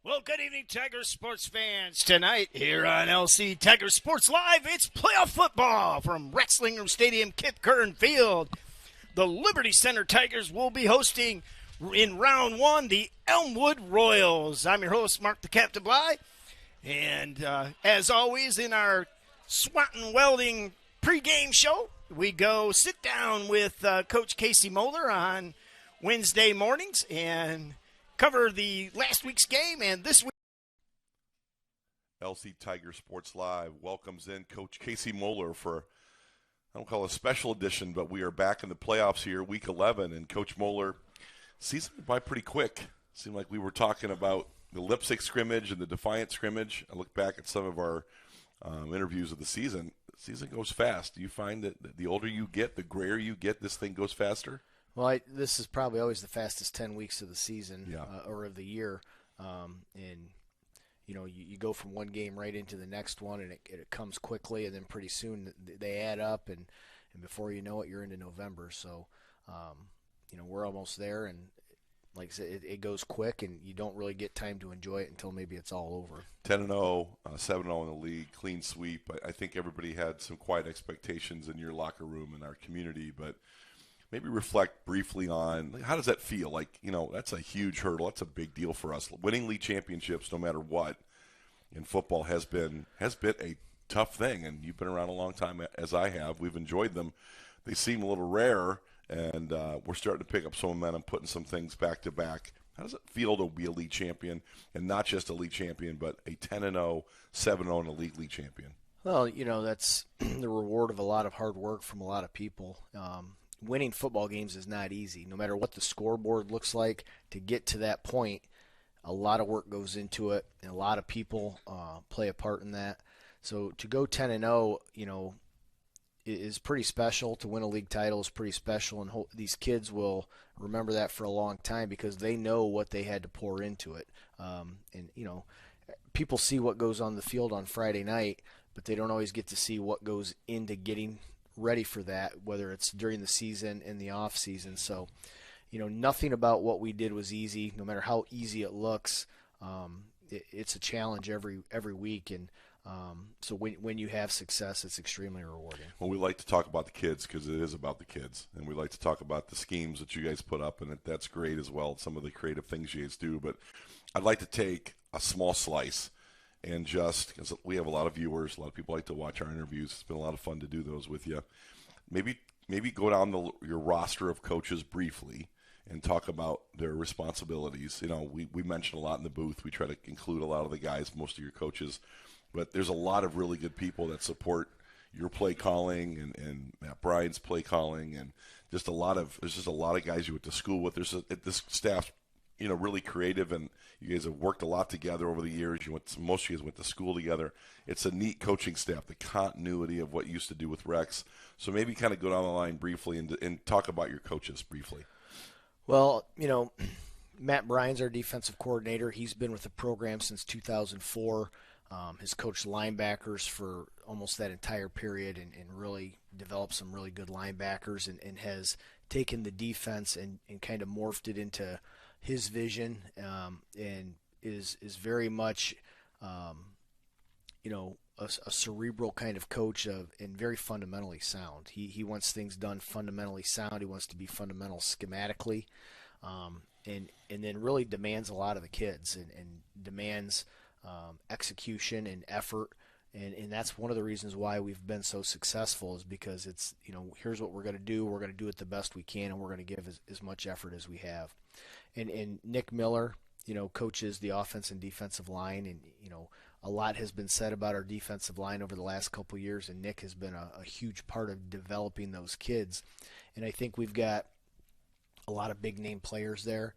Well, good evening, Tiger sports fans. Tonight here on LC Tiger Sports Live, it's playoff football from Wrestling Room Stadium, Kip Curran Field. The Liberty Center Tigers will be hosting in round one the Elmwood Royals. I'm your host, Mark the Captain Bly. And as always, in our Swanton Welding pregame show, we go sit down with Coach Casey Moeller on Wednesday mornings and cover the last week's game and this week. LC Tiger Sports Live welcomes in Coach Casey Moeller for, I don't call it a special edition, but we are back in the playoffs here, week 11. And Coach Moeller, season went by pretty quick. Seemed like we were talking about the Lipstick scrimmage and the Defiant scrimmage. I look back at some of our interviews of the season. The season goes fast. Do you find that the older you get, the grayer you get, this thing goes faster? Well, this is probably always the fastest 10 weeks of the season or of the year. And, you know, you go from one game right into the next one, and it comes quickly, and then pretty soon they add up, and before you know it, you're into November. So, you know, we're almost there, and like I said, it goes quick, and you don't really get time to enjoy it until maybe it's all over. 10-0, 7-0 in the league, clean sweep. I think everybody had some quiet expectations in your locker room and our community, but maybe reflect briefly on how does that feel? Like, you know, that's a huge hurdle. That's a big deal for us. Winning league championships, no matter what, in football has been a tough thing. And you've been around a long time, as I have. We've enjoyed them. They seem a little rare, and we're starting to pick up some momentum, putting some things back to back. How does it feel to be a league champion, and not just a league champion, but a 10-0, 7-0 and a league champion? Well, you know, that's the reward of a lot of hard work from a lot of people. Winning football games is not easy. No matter what the scoreboard looks like, to get to that point, a lot of work goes into it, and a lot of people play a part in that. So to go 10-0, you know, is pretty special. To win a league title is pretty special, and these kids will remember that for a long time because they know what they had to pour into it. And, you know, people see what goes on the field on Friday night, but they don't always get to see what goes into getting ready for that, whether it's during the season and the off season. So, you know, nothing about what we did was easy. No matter how easy it looks, it's a challenge every week. And so when you have success, it's extremely rewarding. Well, we like to talk about the kids because it is about the kids, and we like to talk about the schemes that you guys put up, and that's great as well. Some of the creative things you guys do, but I'd like to take a small slice. And just because we have a lot of viewers, a lot of people like to watch our interviews. It's been a lot of fun to do those with you. Maybe go down your roster of coaches briefly and talk about their responsibilities. You know, we mentioned a lot in the booth. We try to include a lot of the guys, most of your coaches. But there's a lot of really good people that support your play calling and Matt Bryan's play calling, and there's just a lot of guys you went to school with. This staff's, you know, really creative, and you guys have worked a lot together over the years. Most of you guys went to school together. It's a neat coaching staff, the continuity of what you used to do with Rex. So maybe kind of go down the line briefly and talk about your coaches briefly. Well, you know, Matt Bryan's our defensive coordinator. He's been with the program since 2004. Has coached linebackers for almost that entire period and really developed some really good linebackers and has taken the defense and kind of morphed it into his vision, and is very much, you know, a cerebral kind of coach and very fundamentally sound. He wants things done fundamentally sound. He wants to be fundamental schematically, and then really demands a lot of the kids and demands execution and effort. And that's one of the reasons why we've been so successful, is because it's, you know, here's what we're going to do. We're going to do it the best we can, and we're going to give as much effort as we have. And Nick Miller, you know, coaches the offense and defensive line, and, you know, a lot has been said about our defensive line over the last couple of years, and Nick has been a huge part of developing those kids. And I think we've got a lot of big-name players there.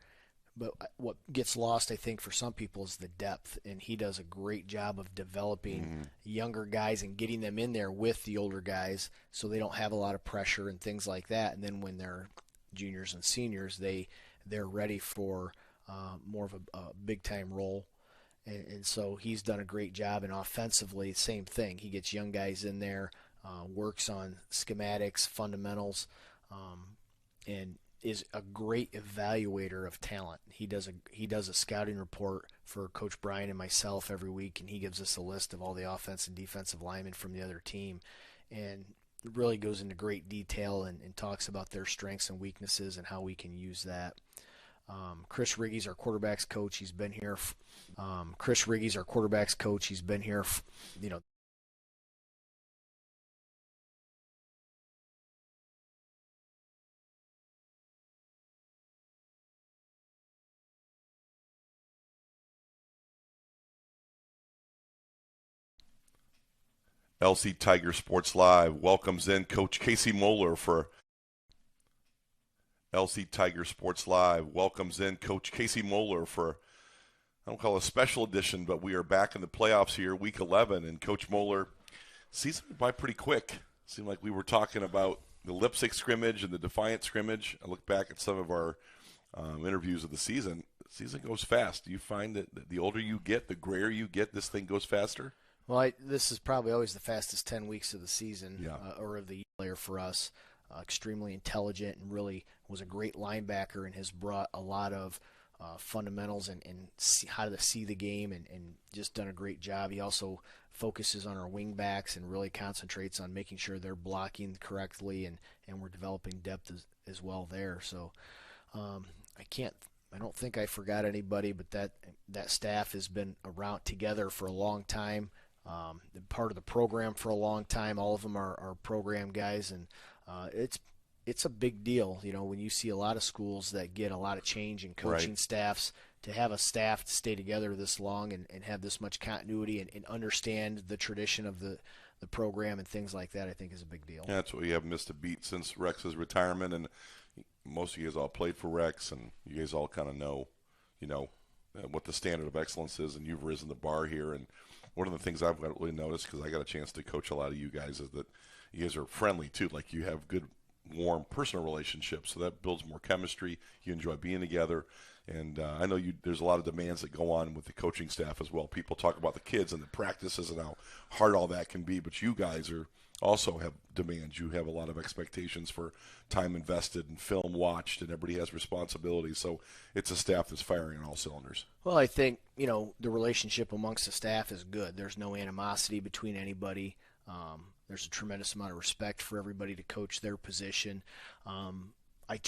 But what gets lost, I think, for some people is the depth, and he does a great job of developing younger guys and getting them in there with the older guys so they don't have a lot of pressure and things like that. And then when they're juniors and seniors, they're ready for more of a big-time role. And so he's done a great job. And offensively, same thing. He gets young guys in there, works on schematics, fundamentals, and is a great evaluator of talent. He does a scouting report for Coach Brian and myself every week, and he gives us a list of all the offense and defensive linemen from the other team, and it really goes into great detail and talks about their strengths and weaknesses and how we can use that. Chris Riggy's our quarterbacks coach. He's been here. Chris Riggy's our quarterbacks coach. He's been here, you know. LC Tiger Sports Live welcomes in Coach Casey Moeller for LC Tiger Sports Live welcomes in Coach Casey Moeller for, I don't call it a special edition, but we are back in the playoffs here, Week 11, and Coach Moeller, season went by pretty quick. Seemed like we were talking about the Lipstick scrimmage and the Defiant scrimmage. I look back at some of our interviews of the season. The season goes fast. Do you find that the older you get, the grayer you get, this thing goes faster? Well, this is probably always the fastest 10 weeks of the season, Yeah. or of the year for us. Extremely intelligent and really was a great linebacker and has brought a lot of fundamentals and how to see the game and just done a great job. He also focuses on our wing backs and really concentrates on making sure they're blocking correctly, and we're developing depth as well there. So I don't think I forgot anybody, but that staff has been around together for a long time. Part of the program for a long time. All of them are program guys, and it's a big deal. You know, when you see a lot of schools that get a lot of change in coaching staffs, to have a staff to stay together this long and have this much continuity and understand the tradition of the program and things like that, I think is a big deal. Yeah, that's what we haven't missed a beat since Rex's retirement, and most of you guys all played for Rex, and you guys all kind of know, what the standard of excellence is, and you've risen the bar here. And one of the things I've got really noticed, because I got a chance to coach a lot of you guys, is that you guys are friendly too. Like, you have good, warm personal relationships, so that builds more chemistry. You enjoy being together, and I know there's a lot of demands that go on with the coaching staff as well. People talk about the kids and the practices and how hard all that can be, but you guys also have demands. You have a lot of expectations for time invested and film watched, and everybody has responsibilities. So it's a staff that's firing on all cylinders. Well, I think, the relationship amongst the staff is good. There's no animosity between anybody. There's a tremendous amount of respect for everybody to coach their position. I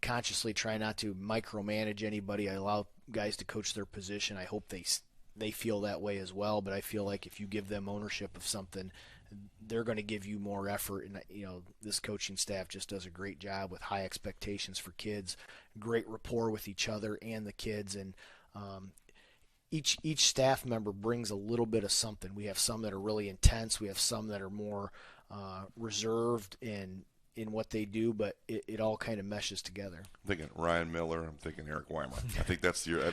consciously try not to micromanage anybody. I allow guys to coach their position. I hope they feel that way as well, but I feel like if you give them ownership of something, they're going to give you more effort. And this coaching staff just does a great job with high expectations for kids, great rapport with each other and the kids, and each staff member brings a little bit of something. We have some that are really intense. We have some that are more reserved in what they do, but it all kind of meshes together. I'm thinking Ryan Miller. I'm thinking Eric Weimer. I think that's your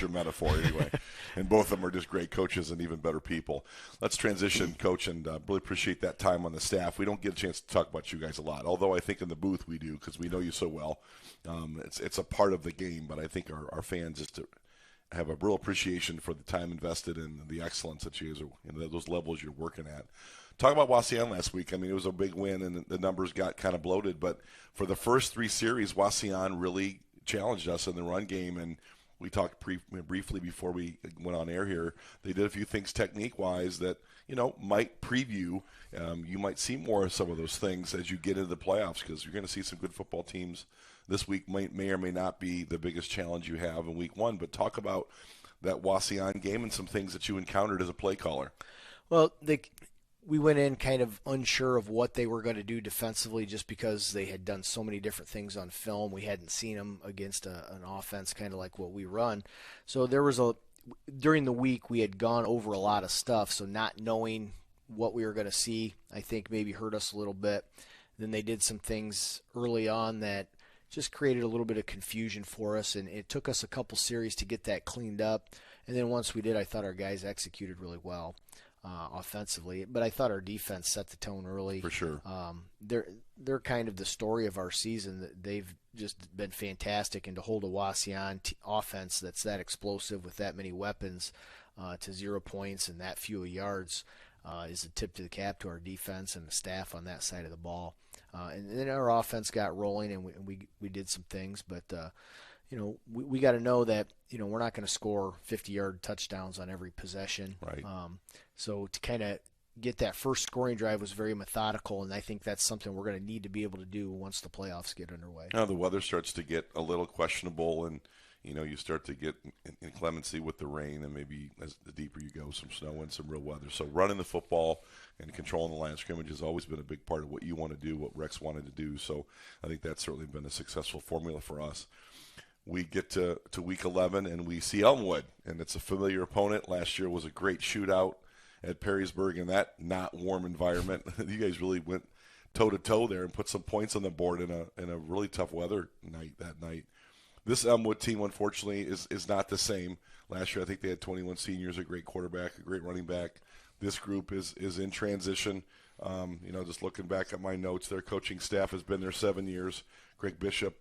metaphor anyway. And both of them are just great coaches and even better people. Let's transition, Coach, and really appreciate that time on the staff. We don't get a chance to talk about you guys a lot, although I think in the booth we do, because we know you so well. It's a part of the game, but I think our fans just have a real appreciation for the time invested and the excellence that you guys are, those levels you're working at. Talk about Wauseon last week. I mean, it was a big win, and the numbers got kind of bloated. But for the first three series, Wauseon really challenged us in the run game. And we talked briefly before we went on air here. They did a few things technique-wise that, might preview. You might see more of some of those things as you get into the playoffs, because you're going to see some good football teams this week. May or may not be the biggest challenge you have in week one. But talk about that Wauseon game and some things that you encountered as a play caller. Well, we went in kind of unsure of what they were going to do defensively, just because they had done so many different things on film. We hadn't seen them against an offense kind of like what we run. So during the week we had gone over a lot of stuff, so not knowing what we were going to see, I think maybe hurt us a little bit. Then they did some things early on that just created a little bit of confusion for us, and it took us a couple series to get that cleaned up. And then once we did, I thought our guys executed really well offensively, but I thought our defense set the tone early. For sure. They're kind of the story of our season. They've just been fantastic, and to hold a Wauseon offense that's that explosive with that many weapons to 0 points and that few yards is a tip to the cap to our defense and the staff on that side of the ball. And then our offense got rolling, and we did some things. But we got to know that we're not going to score 50-yard touchdowns on every possession. Right. So to kind of get that first scoring drive was very methodical, and I think that's something we're going to need to be able to do once the playoffs get underway. Now the weather starts to get a little questionable, and you start to get inclemency with the rain, and maybe as the deeper you go, some snow and some real weather. So running the football and controlling the line of scrimmage has always been a big part of what you want to do, what Rex wanted to do. So I think that's certainly been a successful formula for us. We get to week 11, and we see Elmwood, and it's a familiar opponent. Last year was a great shootout at Perrysburg in that not warm environment. You guys really went toe-to-toe there and put some points on the board in a really tough weather night that night. This Elmwood team, unfortunately, is not the same. Last year, I think they had 21 seniors, a great quarterback, a great running back. This group is in transition. Just looking back at my notes, their coaching staff has been there 7 years. Greg Bishop,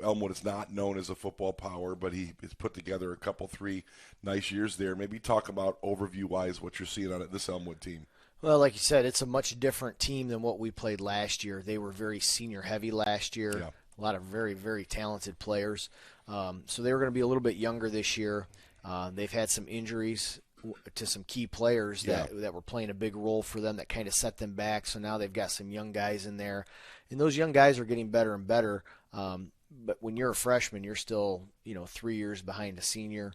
Elmwood is not known as a football power, but he has put together a couple, 3 nice years there. Maybe talk about overview-wise what you're seeing on this Elmwood team. Well, like you said, it's a much different team than what we played last year. They were very senior-heavy last year. Yeah. A lot of very, very talented players. So they were going to be a little bit younger this year. They've had some injuries to some key players that were playing a big role for them that kind of set them back. So now they've got some young guys in there. And those young guys are getting better and better. But when you're a freshman, you're still 3 years behind a senior.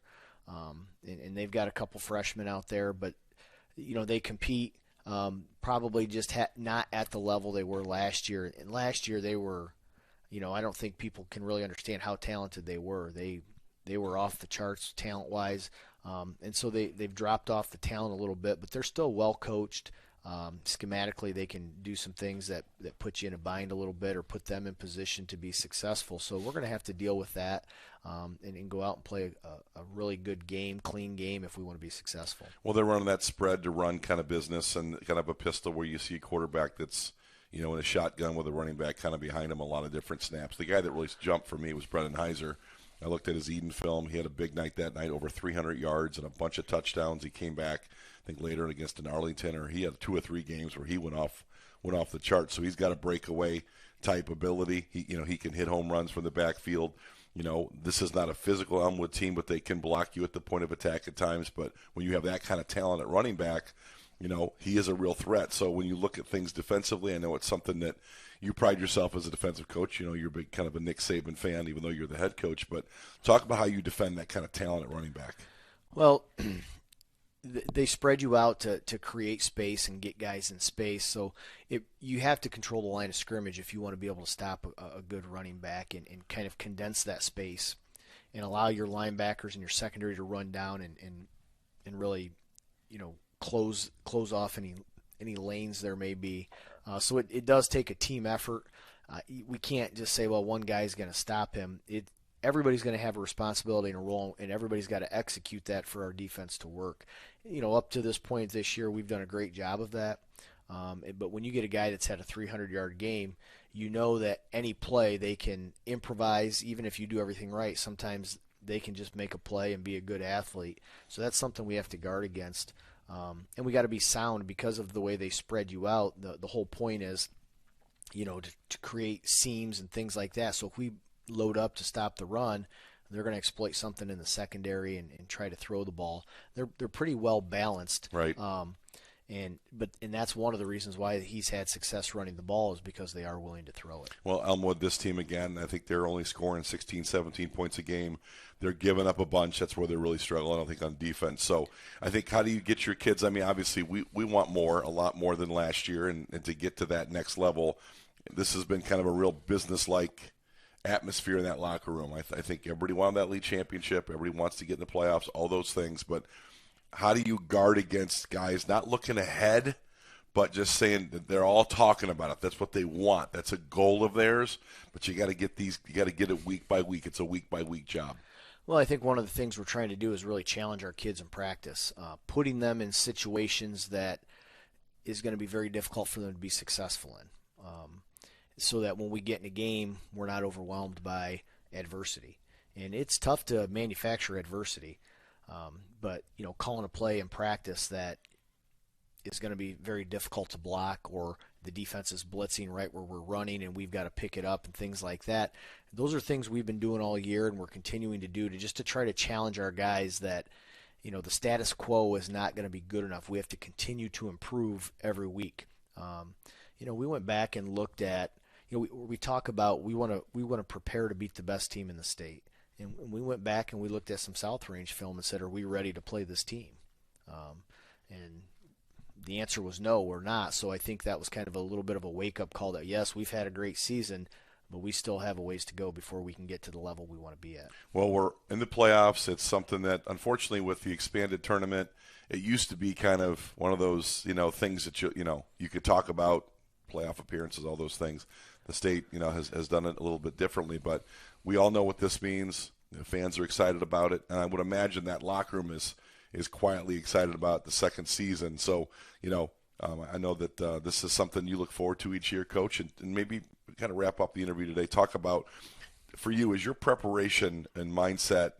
And they've got a couple freshmen out there. But, they compete probably just not at the level they were last year. And last year they were – I don't think people can really understand how talented they were. They were off the charts talent-wise, and so they've dropped off the talent a little bit, but they're still well-coached. Schematically, they can do some things that put you in a bind a little bit or put them in position to be successful. So we're going to have to deal with that and go out and play a really good game, clean game if we want to be successful. Well, they're running that spread to run kind of business and kind of a pistol where you see a quarterback that's in a shotgun with a running back kind of behind him, a lot of different snaps. The guy that really jumped for me was Brendan Heiser. I looked at his Eden film. He had a big night that night, over 300 yards and a bunch of touchdowns. He came back, I think, later against an Arlington, or he had 2 or 3 games where he went off the charts. So he's got a breakaway type ability. He can hit home runs from the backfield. This is not a physical Elmwood team, but they can block you at the point of attack at times. But when you have that kind of talent at running back, he is a real threat. So when you look at things defensively, I know it's something that you pride yourself as a defensive coach. You're a big kind of a Nick Saban fan, even though you're the head coach. But talk about how you defend that kind of talent at running back. Well, they spread you out to create space and get guys in space. So you have to control the line of scrimmage if you want to be able to stop a good running back and kind of condense that space and allow your linebackers and your secondary to run down and really, close off any lanes there may be. So it does take a team effort. We can't just say, well, one guy's going to stop him. Everybody's going to have a responsibility and a role, and everybody's got to execute that for our defense to work. Up to this point this year, we've done a great job of that. But when you get a guy that's had a 300-yard game, that any play they can improvise. Even if you do everything right, sometimes they can just make a play and be a good athlete. So that's something we have to guard against. And we got to be sound because of the way they spread you out. The whole point is, to create seams and things like that. So if we load up to stop the run, they're going to exploit something in the secondary and try to throw the ball. They're pretty well balanced. Right. And that's one of the reasons why he's had success running the ball is because they are willing to throw it. Well, Elmwood, this team again, I think they're only scoring 16, 17 points a game. They're giving up a bunch. That's where they're really struggling, I think, on defense. So I think how do you get your kids? I mean, obviously we want more, a lot more than last year, and to get to that next level, this has been kind of a real business-like atmosphere in that locker room. I think everybody wanted that league championship. Everybody wants to get in the playoffs, all those things. But how do you guard against guys not looking ahead, but just saying that they're all talking about it? That's what they want. That's a goal of theirs. But you got to get it week by week. It's a week by week job. Well, I think one of the things we're trying to do is really challenge our kids in practice, putting them in situations that is going to be very difficult for them to be successful in, so that when we get in a game, we're not overwhelmed by adversity. And it's tough to manufacture adversity, but calling a play in practice that is going to be very difficult to block or the defense is blitzing right where we're running and we've got to pick it up and things like that. Those are things we've been doing all year and we're continuing to do to try to challenge our guys that, the status quo is not going to be good enough. We have to continue to improve every week. We went back and looked at, we talk about we want to prepare to beat the best team in the state. And we went back and we looked at some South Range film and said, are we ready to play this team? And the answer was no, we're not. So I think that was kind of a little bit of a wake-up call that, yes, we've had a great season, but we still have a ways to go before we can get to the level we want to be at. Well, we're in the playoffs. It's something that, unfortunately, with the expanded tournament, it used to be kind of one of those, things that you could talk about, playoff appearances, all those things. The state, has done it a little bit differently, but we all know what this means. The fans are excited about it, and I would imagine that locker room is quietly excited about the second season. So, I know that this is something you look forward to each year, Coach, and maybe kind of wrap up the interview today. Talk about, for you, is your preparation and mindset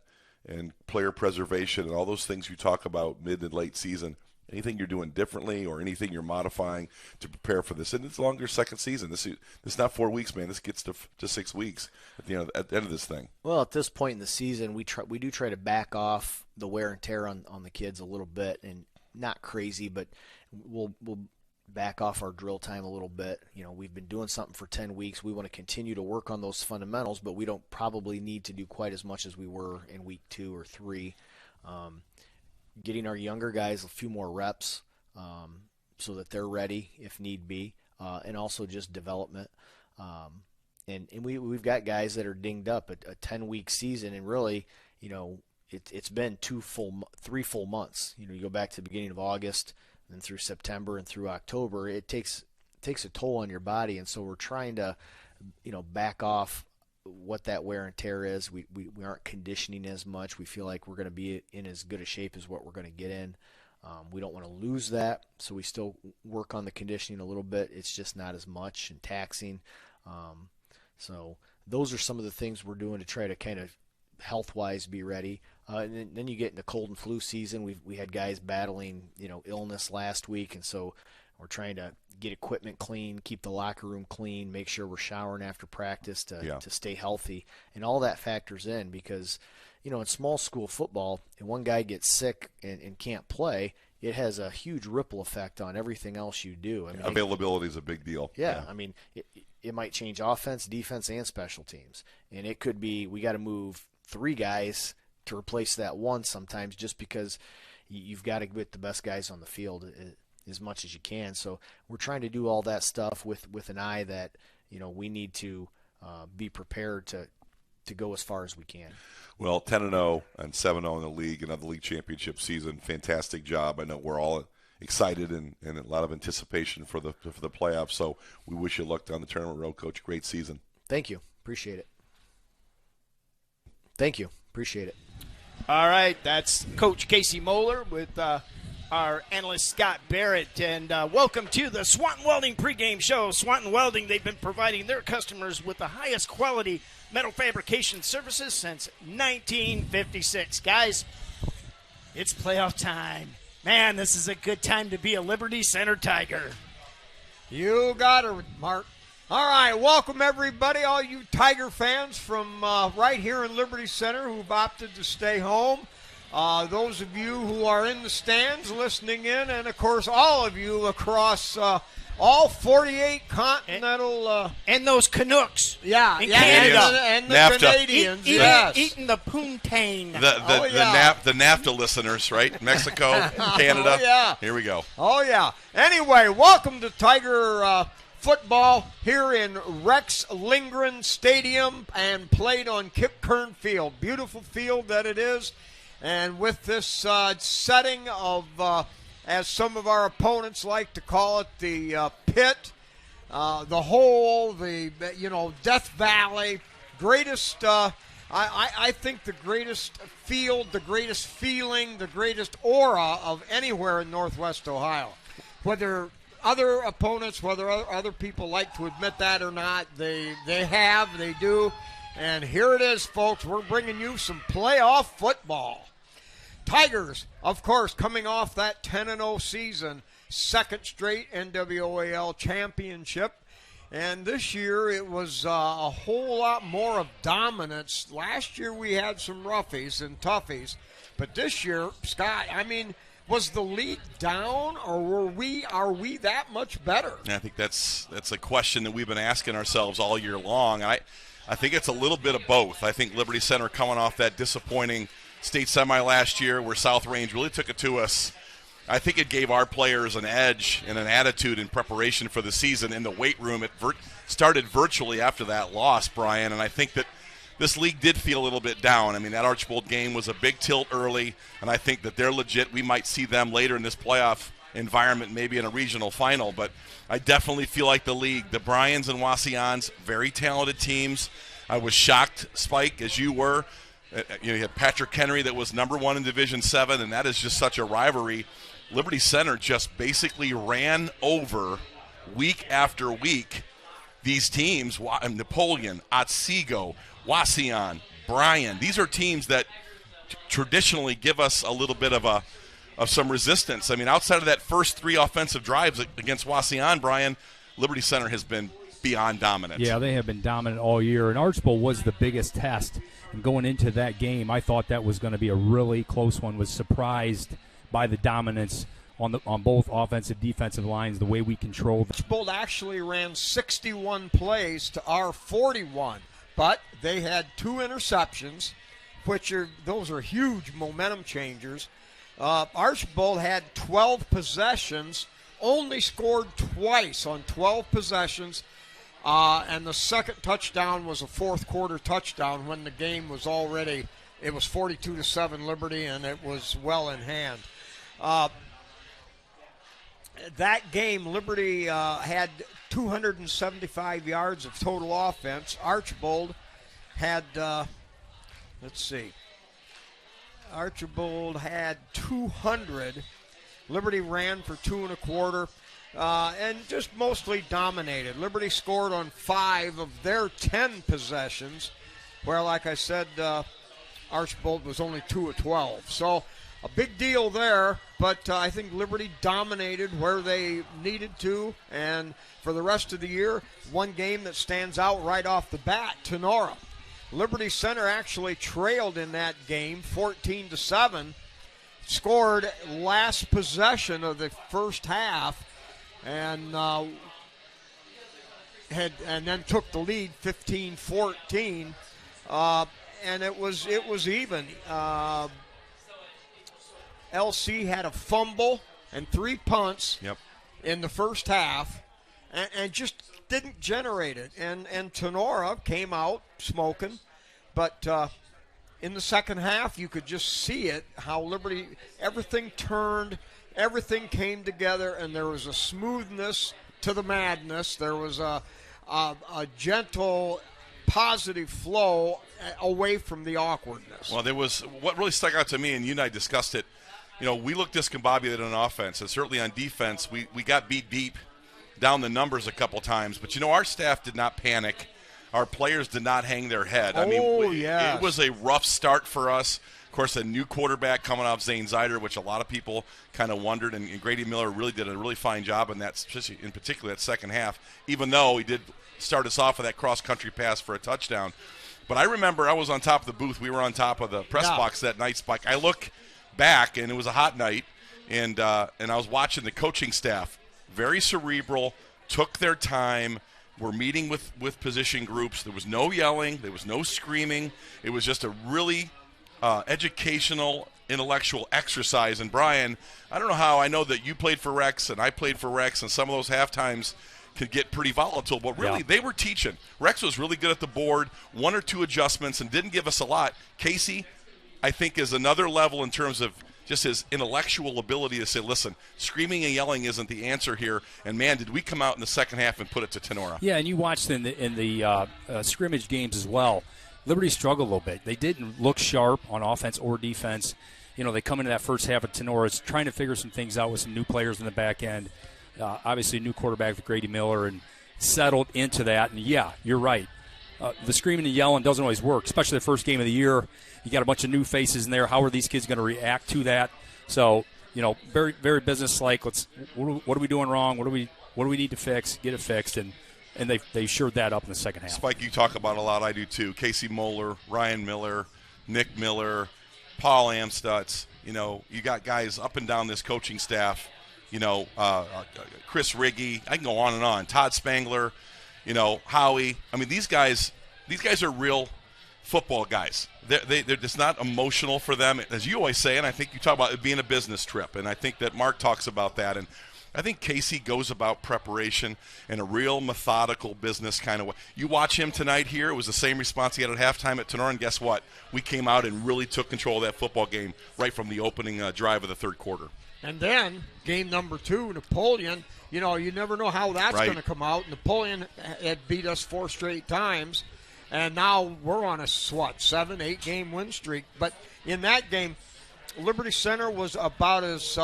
and player preservation and all those things you talk about mid and late season, anything you're doing differently or anything you're modifying to prepare for this? And it's longer second season. This is not 4 weeks, man. This gets to 6 weeks at the end of this thing. Well, at this point in the season, we do try to back off the wear and tear on the kids a little bit, and not crazy, but we'll back off our drill time a little bit. We've been doing something for 10 weeks. We want to continue to work on those fundamentals, but we don't probably need to do quite as much as we were in week 2 or 3. Getting our younger guys a few more reps so that they're ready if need be, and also just development. And we've got guys that are dinged up. A 10-week season, and really, it's been 3 full months. You go back to the beginning of August, and through September and through October. It takes a toll on your body, and so we're trying to, back off what that wear and tear is. We aren't conditioning as much. We feel like we're going to be in as good a shape as what we're going to get in. We don't want to lose that, so we still work on the conditioning a little bit. It's just not as much and taxing. So those are some of the things we're doing to try to kind of health-wise be ready. And then you get into cold and flu season. We had guys battling illness last week, and so we're trying to get equipment clean, keep the locker room clean, make sure we're showering after practice to stay healthy. And all that factors in because, in small school football, if one guy gets sick and can't play, it has a huge ripple effect on everything else you do. Availability is a big deal. Yeah. It might change offense, defense, and special teams. And it could be we got to move 3 guys to replace that one sometimes just because you've got to get the best guys on the field as much as you can. So we're trying to do all that stuff with an eye that, we need to be prepared to go as far as we can. Well, 10-0 and 7-0 in the league, another league championship season. Fantastic job. I know we're all excited and a lot of anticipation for the playoffs. So we wish you luck down the tournament road, Coach. Great season. Thank you. Appreciate it. Thank you. Appreciate it. All right, that's Coach Casey Moeller with our analyst Scott Barrett, and welcome to the Swanton Welding pregame show. Swanton Welding, they've been providing their customers with the highest quality metal fabrication services since 1956. Guys, it's playoff time. Man, this is a good time to be a Liberty Center Tiger. You got her, Mark. All right, welcome everybody, all you Tiger fans from right here in Liberty Center who've opted to stay home. Those of you who are in the stands listening in, and of course all of you across all 48 continental. And those Canucks. Yeah, in Canada. Canada. And the NAFTA. Canadians, yes. Eating the poontang. The NAFTA listeners, right? Mexico, Canada. Oh, yeah. Here we go. Oh, yeah. Anyway, welcome to Tiger football here in Rex Lindgren Stadium and played on Kip Kern Field. Beautiful field that it is. And with this setting of, as some of our opponents like to call it, the pit, the hole, the Death Valley, greatest, I think the greatest field, the greatest feeling, the greatest aura of anywhere in Northwest Ohio. Whether other opponents, whether other people like to admit that or not, they do. And here it is, folks. We're bringing you some playoff football. Tigers, of course, coming off that 10-0 season, second straight NWOAL championship. And this year it was a whole lot more of dominance. Last year we had some roughies and toughies. But this year, Scott, I mean, was the league down, or are we that much better? I think that's a question that we've been asking ourselves all year long. I think it's a little bit of both. I think Liberty Center coming off that disappointing state semi last year where South Range really took it to us. I think it gave our players an edge and an attitude in preparation for the season in the weight room. It started virtually after that loss, Brian, and I think that this league did feel a little bit down. I mean, that Archbold game was a big tilt early, and I think that they're legit. We might see them later in this playoff environment, maybe in a regional final, but I definitely feel like the league, the Bryans and Wassians, very talented teams. I was shocked, Spike, as you were. You had Patrick Henry that was number 1 in Division 7, and that is just such a rivalry. Liberty Center just basically ran over week after week these teams, Napoleon, Otsego, Wauseon, Bryan. These are teams that traditionally give us a little bit of some resistance. I mean, outside of that first 3 offensive drives against Wauseon, Brian, Liberty Center has been beyond dominant. Yeah, they have been dominant all year, and Archbold was the biggest test. And going into that game, I thought that was going to be a really close one. Was surprised by the dominance on both offensive defensive lines, the way we controlled. Archbold actually ran 61 plays to our 41, but they had 2 interceptions, those are huge momentum changers. Archbold had 12 possessions, only scored twice on 12 possessions, and the second touchdown was a fourth quarter touchdown when the game was already, it was 42-7 Liberty, and it was well in hand. That game, Liberty had 275 yards of total offense. Archbold had, Archbold had 200. Liberty ran for 2.25, and just mostly dominated. Liberty scored on 5 of their 10 possessions, where, like I said, Archbold was only 2 of 12. So a big deal there, but I think Liberty dominated where they needed to. And for the rest of the year, one game that stands out right off the bat, Tenora. Liberty Center actually trailed in that game 14-7, scored last possession of the first half, and then took the lead 15-14, and it was even. LC had a fumble and 3 punts in the first half, and just didn't generate it. And Tenora came out smoking, but in the second half you could just see it, how Liberty, everything turned, everything came together, and there was a smoothness to the madness. There was a gentle, positive flow away from the awkwardness. Well, there was, what really stuck out to me, and you and I discussed it, you know, we looked discombobulated on offense, and certainly on defense, we got beat deep down the numbers a couple times. But, you know, our staff did not panic. Our players did not hang their head. I mean, it was a rough start for us. Of course, a new quarterback coming off Zane Zeider, which a lot of people kind of wondered, and Grady Miller really did a really fine job in that, in particular that second half, even though he did start us off with that cross-country pass for a touchdown. But I remember I was on top of the booth. We were on top of the press box that night, Spike. I look back, and it was a hot night, and I was watching the coaching staff, very cerebral, took their time, were meeting with position groups. There was no yelling. There was no screaming. It was just a really educational, intellectual exercise. And, Brian, I don't know how. I know that you played for Rex, and I played for Rex, and some of those halftimes could get pretty volatile, but really they were teaching. Rex was really good at the board, 1 or 2 adjustments, and didn't give us a lot. Casey, I think, is another level in terms of just his intellectual ability to say, listen, screaming and yelling isn't the answer here. And, man, did we come out in the second half and put it to Tenora. Yeah, and you watched in the scrimmage games as well. Liberty struggled a little bit. They didn't look sharp on offense or defense. You know, they come into that first half of Tenora's trying to figure some things out with some new players in the back end. Obviously, a new quarterback with Grady Miller, and settled into that. And, yeah, you're right. The screaming and yelling doesn't always work, especially the first game of the year. You got a bunch of new faces in there. How are these kids going to react to that? So very very business-like. What are we doing wrong? What do we need to fix? Get it fixed, and they shored that up in the second half. Spike, you talk about a lot. I do too. Casey Moeller, Ryan Miller, Nick Miller, Paul Amstutz. You got guys up and down this coaching staff. Chris Riggy. I can go on and on. Todd Spangler. Howie. I mean, these guys are real football guys. They're just not emotional for them, as you always say, and I think you talk about it being a business trip, and I think that Mark talks about that, and I think Casey goes about preparation in a real methodical business kind of way. You watch him tonight here, it was the same response he had at halftime at Tenor, and guess what? We came out and really took control of that football game right from the opening drive of the third quarter. And then, game number 2, Napoleon, you never know how that's Right. going to come out. Napoleon had beat us 4 straight times, and now we're on a, 7-8 game win streak. But in that game, Liberty Center was about as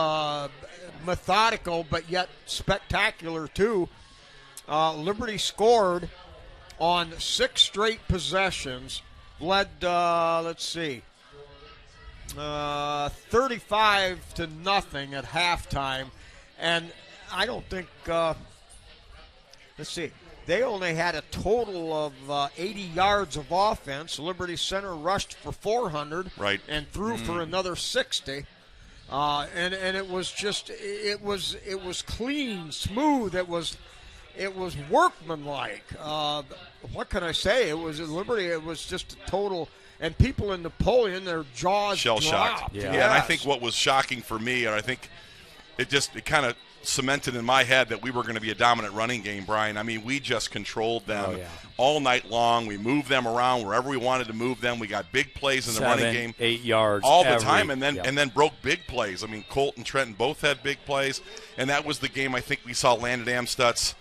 methodical but yet spectacular, too. Liberty scored on 6 straight possessions, led, 35-0 at halftime, and I don't think, they only had a total of 80 yards of offense. Liberty Center rushed for 400 Right. and threw for another 60. And it was just it was clean, smooth. It was workmanlike. What can I say? It was Liberty. It was just a total. And people in Napoleon, their jaws Shell-shocked. dropped. Yeah, Yes. and I think what was shocking for me, and I think it kind of cemented in my head that we were going to be a dominant running game, Brian. I mean, we just controlled them all night long. We moved them around wherever we wanted to move them. We got big plays in the running game. 8 yards. All the time, and then broke big plays. I mean, Colt and Trenton both had big plays, and that was the game I think we saw Landon Amstutz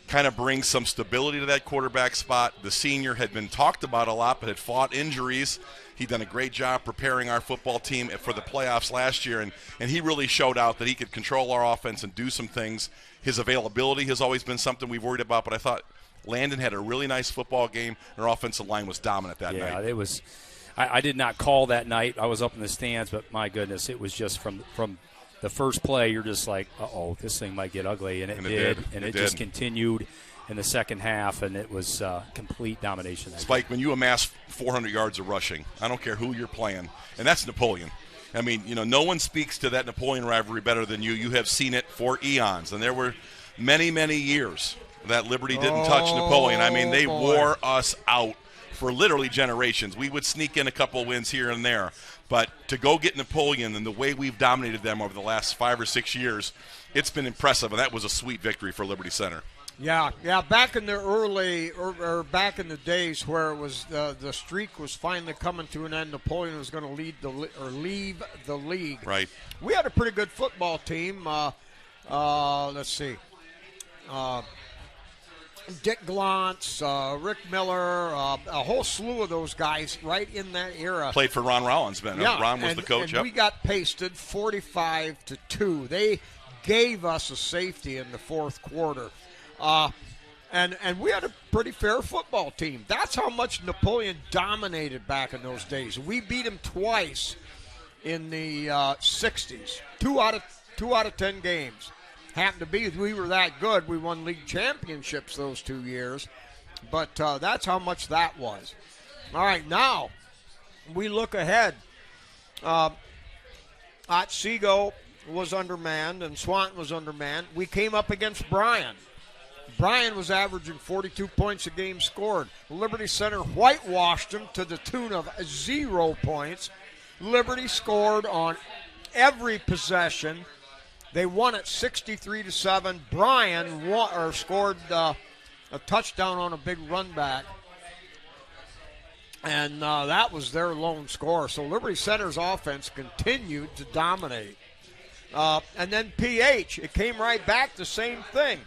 kind of bring some stability to that quarterback spot. The senior had been talked about a lot, but had fought injuries. He'd done a great job preparing our football team for the playoffs last year, and he really showed out that he could control our offense and do some things. His availability has always been something we've worried about, but I thought Landon had a really nice football game, and our offensitive line was dominant that night. Yeah, it was. I did not call that night. I was up in the stands, but my goodness, it was just from the first play, you're just like, uh-oh, this thing might get ugly, and it did. And it just continued in the second half, and it was complete domination. Spike, when you amass 400 yards of rushing, I don't care who you're playing, and that's Napoleon. I mean, no one speaks to that Napoleon rivalry better than you. You have seen it for eons, and there were many, many years that Liberty didn't touch Napoleon. I mean, they wore us out for literally generations. We would sneak in a couple wins here and there, but to go get Napoleon and the way we've dominated them over the last 5 or 6 years, it's been impressive, and that was a sweet victory for Liberty Center. Yeah. Back in the early, or back in the days where it was the streak was finally coming to an end, Napoleon was going to leave the league. Right. We had a pretty good football team. Dick Glontz, Rick Miller, a whole slew of those guys right in that era. Played for Ron Rollins, Ben. Yeah, Ron was the coach. And we got pasted 45-2. They gave us a safety in the fourth quarter. And we had a pretty fair football team. That's how much Napoleon dominated back in those days. We beat him twice in the 60s. 2 out of 10 games. Happened to be we were that good. We won league championships those 2 years. But that's how much that was. All right, now we look ahead. Otsego was undermanned and Swanton was undermanned. We came up against Bryan. Bryan was averaging 42 points a game scored. Liberty Center whitewashed them to the tune of 0 points. Liberty scored on every possession. They won it 63-7. Bryan scored a touchdown on a big run back. And that was their lone score. So Liberty Center's offense continued to dominate. And then PH, it came right back, the same thing.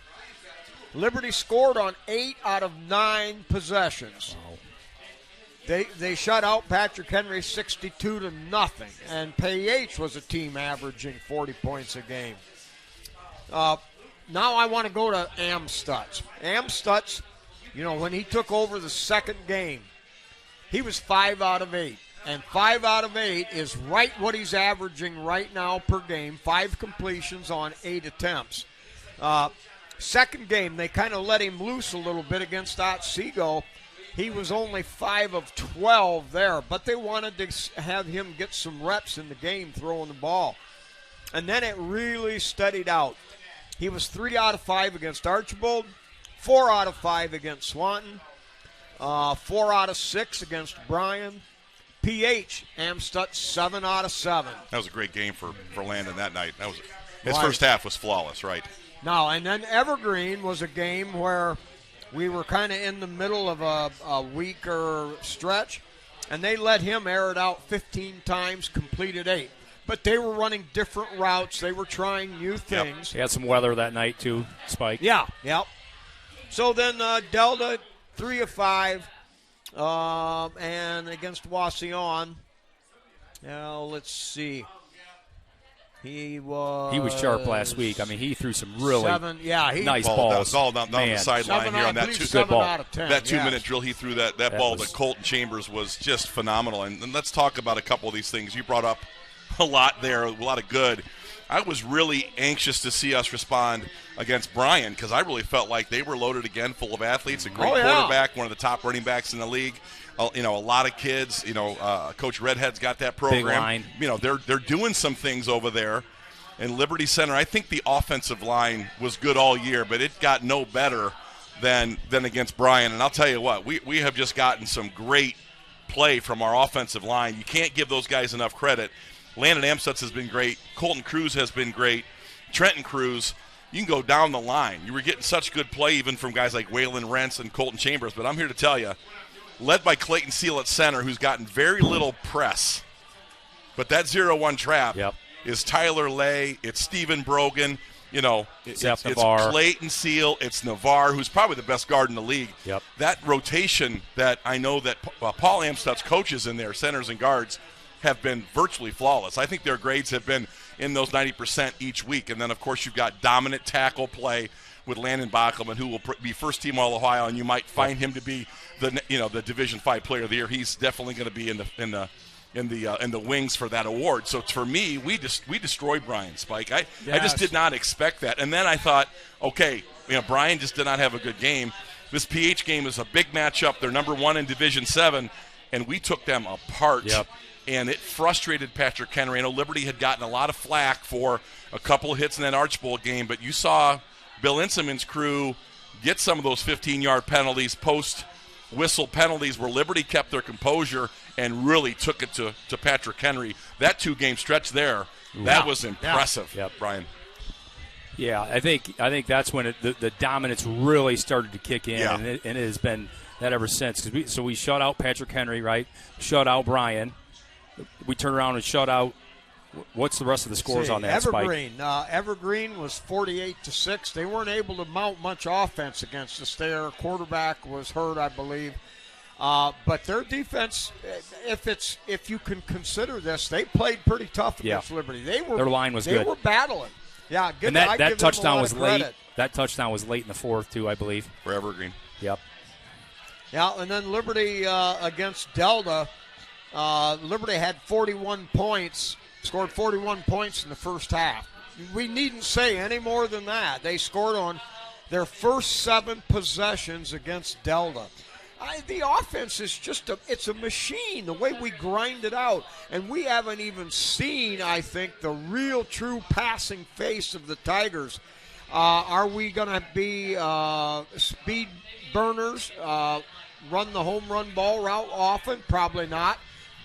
Liberty scored on 8 out of 9 possessions. They shut out Patrick Henry 62-0, and PH was a team averaging 40 points a game. Now I want to go to Amstutz. Amstutz, when he took over the second game, he was 5 out of 8. And 5 out of 8 is right what he's averaging right now per game. 5 completions on 8 attempts. Second game, they kind of let him loose a little bit against Otsego. He was only 5 of 12 there, but they wanted to have him get some reps in the game throwing the ball. And then it really steadied out. He was 3 out of 5 against Archibald, 4 out of 5 against Swanton, 4 out of 6 against Bryan. PH, Amstutz, 7 out of 7. That was a great game for Landon that night. That was his first half was flawless, right? Now, and then Evergreen was a game where we were kind of in the middle of a weaker stretch, and they let him air it out 15 times, completed 8. But they were running different routes. They were trying new things. He had some weather that night, too, Spike. Yeah, yep. So then Delta, 3 of 5. And against Wauseon, let's see. He was sharp last week. I mean, he threw some really nice balls. That was all down the sideline here on that 2-minute drill. He threw that ball to Colton Chambers was just phenomenal. And let's talk about a couple of these things. You brought up a lot there, a lot of good. I was really anxious to see us respond against Bryan because I really felt like they were loaded again, full of athletes, a great quarterback, one of the top running backs in the league. A lot of kids. Coach Redhead's got that program. Big line. They're doing some things over there. And Liberty Center, I think the offensive line was good all year, but it got no better than against Bryan. And I'll tell you what, we have just gotten some great play from our offensive line. You can't give those guys enough credit. Landon Amstutz has been great. Colton Cruz has been great. Trenton Cruz. You can go down the line. You were getting such good play even from guys like Waylon Rentz and Colton Chambers. But I'm here to tell you, led by Clayton Seal at center, who's gotten very little press. But that 0-1 trap is Tyler Lay. It's Stephen Brogan. It's Clayton Seal. It's Navarre, who's probably the best guard in the league. Yep. That rotation that I know that Paul Amstutz coaches in there, centers and guards, have been virtually flawless. I think their grades have been in those 90% each week. And then, of course, you've got dominant tackle play with Landon Bachelman, who will be first team All-Ohio, and you might find him to be the Division V Player of the Year. He's definitely going to be in the wings for that award. So for me, we destroyed Bryan, Spike. I just did not expect that. And then I thought, okay, Bryan just did not have a good game. This PH game is a big matchup. They're number 1 in Division 7, and we took them apart. Yep. And it frustrated Patrick Henry. I know Liberty had gotten a lot of flack for a couple of hits in that Archbold game, but you saw Bill Inselman's crew get some of those 15-yard penalties, post-whistle penalties, where Liberty kept their composure and really took it to Patrick Henry. That 2-game stretch there, that was impressive, Brian. Yeah, I think that's when the dominance really started to kick in, and it has been that ever since. So we shut out Patrick Henry, right? Shut out Bryan. We turn around and shut out. What's the rest of the scores on that, Evergreen. Spike? Evergreen was 48-6. They weren't able to mount much offense against us. Their quarterback was hurt, I believe. But their defense, if you can consider this, they played pretty tough against Liberty. Their line was good. They were battling. Yeah, good. And that touchdown was late. That touchdown was late in the fourth too, I believe. For Evergreen. Yep. Yeah, and then Liberty against Delta. Liberty had 41 points, scored 41 points in the first half. We needn't say any more than that. They scored on their first 7 possessions against Delta. The offense is it's a machine, the way we grind it out. And we haven't even seen, I think, the real true passing face of the Tigers. Are we going to be speed burners, run the home run ball route often? Probably not.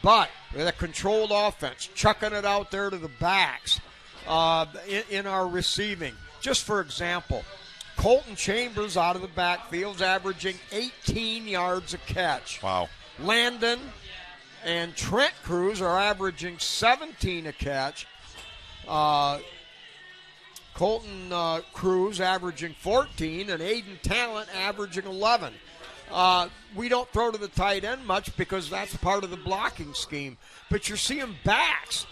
But with a controlled offense, chucking it out there to the backs in our receiving. Just for example, Colton Chambers out of the backfield's averaging 18 yards a catch. Wow. Landon and Trent Cruz are averaging 17 a catch. Colton Cruz averaging 14, and Aiden Talent averaging 11. We don't throw to the tight end much because that's part of the blocking scheme. But you're seeing backs,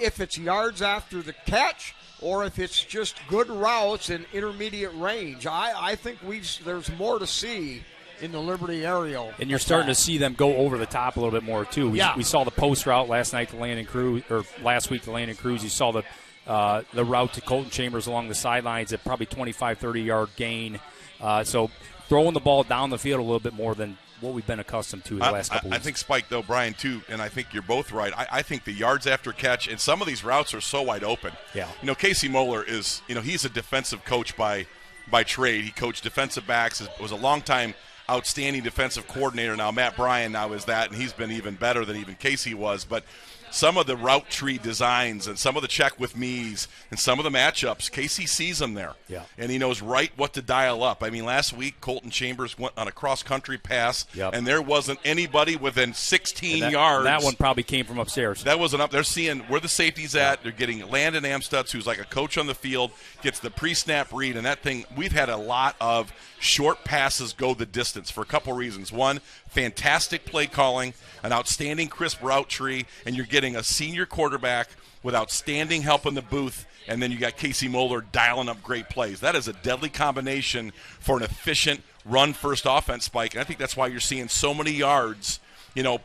if it's yards after the catch or if it's just good routes in intermediate range. I think there's more to see in the Liberty aerial. And you're starting to see them go over the top a little bit more, too. We saw the post route last night to Landon Cruz, or last week to Landon Cruz. You saw the route to Colton Chambers along the sidelines at probably 25, 30-yard gain. So throwing the ball down the field a little bit more than what we've been accustomed to the last couple weeks. I think, Spike, though, Brian, too, and I think you're both right. I think the yards after catch, and some of these routes are so wide open. Yeah. Casey Moeller is, he's a defensive coach by trade. He coached defensive backs, was a long-time outstanding defensive coordinator. Now Matt Bryan now is that, and he's been even better than even Casey was. But some of the route tree designs and some of the check with me's and some of the matchups, Casey sees them there. Yeah. And he knows right what to dial up. I mean, last week Colton Chambers went on a cross-country pass, and there wasn't anybody within 16 yards. That one probably came from upstairs. That wasn't up. They're seeing where the safety's at. They're getting Landon Amstutz, who's like a coach on the field, gets the pre-snap read, and that thing, we've had a lot of short passes go the distance for a couple reasons. One, fantastic play calling, an outstanding crisp route tree, and you're getting a senior quarterback with outstanding help in the booth, and then you got Casey Moeller dialing up great plays. That is a deadly combination for an efficient run-first offense, Spike, and I think that's why you're seeing so many yards,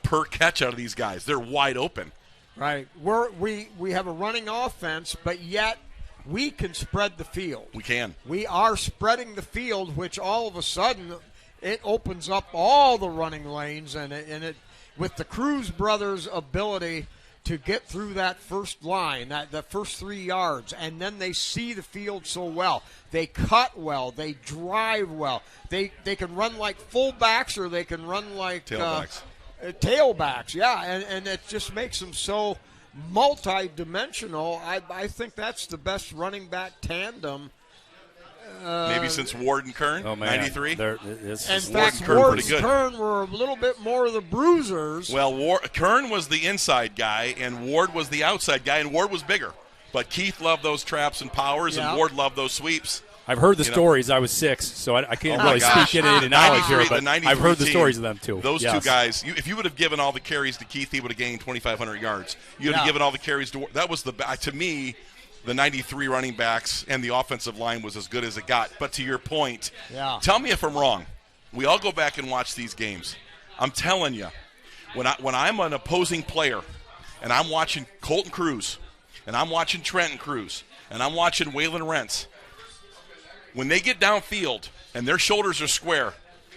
per catch out of these guys. They're wide open. Right. We have a running offense, but yet we can spread the field. We can. We are spreading the field, which all of a sudden it opens up all the running lanes, and it with the Cruz brothers' ability to get through that first line, that first 3 yards, and then they see the field so well. They cut well. They drive well. They can run like fullbacks, or they can run like tailbacks. Tailbacks, yeah, and it just makes them so multi-dimensional. I think that's the best running back tandem. Maybe since Ward and Kern, 93? In fact, Ward and Kern were a little bit more of the bruisers. Well, Kern was the inside guy, and Ward was the outside guy, and Ward was bigger. But Keith loved those traps and powers, and Ward loved those sweeps. I've heard the stories. I was 6, so I can't really speak into knowledge here, but I've heard the stories of them too. Those two guys, if you would have given all the carries to Keith, he would have gained 2,500 yards. You would have given all the carries to Ward. That was to me, the 93 running backs and the offensive line was as good as it got. But to your point, tell me if I'm wrong. We all go back and watch these games. I'm telling you, when I'm an opposing player and I'm watching Colton Cruz and I'm watching Trenton Cruz and I'm watching Waylon Rentz, when they get downfield and their shoulders are square,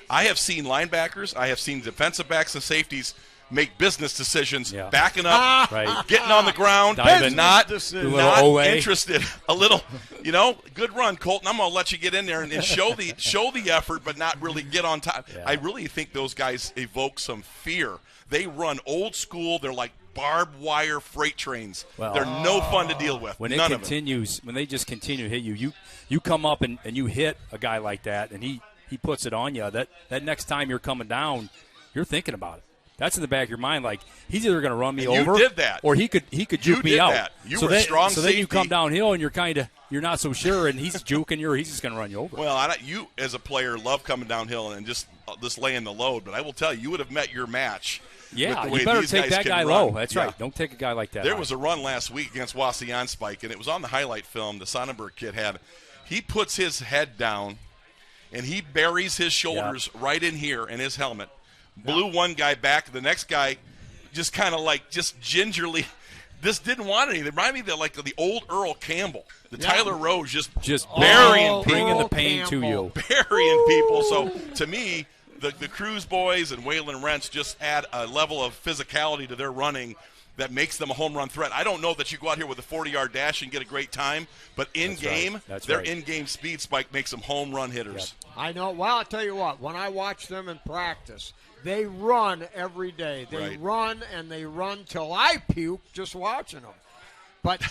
I have seen linebackers, I have seen defensive backs and safeties make business decisions, backing up, getting on the ground, not interested. A little, good run, Colton. I'm going to let you get in there and show the effort, but not really get on top. Yeah. I really think those guys evoke some fear. They run old school. They're like barbed wire freight trains. Well, they're no fun to deal with. When they just continue to hit you, you come up and you hit a guy like that, and he puts it on you. That next time you're coming down, you're thinking about it. That's in the back of your mind. Like, he's either going to run me over, you did that, or he could juke me out. That. You were strong. So safety. Then you come downhill and you're not so sure, and he's juking you, or he's just going to run you over. Well, you as a player love coming downhill and just laying the load. But I will tell you, you would have met your match. Yeah, with the way you better these take guys that guy run. low. That's right. Don't take a guy like that. There was a run last week against Wasion Spike, and it was on the highlight film the Sonnenberg kid had. He puts his head down, and he buries his shoulders right in here in his helmet. Blew one guy back. The next guy just kind of just gingerly this didn't want any. They remind me of the old Earl Campbell. The Tyler Rose just burying people. Bringing the pain to you. Burying people. So to me, the Cruz boys and Waylon Rentz just add a level of physicality to their running that makes them a home run threat. I don't know that you go out here with a 40-yard dash and get a great time, but in-game, their in-game speed spike makes them home run hitters. Yep. I know. Well, I'll tell you what. When I watch them in practice, they run every day. They run and they run till I puke just watching them. But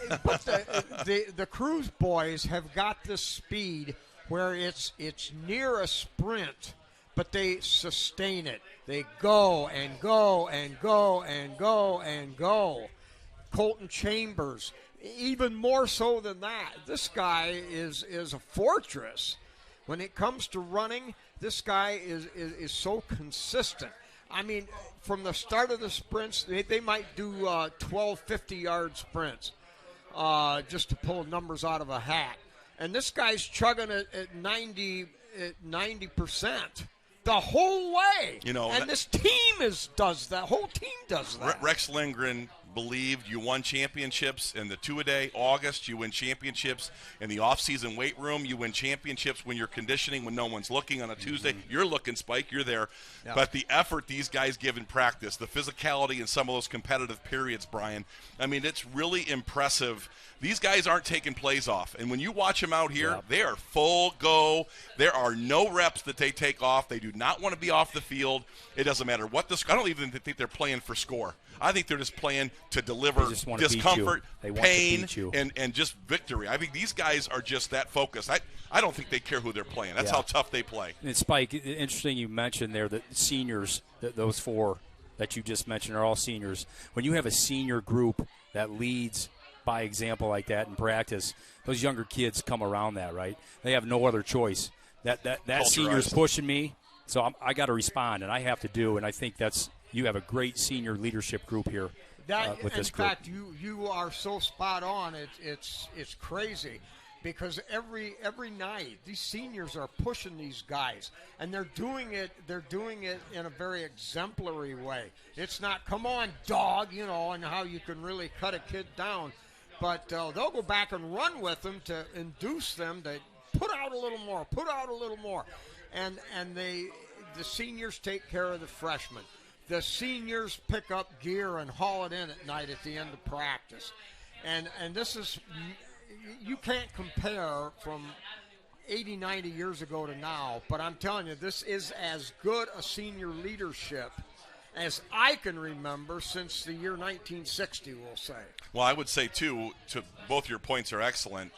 the Cruz boys have got this speed where it's near a sprint, but they sustain it. They go and go and go and go and go. Colton Chambers, even more so than that. This guy is a fortress. When it comes to running, this guy is so consistent. I mean, from the start of the sprints, they might do 12 50-yard sprints just to pull numbers out of a hat. And this guy's chugging at 90%. the whole way. And this team does that. Whole team does that. Rex Lindgren believed you won championships in the two-a-day. August, you win championships in the off-season weight room. You win championships when you're conditioning, when no one's looking on a Tuesday. You're looking, Spike. You're there. Yep. But the effort these guys give in practice, the physicality in some of those competitive periods, Brian, I mean, it's really impressive. These guys aren't taking plays off. And when you watch them out here, they are full go. There are no reps that they take off. They do not want to be off the field. It doesn't matter what the – I don't even think they're playing for score. I think they're just playing to deliver discomfort, pain, and just victory. I think these guys are just that focused. I don't think they care who they're playing. That's how tough they play. And Spike, interesting you mentioned there that seniors, those four that you just mentioned are all seniors. When you have a senior group that leads by example like that in practice, those younger kids come around that, right? They have no other choice. That senior's pushing me, so I got to respond, and I have to do, and I think you have a great senior leadership group here with this group. In fact, you are so spot on. It's crazy because every night these seniors are pushing these guys, and they're doing it in a very exemplary way. It's not come on dog, and how you can really cut a kid down, but they'll go back and run with them to induce them to put out a little more, and the seniors take care of the freshmen. The seniors pick up gear and haul it in at night at the end of practice. And this is, you can't compare from 80, 90 years ago to now, but I'm telling you, this is as good a senior leadership as I can remember since the year 1960, we'll say. Well, I would say, too, to both your points are excellent.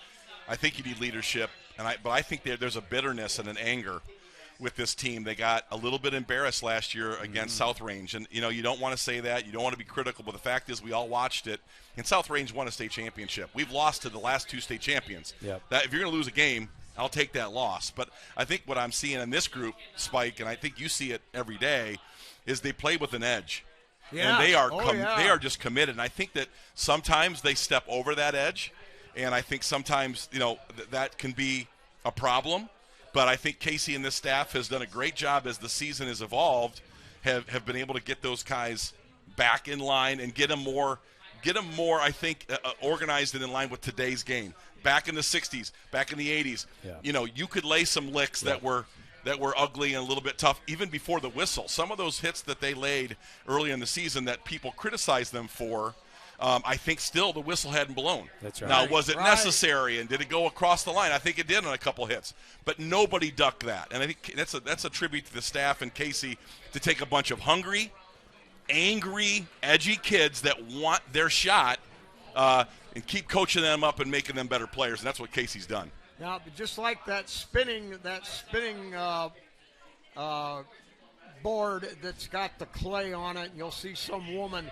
I think you need leadership, but I think there's a bitterness and an anger with this team. They got a little bit embarrassed last year against South Range. And, you don't want to say that. You don't want to be critical. But the fact is we all watched it. And South Range won a state championship. We've lost to the last two state champions. Yep. If you're going to lose a game, I'll take that loss. But I think what I'm seeing in this group, Spike, and I think you see it every day, is they play with an edge. Yeah. And they are just committed. And I think that sometimes they step over that edge. And I think sometimes, that can be a problem. But I think Casey and this staff has done a great job as the season has evolved, have been able to get those guys back in line and get them more, I think, organized and in line with today's game. Back in the 60s, back in the 80s, you could lay some licks that were ugly and a little bit tough even before the whistle. Some of those hits that they laid early in the season that people criticized them for, I think still the whistle hadn't blown. That's right. Now, was it necessary, and did it go across the line? I think it did on a couple hits. But nobody ducked that. And I think that's a tribute to the staff and Casey to take a bunch of hungry, angry, edgy kids that want their shot and keep coaching them up and making them better players. And that's what Casey's done. Now, just like that spinning board that's got the clay on it, and you'll see some woman,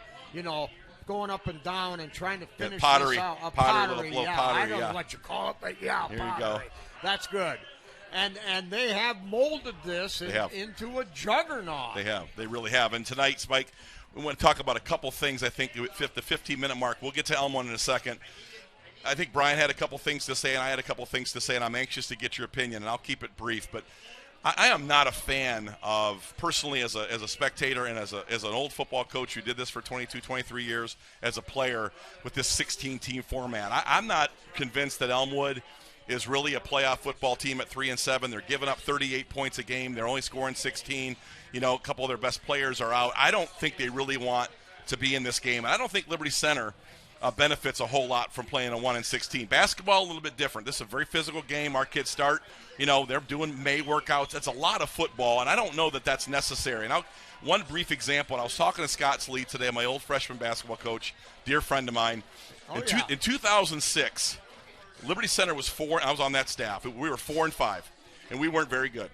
going up and down and trying to finish pottery, this out. A pottery. Pottery. I don't know what you call it, but yeah, Here pottery. you go. That's good. And they have molded this into a juggernaut. They have. They really have. And tonight, Spike, we want to talk about a couple things, I think, at the 15-minute mark. We'll get to Elmwood in a second. I think Brian had a couple things to say, and I had a couple things to say, and I'm anxious to get your opinion, and I'll keep it brief. But I am not a fan of, personally as a spectator and as an old football coach who did this for 22, 23 years as a player with this 16-team format. I'm not convinced that Elmwood is really a playoff football team at 3-7. They're giving up 38 points a game. They're only scoring 16. A couple of their best players are out. I don't think they really want to be in this game. And I don't think Liberty Center benefits a whole lot from playing a 1-16. Basketball, a little bit different. This is a very physical game. Our kids start, they're doing May workouts. It's a lot of football, and I don't know that that's necessary. And one brief example, and I was talking to Scott Sleet today, my old freshman basketball coach, dear friend of mine. In 2006, Liberty Center was 4, and I was on that staff. We were 4-5, and we weren't very good.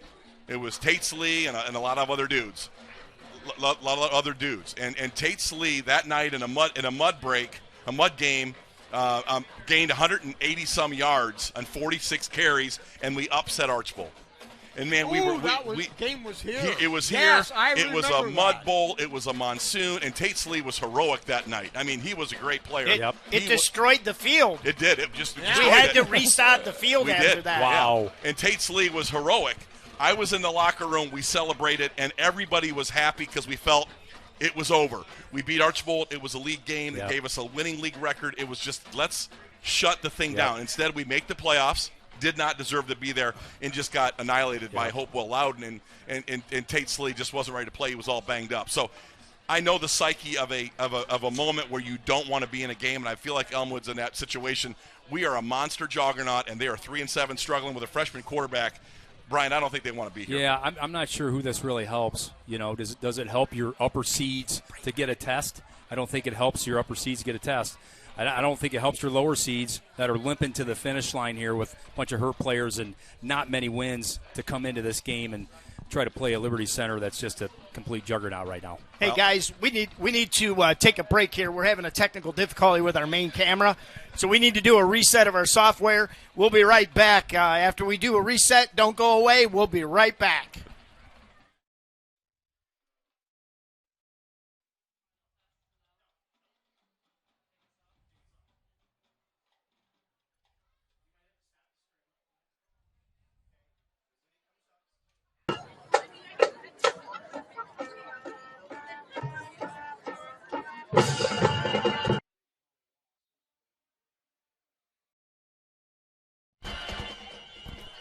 It was Tate Slee and a lot of other dudes. A lot of other dudes. And Tate Slee that night in a mud game, gained 180-some yards on 46 carries, and we upset Archbold. And, man, game was here. It was yes, here. I it was a remember mud that. bowl. It was a monsoon, and Tate Slee was heroic that night. I mean, he was a great player. It destroyed the field. It did. It just we had to restart the field after that. Wow. Yeah. And Tate Slee was heroic. I was in the locker room. We celebrated, and everybody was happy because we felt it was over. We beat Archbold. It was a league game. It gave us a winning league record. It was just, let's shut the thing down. Instead, we make the playoffs, did not deserve to be there, and just got annihilated by Hopewell Loudon, and Tate Slee just wasn't ready to play. He was all banged up. So I know the psyche of a moment where you don't want to be in a game, and I feel like Elmwood's in that situation. We are a monster juggernaut, and they are 3-7, struggling with a freshman quarterback. Brian, I don't think they want to be here. Yeah, I'm not sure who this really helps. You know, does it help your upper seeds to get a test? I don't think it helps your upper seeds get a test. I don't think it helps your lower seeds that are limping to the finish line here with a bunch of hurt players and not many wins to come into this game and try to play a Liberty Center that's just a complete juggernaut right now. Hey, guys, we need to take a break here. We're having a technical difficulty with our main camera, so we need to do a reset of our software. We'll be right back. After we do a reset, don't go away. We'll be right back.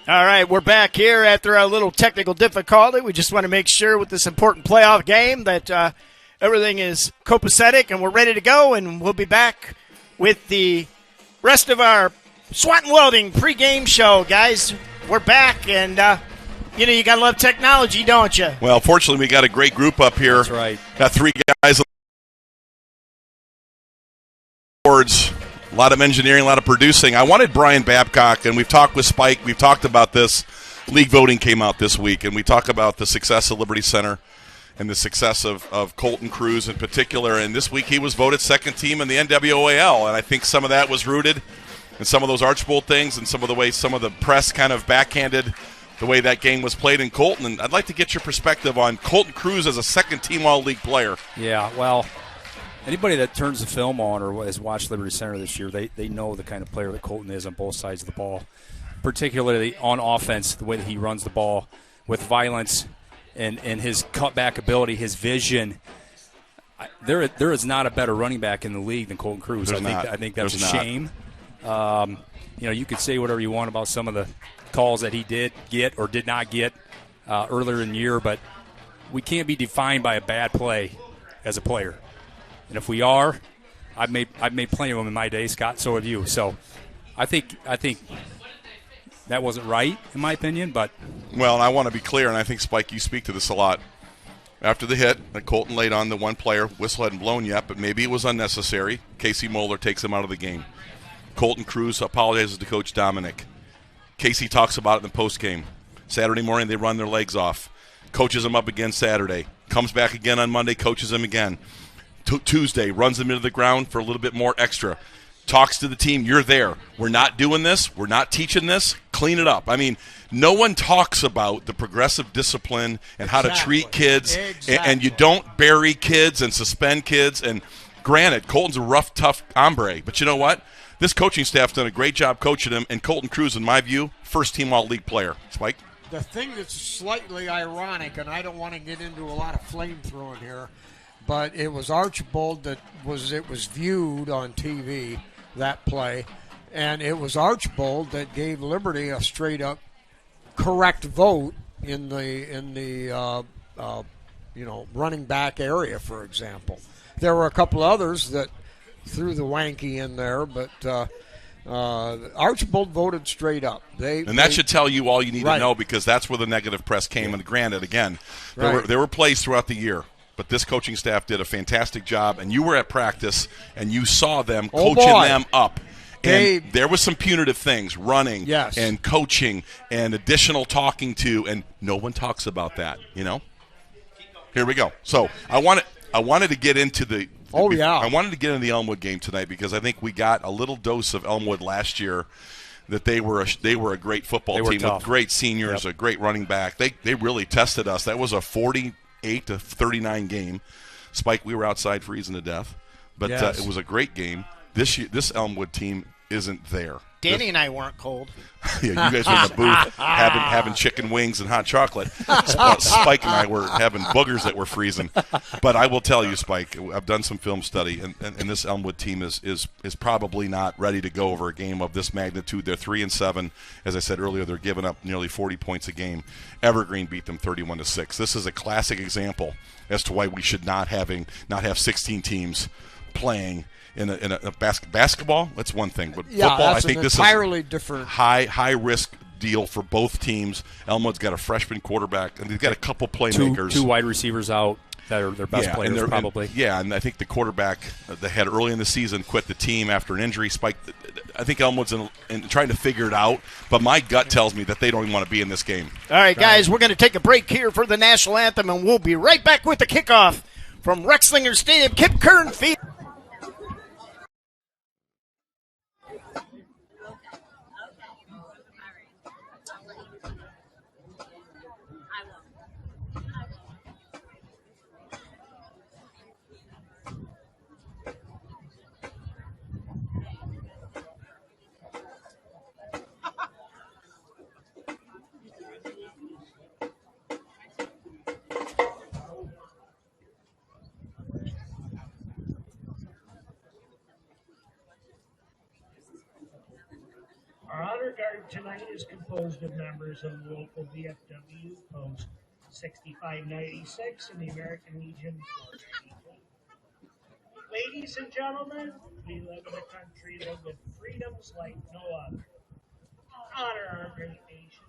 All right, we're back here after our little technical difficulty. We just want to make sure with this important playoff game that everything is copacetic and we're ready to go, and we'll be back with the rest of our SWAT and Welding pregame show, guys. We're back, and you got to love technology, don't you? Well, fortunately, we got a great group up here. That's right. Got 3 guys on the boards. A lot of engineering, a lot of producing. I wanted Brian Babcock, and we've talked with Spike. We've talked about this. League voting came out this week, and we talk about the success of Liberty Center and the success of Colton Cruz in particular. And this week he was voted second team in the NWOAL, and I think some of that was rooted in some of those Archbold things and some of the way some of the press kind of backhanded the way that game was played in Colton. And I'd like to get your perspective on Colton Cruz as a second-team All-League player. Yeah, well, anybody that turns the film on or has watched Liberty Center this year, they know the kind of player that Colton is on both sides of the ball, particularly on offense, the way that he runs the ball with violence and his cutback ability, his vision. There is not a better running back in the league than Colton Cruz. I think that's a shame. You could say whatever you want about some of the calls that he did get or did not get earlier in the year, but we can't be defined by a bad play as a player. And if we are, I've made plenty of them in my day, Scott. So have you. So I think that wasn't right in my opinion. But well, and I want to be clear, and I think Spike, you speak to this a lot. After the hit that Colton laid on the one player, whistle hadn't blown yet, but maybe it was unnecessary. Casey Moeller takes him out of the game. Colton Cruz apologizes to Coach Dominic. Casey talks about it in the postgame. Saturday morning, they run their legs off. Coaches him up again Saturday. Comes back again on Monday, coaches him again. Tuesday, runs him into the ground for a little bit more extra. Talks to the team, you're there. We're not doing this. We're not teaching this. Clean it up. I mean, no one talks about the progressive discipline and how to treat kids. And you don't bury kids and suspend kids. And granted, Colton's a rough, tough hombre. But you know what? This coaching staff's done a great job coaching him. And Colton Cruz, in my view, first-team All-League player. Spike? The thing that's slightly ironic, and I don't want to get into a lot of flame throwing here, but it was Archbold that was viewed on TV, that play, and it was Archbold that gave Liberty a straight up correct vote in the running back area, for example. There were a couple others that threw the wanky in there, but Archbold voted straight up. That should tell you all you need to know, because that's where the negative press came. And granted, again, there were plays throughout the year. But this coaching staff did a fantastic job, and you were at practice, and you saw them coaching them up. And there was some punitive things, running and coaching and additional talking to, and no one talks about that, Here we go. So I wanted to get into the I wanted to get into the Elmwood game tonight, because I think we got a little dose of Elmwood last year, that they were a great football team with great seniors, a great running back. They really tested us. That was a 48-39 game. Spike, we were outside freezing to death, but it was a great game. This Elmwood team isn't there. Danny and I weren't cold. Yeah, you guys were in the booth having chicken wings and hot chocolate. Spike and I were having boogers that were freezing. But I will tell you, Spike, I've done some film study, and this Elmwood team is probably not ready to go over a game of this magnitude. They're 3-7. As I said earlier, they're giving up nearly 40 points a game. Evergreen beat them 31-6. This is a classic example as to why we should not have 16 teams playing in a basketball. That's one thing, but football, I think this is entirely different. High risk deal for both teams. Elmwood's got a freshman quarterback, and they've got a couple playmakers. Two wide receivers out that are their best players, probably. And I think the quarterback that had early in the season quit the team after an injury. Spike, I think Elmwood's in trying to figure it out, but my gut tells me that they don't even want to be in this game. All right, guys, we're going to take a break here for the national anthem, and we'll be right back with the kickoff from Rexlinger Stadium, Kip Kern Field. Our honor guard tonight is composed of members of the local VFW Post 6596 and the American Legion 492. Ladies and gentlemen, we live in a country that with freedoms like no other. Honor our great nation.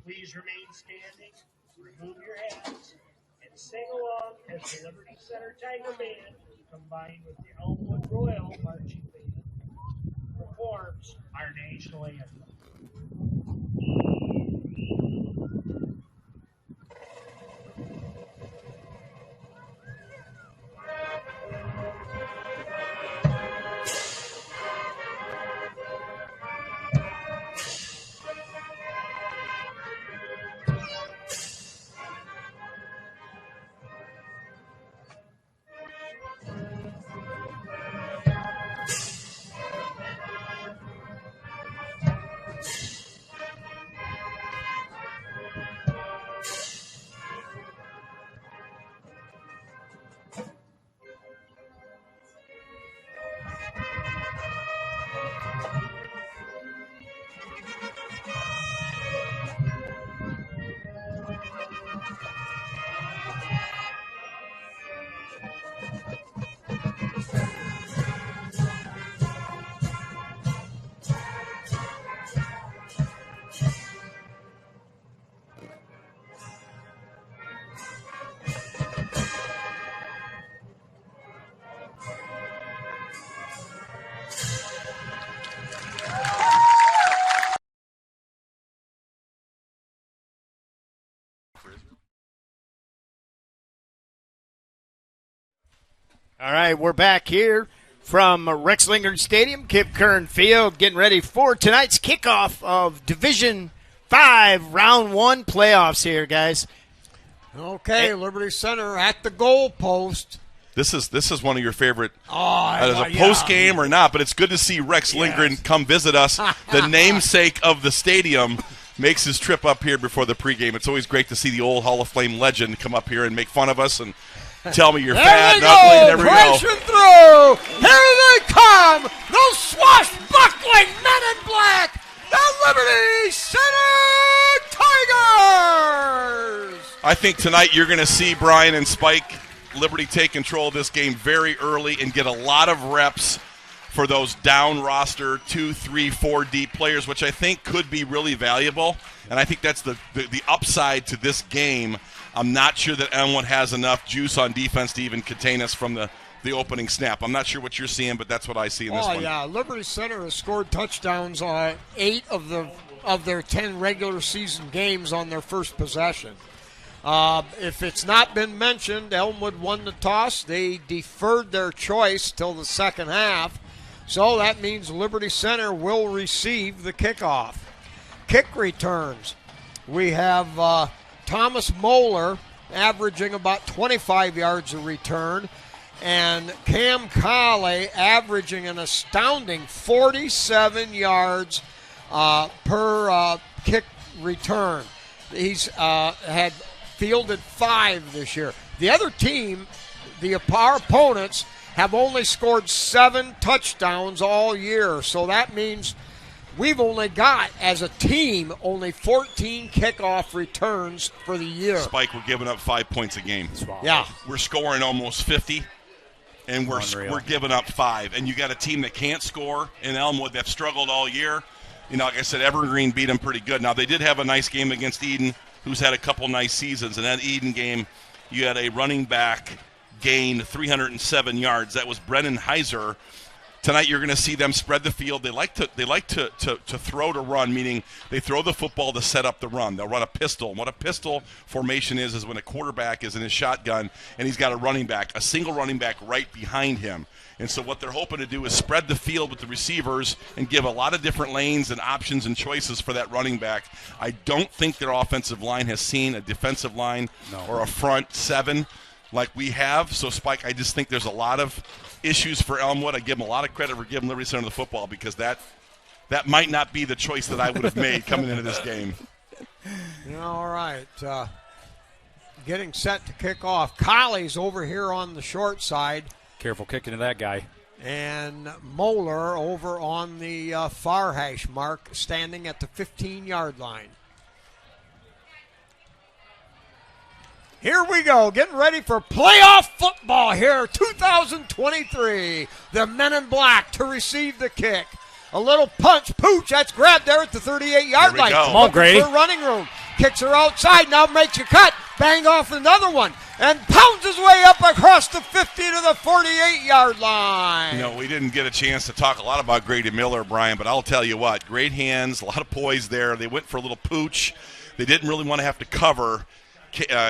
Please remain standing, remove your hats, and sing along as the Liberty Center Tiger Band, combined with the Elmwood Royal Marching Band, performs our national anthem. All right, we're back here from Rexlinger Stadium, Kip Kern Field, getting ready for tonight's kickoff of Division 5 Round 1 playoffs here, guys. Okay, Liberty Center at the goal post. This is one of your favorite as a post game or not, but it's good to see Rex Lindgren come visit us. The namesake of the stadium makes his trip up here before the pregame. It's always great to see the old Hall of Fame legend come up here and make fun of us and tell me you're fat and ugly and everything else. Crashing through. Here they come. Those swashbuckling men in black. The Liberty Center Tigers. I think tonight you're going to see Brian and Spike Liberty take control of this game very early and get a lot of reps for those down roster 2, 3, 4 deep players, which I think could be really valuable. And I think that's the upside to this game. I'm not sure that Elmwood has enough juice on defense to even contain us from the opening snap. I'm not sure what you're seeing, but that's what I see in this one. Oh, yeah. Liberty Center has scored touchdowns on 8 of their 10 regular season games on their first possession. If it's not been mentioned, Elmwood won the toss. They deferred their choice till the second half. So that means Liberty Center will receive the kickoff. Kick returns. We have Thomas Moeller averaging about 25 yards a return. And Cam Colley averaging an astounding 47 yards per kick return. He's had fielded 5 this year. The other team, our opponents, have only scored 7 touchdowns all year. So that means we've only got, as a team, only 14 kickoff returns for the year. Spike, we're giving up 5 points a game. Yeah. We're scoring almost 50, and we're giving up 5. And you got a team that can't score in Elmwood that's struggled all year. You know, like I said, Evergreen beat them pretty good. Now, they did have a nice game against Eden, who's had a couple nice seasons. In that Eden game, you had a running back gain 307 yards. That was Brennan Heiser. Tonight you're going to see them spread the field. They like to throw to run, meaning they throw the football to set up the run. They'll run a pistol. And what a pistol formation is when a quarterback is in his shotgun and he's got a single running back right behind him. And so what they're hoping to do is spread the field with the receivers and give a lot of different lanes and options and choices for that running back. I don't think their offensive line has seen a defensive line or a front 7 like we have. So, Spike, I just think there's a lot of issues for Elmwood. I give them a lot of credit for giving Liberty Center the football because that might not be the choice that I would have made coming into this game. All right. Getting set to kick off. Colley's over here on the short side. Careful kicking to that guy. And Moeller over on the far hash mark, standing at the 15-yard line. Here we go, getting ready for playoff football here, 2023. The men in black to receive the kick. A little punch, pooch, that's grabbed there at the 38-yard line. Come on, Grady. For running room. Kicks her outside, now makes a cut. Bang off another one. And pounds his way up across the 50 to the 48-yard line. You know, we didn't get a chance to talk a lot about Grady Miller, Brian, but I'll tell you what, great hands, a lot of poise there. They went for a little pooch. They didn't really want to have to cover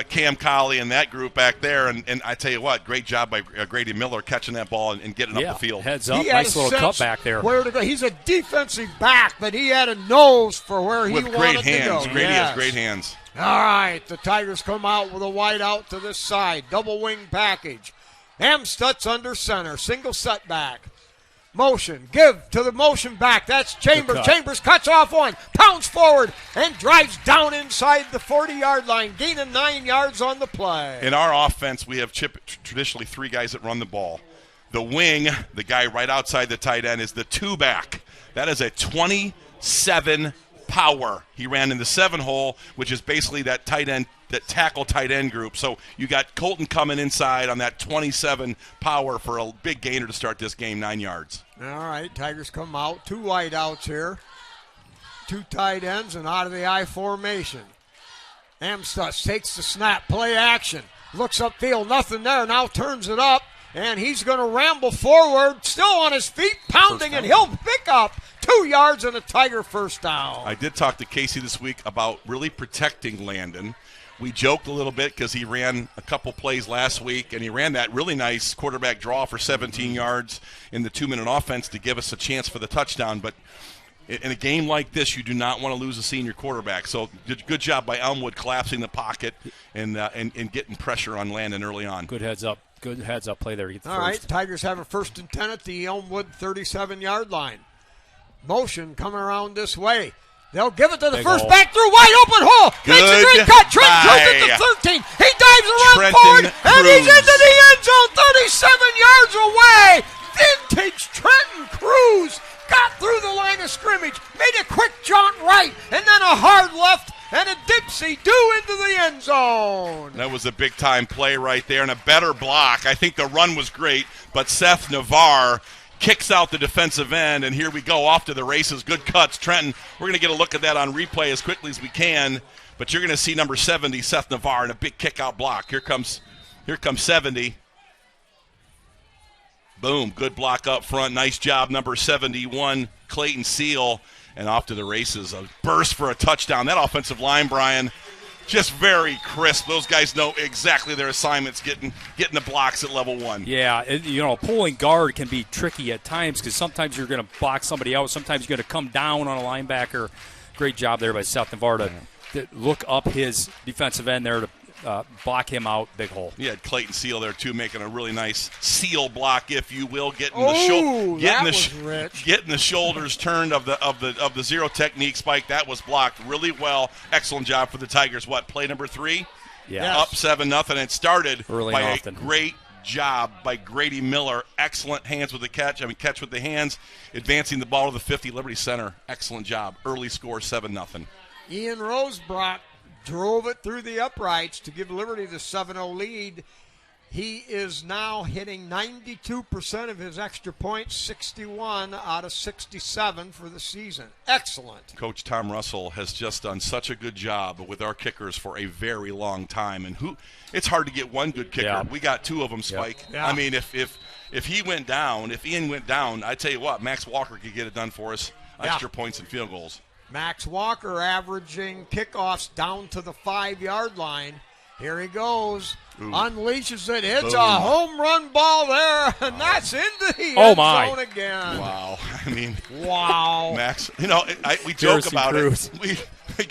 Cam Colley and that group back there, and I tell you what, great job by Grady Miller catching that ball and getting up the field. Heads up, nice little cut back there. Where to go? He's a defensive back, but he had a nose for where he wanted to go. With great hands. Grady has great hands. All right, the Tigers come out with a wide out to this side, double wing package. Amstutz under center, single setback. Motion, give to the motion back. That's Chambers. Chambers cuts off one, pounds forward, and drives down inside the 40-yard line, gaining 9 yards on the play. In our offense, we have traditionally 3 guys that run the ball. The wing, the guy right outside the tight end, is the 2-back. That is a 27 power. He ran in the 7 hole, which is basically that tight end, that tackle tight end group. So you got Colton coming inside on that 27 power for a big gainer to start this game, 9 yards. All right, Tigers come out. 2 wide outs here. 2 tight ends and out of the I formation. Amstutz takes the snap, play action. Looks upfield, nothing there. Now turns it up, and he's going to ramble forward, still on his feet, pounding, and he'll pick up 2 yards and a Tiger first down. I did talk to Casey this week about really protecting Landon. We joked a little bit because he ran a couple plays last week, and he ran that really nice quarterback draw for 17 yards in the 2-minute offense to give us a chance for the touchdown. But in a game like this, you do not want to lose a senior quarterback. So good job by Elmwood collapsing the pocket and getting pressure on Landon early on. Good heads up play there. All right, Tigers have a 1st and 10 at the Elmwood 37-yard line. Motion coming around this way. They'll give it to the first back through, wide open hole. Makes a great cut. Trent Cruz at the 13. He dives around forward, and he's into the end zone, 37 yards away. Vintage Trenton Cruz got through the line of scrimmage, made a quick jaunt right, and then a hard left, and a dipsy-do into the end zone. That was a big-time play right there, and a better block. I think the run was great, but Seth Navarre kicks out the defensive end, and here we go, off to the races. Good cuts, Trenton. We're going to get a look at that on replay as quickly as we can, but you're going to see number 70, Seth Navarre, and a big kick-out block. Here comes 70. Boom, good block up front. Nice job, number 71, Clayton Seal, and off to the races. A burst for a touchdown. That offensive line, Brian, just very crisp. Those guys know exactly their assignments, getting the blocks at level 1. Yeah, pulling guard can be tricky at times because sometimes you're going to block somebody out. Sometimes you're going to come down on a linebacker. Great job there by Seth Navarre to look up his defensive end there to block him out, big hole. You had Clayton Seal there, too, making a really nice seal block, if you will, getting the shoulders turned of the zero technique spike. That was blocked really well. Excellent job for the Tigers. Play number 3? Yeah. Up 7-0. It started early by and often. A great job by Grady Miller. Excellent hands with the catch. Catch with the hands, advancing the ball to the 50. Liberty Center, excellent job. Early score, 7-0. Ian Rosebrock drove it through the uprights to give Liberty the 7-0 lead. He is now hitting 92% of his extra points, 61 out of 67 for the season. Excellent. Coach Tom Russell has just done such a good job with our kickers for a very long time. And it's hard to get one good kicker. Yeah. We got 2 of them, Spike. Yeah. I mean, if he went down, if Ian went down, I tell you what, Max Walker could get it done for us. Extra points and field goals. Max Walker averaging kickoffs down to the 5-yard line. Here he goes. Ooh. Unleashes it. Hits Boom. a home run ball there, and that's into the end zone again. Wow. I mean, wow. Max, we joke about it.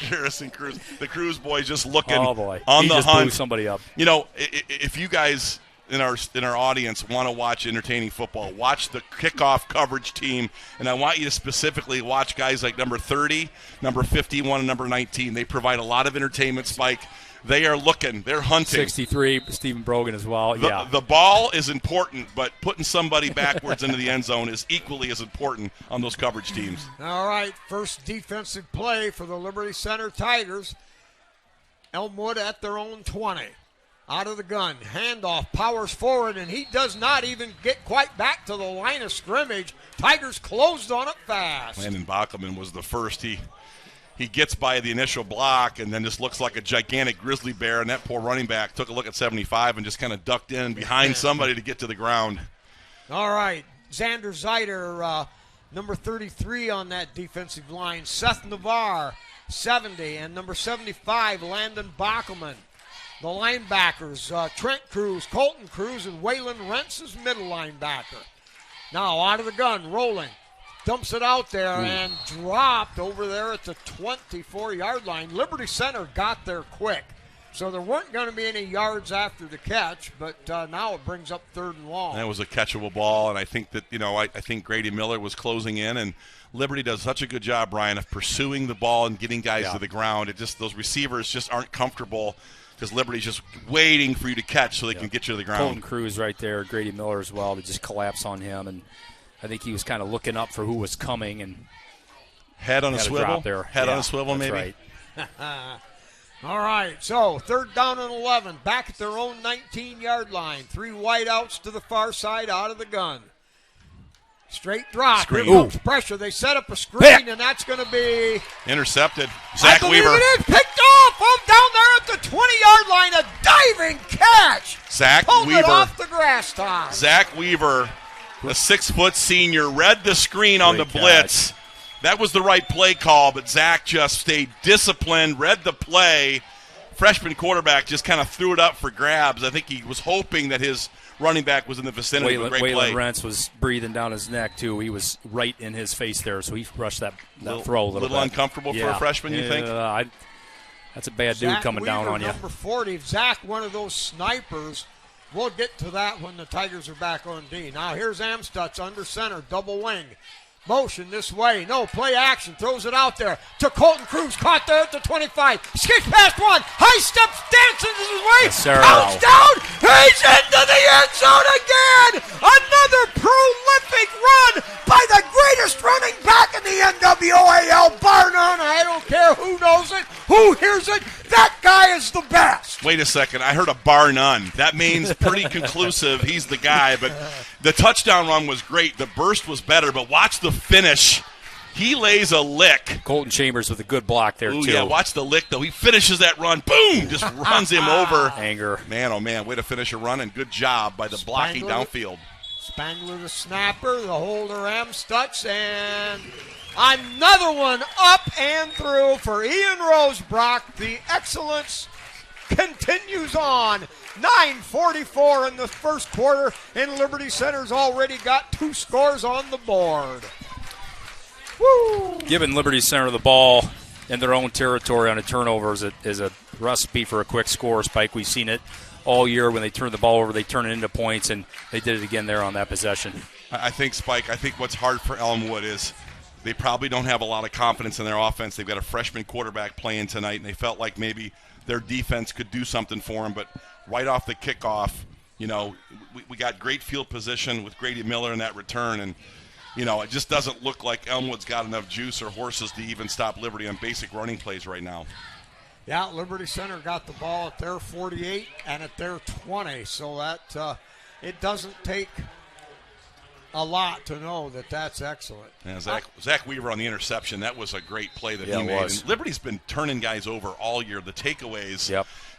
Garrison Cruz, the Cruz boy, just looking on he the just hunt. blew somebody up. If you guys in our audience want to watch entertaining football, watch the kickoff coverage team, and I want you to specifically watch guys like number 30, number 51, and number 19. They provide a lot of entertainment, Spike. They are looking. They're hunting. 63, Stephen Brogan as well. The ball is important, but putting somebody backwards into the end zone is equally as important on those coverage teams. All right, first defensive play for the Liberty Center Tigers. Elmwood at their own 20. Out of the gun. Handoff, powers forward, and he does not even get quite back to the line of scrimmage. Tigers closed on it fast. Landon Bachman was the first. He gets by the initial block and then just looks like a gigantic grizzly bear, and that poor running back took a look at 75 and just kind of ducked in behind somebody to get to the ground. All right, Xander Zeiter, number 33 on that defensive line. Seth Navarre, 70, and number 75, Landon Bachman. The linebackers, Trent Cruz, Colton Cruz, and Waylon Rentz is middle linebacker. Now out of the gun, rolling. Dumps it out there and dropped over there at the 24-yard line. Liberty Center got there quick. So there weren't going to be any yards after the catch, but now it brings up 3rd and long. That was a catchable ball, and I think that, I think Grady Miller was closing in, and Liberty does such a good job, Brian, of pursuing the ball and getting guys to the ground. Those receivers just aren't comfortable because Liberty's just waiting for you to catch so they can get you to the ground. Colton Cruz right there, Grady Miller as well, to just collapse on him, and I think he was kind of looking up for who was coming and head on a swivel there. Head on a swivel, maybe. Right. All right, so 3rd down and 11, back at their own 19-yard line. 3 wideouts to the far side, out of the gun. Straight drop. Screen. Here comes pressure. They set up a screen, and that's going to be intercepted. Zach Weaver. It is picked off. Down there at the 20-yard line, a diving catch. Zach Pulled Weaver it off the grass top. Zach Weaver, the 6-foot senior, read the screen on the blitz. That was the right play call, but Zach just stayed disciplined, read the play. Freshman quarterback just kind of threw it up for grabs. I think he was hoping that his running back was in the vicinity of a great play. Waylon Rentz was breathing down his neck, too. He was right in his face there, so he rushed that throw a little bit. Uncomfortable for a freshman, you think? That's a bad dude coming Weaver, down on you. Number 40, Zach, one of those snipers. We'll get to that when the Tigers are back on D. Now here's Amstutz under center, double wing. Motion this way. No, play action. Throws it out there to Colton Cruz. Caught there at the 25. Skips past one. High steps, dances his way. Counts down. He's into the end zone again. Another prolific run by the greatest running back in the NWAL, bar none. I don't care who knows it, who hears it. That guy is the best. Wait a second. I heard a bar none. That means pretty conclusive. He's the guy. But the touchdown run was great. The burst was better. But watch the finish. He lays a lick. Colton Chambers with a good block there, too. Yeah, watch the lick, though. He finishes that run. Boom! Just runs him over. Anger. Man, oh, man. Way to finish a run, and good job by the blocking downfield. Spangler the snapper, the holder Amstutz, and another one up and through for Ian Rosebrock. The excellence continues on. 9:44 in the first quarter, and Liberty Center's already got 2 scores on the board. Woo! Giving Liberty Center the ball in their own territory on a turnover is a recipe for a quick score, Spike. We've seen it all year. When they turn the ball over, they turn it into points, and they did it again there on that possession. I think, Spike, what's hard for Elmwood is they probably don't have a lot of confidence in their offense. They've got a freshman quarterback playing tonight, and they felt like maybe their defense could do something for them. But right off the kickoff, we got great field position with Grady Miller in that return, and it just doesn't look like Elmwood's got enough juice or horses to even stop Liberty on basic running plays right now. Yeah, Liberty Center got the ball at their 48 and at their 20, so that it doesn't take a lot to know that that's excellent. Yeah, Zach Weaver on the interception, that was a great play that he made. Was. And Liberty's been turning guys over all year. The takeaways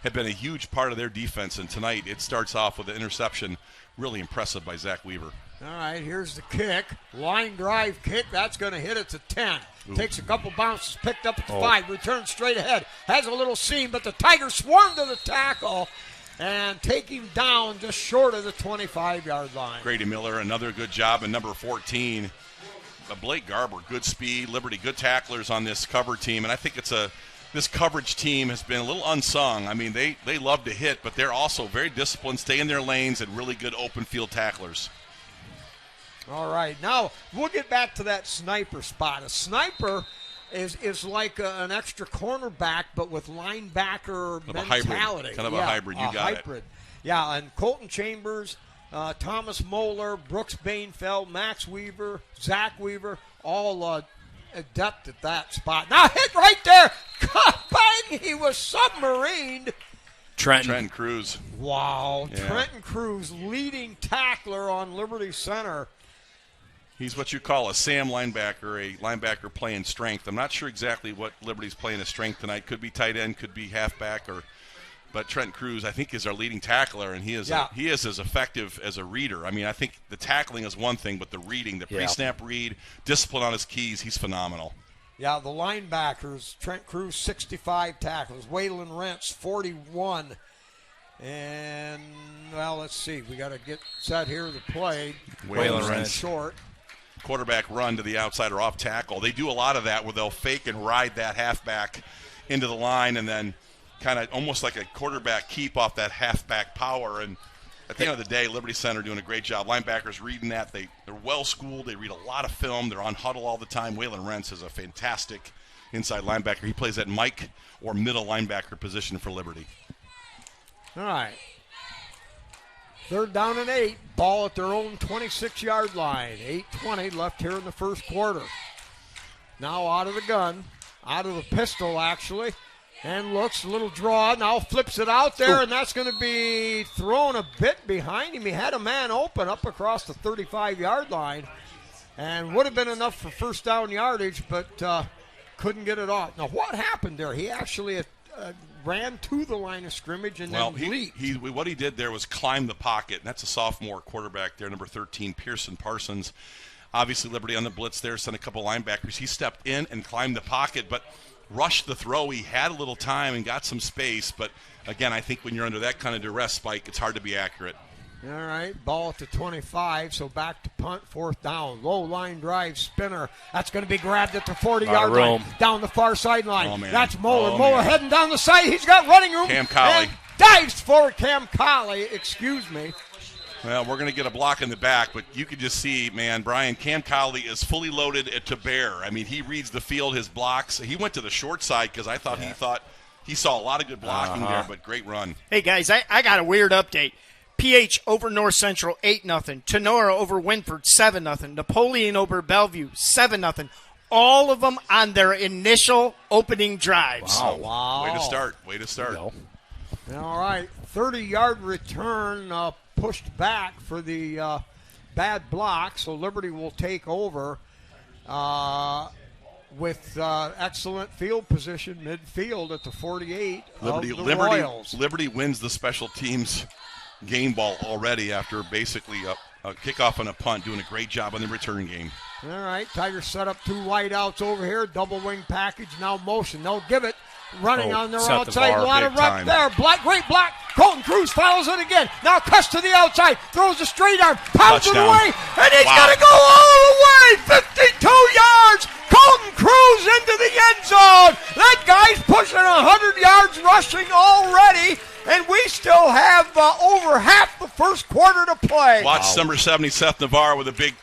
have been a huge part of their defense, and tonight it starts off with an interception. Really impressive by Zach Weaver. All right, here's the kick. Line drive kick. That's going to hit it to 10. Ooh. Takes a couple bounces, picked up at 5, returns straight ahead. Has a little seam, but the Tigers swarm to the tackle and take him down just short of the 25-yard line. Grady Miller, another good job. And number 14, Blake Garber, good speed. Liberty, good tacklers on this cover team. And I think this coverage team has been a little unsung. I mean, they love to hit, but they're also very disciplined, stay in their lanes, and really good open field tacklers. All right, now we'll get back to that sniper spot. A sniper is like an extra cornerback, but with linebacker mentality. Kind of a hybrid. You got hybrid. Yeah, and Colton Chambers, Thomas Moeller, Brooks Bainfeld, Max Weaver, Zach Weaver, all adept at that spot. Now hit right there. Bang! He was submarined. Trenton Cruz. Wow. Yeah. Trenton Cruz, leading tackler on Liberty Center. He's what you call a Sam linebacker, a linebacker playing strength. I'm not sure exactly what Liberty's playing as strength tonight. Could be tight end, could be halfback, but Trent Cruz, I think, is our leading tackler, and he is as effective as a reader. I mean, I think the tackling is one thing, but the reading, the pre-snap read, discipline on his keys, he's phenomenal. Yeah, the linebackers, Trent Cruz, 65 tackles. Waylon Rentz, 41. And, well, let's see. We got to get set here to play. Waylon Rentz. Short. Quarterback run to the outside or off tackle. They do a lot of that where they'll fake and ride that halfback into the line and then kind of almost like a quarterback keep off that halfback power. And at the end of the day, Liberty Center doing a great job. Linebackers reading that. They're well-schooled. They read a lot of film. They're on huddle all the time. Waylon Rentz is a fantastic inside linebacker. He plays at Mike or middle linebacker position for Liberty. All right. 3rd down and 8. Ball at their own 26-yard line. 8:20 left here in the first quarter. Now out of the gun. Out of the pistol, actually. And looks, a little draw. Now flips it out there, and that's going to be thrown a bit behind him. He had a man open up across the 35-yard line and would have been enough for first down yardage, but couldn't get it off. Now, what happened there? He actually ran to the line of scrimmage and then leaped. What he did there was climb the pocket, and that's a sophomore quarterback there, number 13, Pearson Parsons. Obviously, Liberty on the blitz there, sent a couple linebackers. He stepped in and climbed the pocket, but rushed the throw. He had a little time and got some space, but again, I think when you're under that kind of duress, Spike, it's hard to be accurate. All right, ball at the 25, so back to punt, 4th down. Low line drive spinner. That's going to be grabbed at the 40-yard line. Down the far sideline. Oh, man. That's Moeller. Moeller heading down the side. He's got running room. Cam Colley. Dives for Cam Colley. Excuse me. Well, we're going to get a block in the back, but you could just see, man, Brian, Cam Colley is fully loaded to bear. I mean, he reads the field, his blocks. He went to the short side because I thought he saw a lot of good blocking there, but great run. Hey, guys, I got a weird update. PH over North Central, 8-0. Tenora over Winford, 7-0. Napoleon over Bellevue, 7-0. All of them on their initial opening drives. Wow. Way to start. All right, 30-yard return pushed back for the bad block, so Liberty will take over with excellent field position midfield at the 48 of the Royals. Liberty wins the special teams game ball already after basically a kickoff and a punt, doing a great job on the return game. All right, Tigers set up 2 wideouts over here, double wing package, now motion. They'll give it, running on their outside. A lot of rep there. Great block. Colton Cruz follows it again. Now cuts to the outside, throws a straight arm, pounds it away, and he's got to go all the way, 52 yards. Colton Cruz into the end zone. That guy's pushing 100 yards rushing That's number 70, Seth Navarre with a big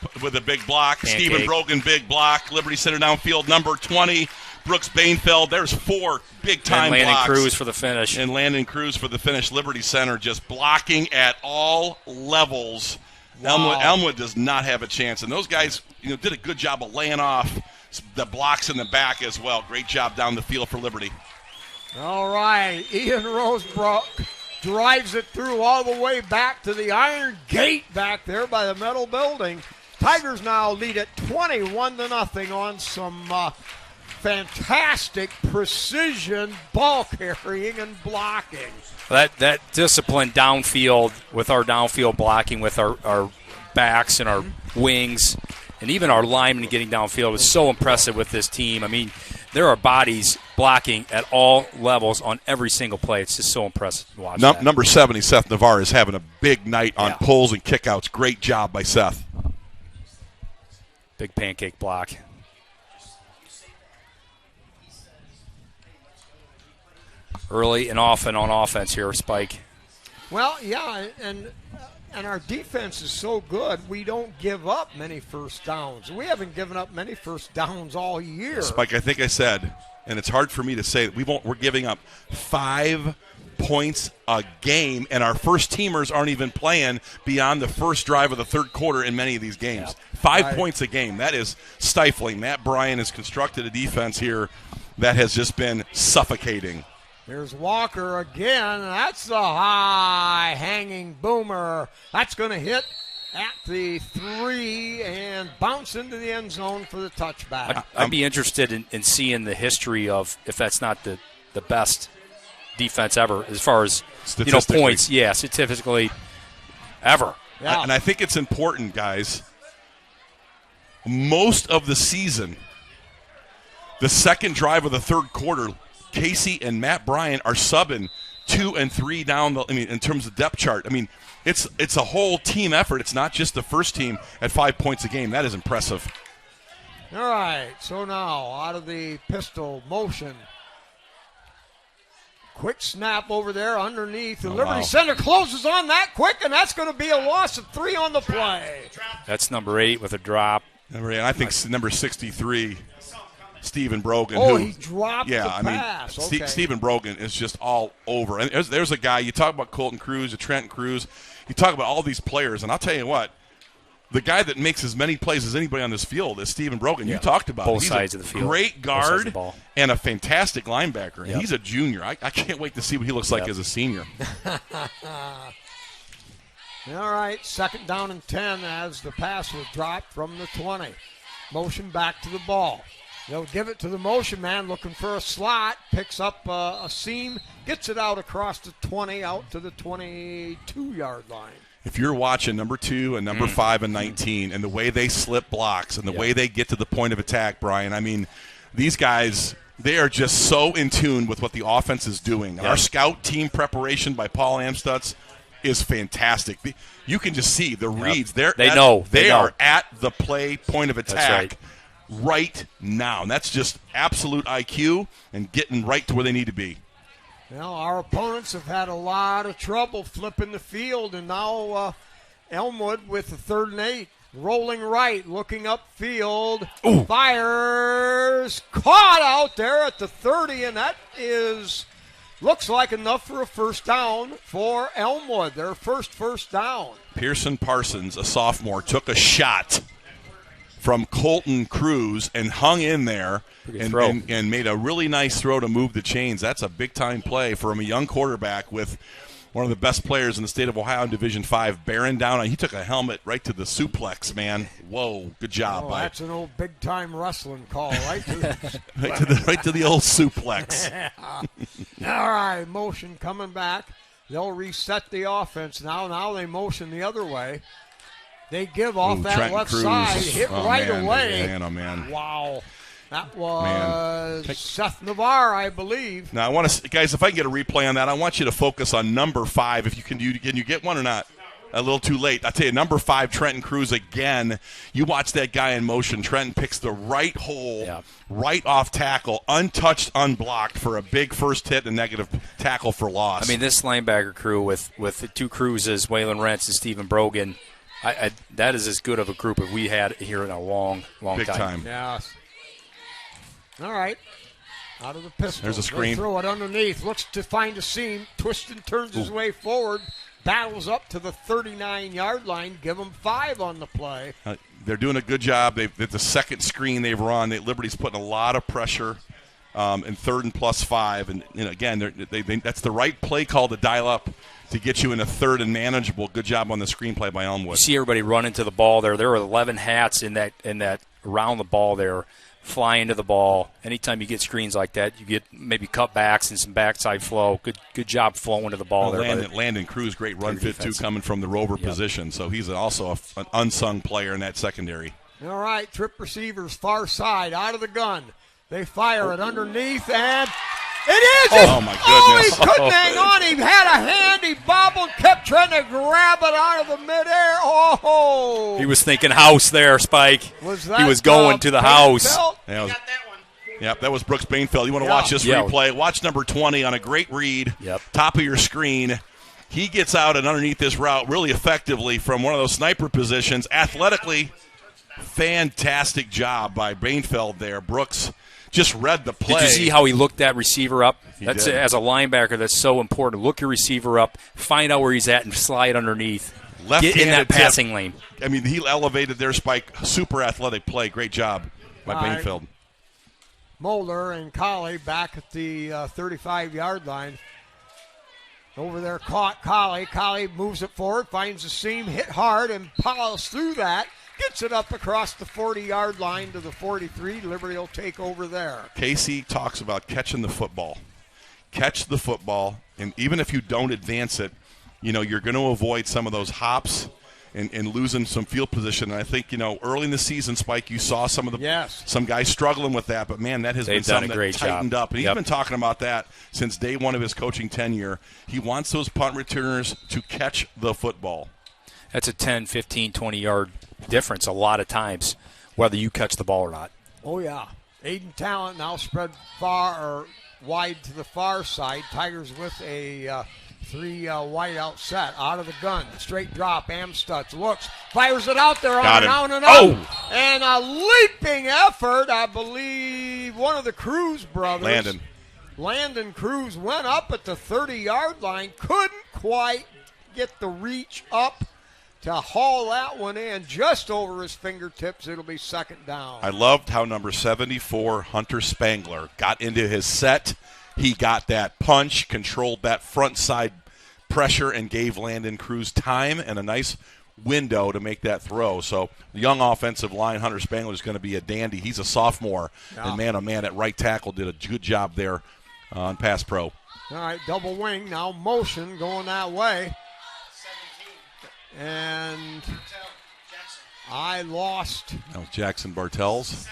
block. Pancake. Stephen Brogan, big block. Liberty Center downfield, number 20, Brooks Bainfeld. There's 4 big-time blocks. And Landon Cruz for the finish. And Landon Cruz for the finish. Liberty Center just blocking at all levels. Wow. Elmwood does not have a chance. And those guys did a good job of laying off the blocks in the back as well. Great job down the field for Liberty. All right, Ian Rosebrook drives it through all the way back to the iron gate back there by the metal building. Tigers now lead at 21-0 on some fantastic precision ball carrying and blocking. That discipline downfield with our downfield blocking with our backs and our wings and even our linemen getting downfield was so impressive with this team. I mean, there are bodies blocking at all levels on every single play. It's just so impressive to watch that. Number 70, Seth Navarre, is having a big night on pulls and kickouts. Great job by Seth. Big pancake block. Early and often on offense here, Spike. Well, yeah, and our defense is so good, we don't give up many first downs. We haven't given up many first downs all year. Spike, I think I said, and it's hard for me to say, we're giving up 5 points a game, and our first teamers aren't even playing beyond the first drive of the third quarter in many of these games. 5 points a game. That is stifling. Matt Bryan has constructed a defense here that has just been suffocating. There's Walker again. That's the high hanging boomer. That's going to hit at the 3 and bounce into the end zone for the touchback. I'd be interested in seeing the history of if that's not the best defense ever as far as points. Yeah, statistically ever. Yeah. And I think it's important, guys. Most of the season, the second drive of the third quarter, Casey and Matt Bryan are subbing 2 and 3 down in terms of depth chart. I mean, it's a whole team effort. It's not just the first team at 5 points a game. That is impressive. All right, so now out of the pistol motion. Quick snap over there underneath. The Liberty Center closes on that quick, and that's going to be a loss of 3 on the play. That's number 8 with a drop. And I think number 63, Stephen Brogan. He dropped the pass. Stephen Brogan is just all over. And there's a guy, you talk about Colton Cruz, Trenton Cruz, you talk about all these players, and I'll tell you what, the guy that makes as many plays as anybody on this field is Stephen Brogan. You talked about both He's sides a of the field. Great guard and a fantastic linebacker. And he's a junior. I can't wait to see what he looks like as a senior. All right, 2nd down and 10 as the pass was dropped from the 20. Motion back to the ball. They'll give it to the motion man looking for a slot, picks up a seam, gets it out across the 20, out to the 22-yard line. If you're watching number 2 and number 5 and 19 and the way they slip blocks and the way they get to the point of attack, Brian, I mean, these guys, they are just so in tune with what the offense is doing. Our scout team preparation by Paul Amstutz is fantastic. You can just see the reads. They are at the play point of attack right now. And that's just absolute IQ and getting right to where they need to be. Well, our opponents have had a lot of trouble flipping the field, and now Elmwood with the 3rd and 8. Rolling right, looking upfield, fires, caught out there at the 30, and that looks like enough for a first down for Elmwood, their first down. Pearson Parsons, a sophomore, took a shot from Colton Cruz and hung in there and made a really nice throw to move the chains. That's a big-time play from a young quarterback with one of the best players in the state of Ohio in Division V, bearing down. He took a helmet right to the suplex, man. Whoa, good job. That's an old big-time wrestling call, right? right to the old suplex. All right, motion coming back. They'll reset the offense now. Now they motion the other way. They give off that Trenton left Cruz. side, hit right away. Man. Wow. That was Seth Navarre, I believe. Now, I want to, guys, if I can get a replay on that, I want you to focus on number 5. If you can you get one or not? A little too late. I tell you, number 5, Trenton Cruz again. You watch that guy in motion. Trenton picks the right hole, right off tackle, untouched, unblocked for a big first hit and negative tackle for loss. I mean, this linebacker crew with the 2 Cruzes, Waylon Rentz and Stephen Brogan, That is as good of a group as we had here in a long Big time. Yes. All right. Out of the pistol. There's a screen. They throw it underneath. Looks to find a seam. Twists and turns his way forward. Battles up to the 39-yard line. Give them 5 on the play. They're doing a good job. The second screen they've run, Liberty's putting a lot of pressure in 3rd and +5. And again, that's the right play call to dial up to get you in a 3rd and manageable. Good job on the screenplay by Elmwood. You see everybody run into the ball there. There are 11 hats in that around the ball there, flying to the ball. Anytime you get screens like that, you get maybe cutbacks and some backside flow. Good job flowing to the ball there. Landon Cruz, great run fit too, coming from the rover position. So he's also an unsung player in that secondary. All right, trip receivers far side, out of the gun. They fire it underneath, and it is! Oh, my goodness. Oh, he couldn't hang on. He had a hand. He bobbled, kept trying to grab it out of the midair. Oh! He was thinking house there, Spike. He was going to the house. Yeah, yep, that was Brooks Bainfeld. You want to watch this replay? Watch number 20 on a great read, top of your screen. He gets out and underneath this route really effectively from one of those sniper positions. Athletically, fantastic job by Bainfeld there. Brooks just read the play. Did you see how he looked that receiver up? As a linebacker, that's so important. Look your receiver up, find out where he's at, and slide underneath. Get in that passing lane. I mean, he elevated their Spike. Super athletic play. Great job by Bainfeld. Mulder and Colley back at the 35-yard line. Over there, caught Colley. Colley moves it forward, finds a seam, hit hard, and plows through that. Gets it up across the 40-yard line to the 43. Liberty will take over there. Casey talks about catching the football. Catch the football, and even if you don't advance it, you're going to avoid some of those hops and losing some field position. And I think, early in the season, Spike, you saw some guys struggling with that. But, man, that has been something that tightened up. And he's been talking about that since day one of his coaching tenure. He wants those punt returners to catch the football. That's a 10, 15, 20-yard difference a lot of times, whether you catch the ball or not. Oh, yeah. Aiden Talent now spread far or wide to the far side. Tigers with a 3 wide out set. Out of the gun. Straight drop. Amstutz looks. Fires it out there on and out. Oh! And a leaping effort. I believe one of the Cruz brothers. Landon Cruz went up at the 30-yard line. Couldn't quite get the reach up to haul that one in just over his fingertips. It'll be 2nd down. I loved how number 74, Hunter Spangler, got into his set. He got that punch, controlled that front side pressure, and gave Landon Cruz time and a nice window to make that throw. So the young offensive line, Hunter Spangler, is going to be a dandy. He's a sophomore. Yeah. And man at right tackle did a good job there on pass pro. All right, double wing. Now motion going that way. And I lost. That was Jackson Bartels.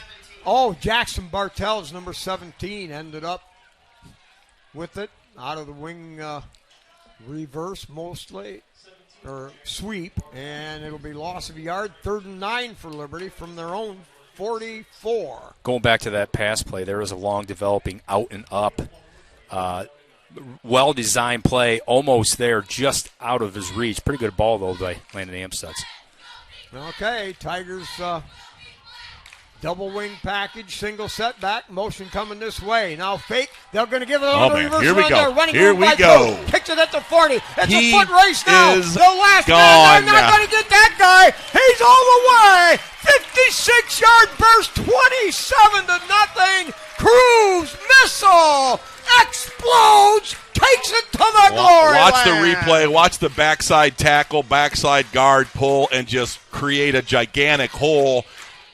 Oh, Jackson Bartels, number 17, ended up with it out of the wing reverse mostly, or sweep, and it'll be loss of a yard. 3rd and 9 for Liberty from their own 44. Going back to that pass play, there was a long developing out and up. Well-designed play, almost there, just out of his reach. Pretty good ball, though, by Landon Amstutz. Okay, Tigers double wing package, single setback, motion coming this way. Now fake, they're going to give it on the reverse. Here we go. Running Here we go. Kicks it at the 40. It's a foot race now. The last man, they're not going to get that guy. He's all the way. 56-yard burst, 27-0. Cruz missile. Explodes, takes it to the glory Watch the land. replay. Watch the backside tackle, backside guard pull, and just create a gigantic hole.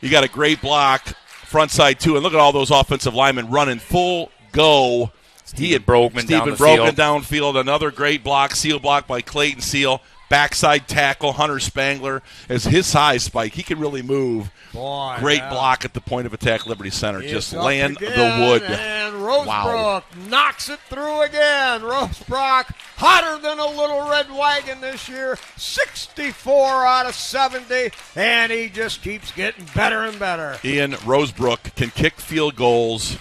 You got a great block, front side too, and look at all those offensive linemen running full go. Stephen Brogan downfield. Another great block, seal block by Clayton Seal. Backside tackle, Hunter Spangler. As his size, Spike, he can really move. Great block at the point of attack, Liberty Center. Just land the wood. And Rosebrook knocks it through again. Rosebrook, hotter than a little red wagon this year. 64 out of 70, and he just keeps getting better and better. Ian Rosebrook can kick field goals.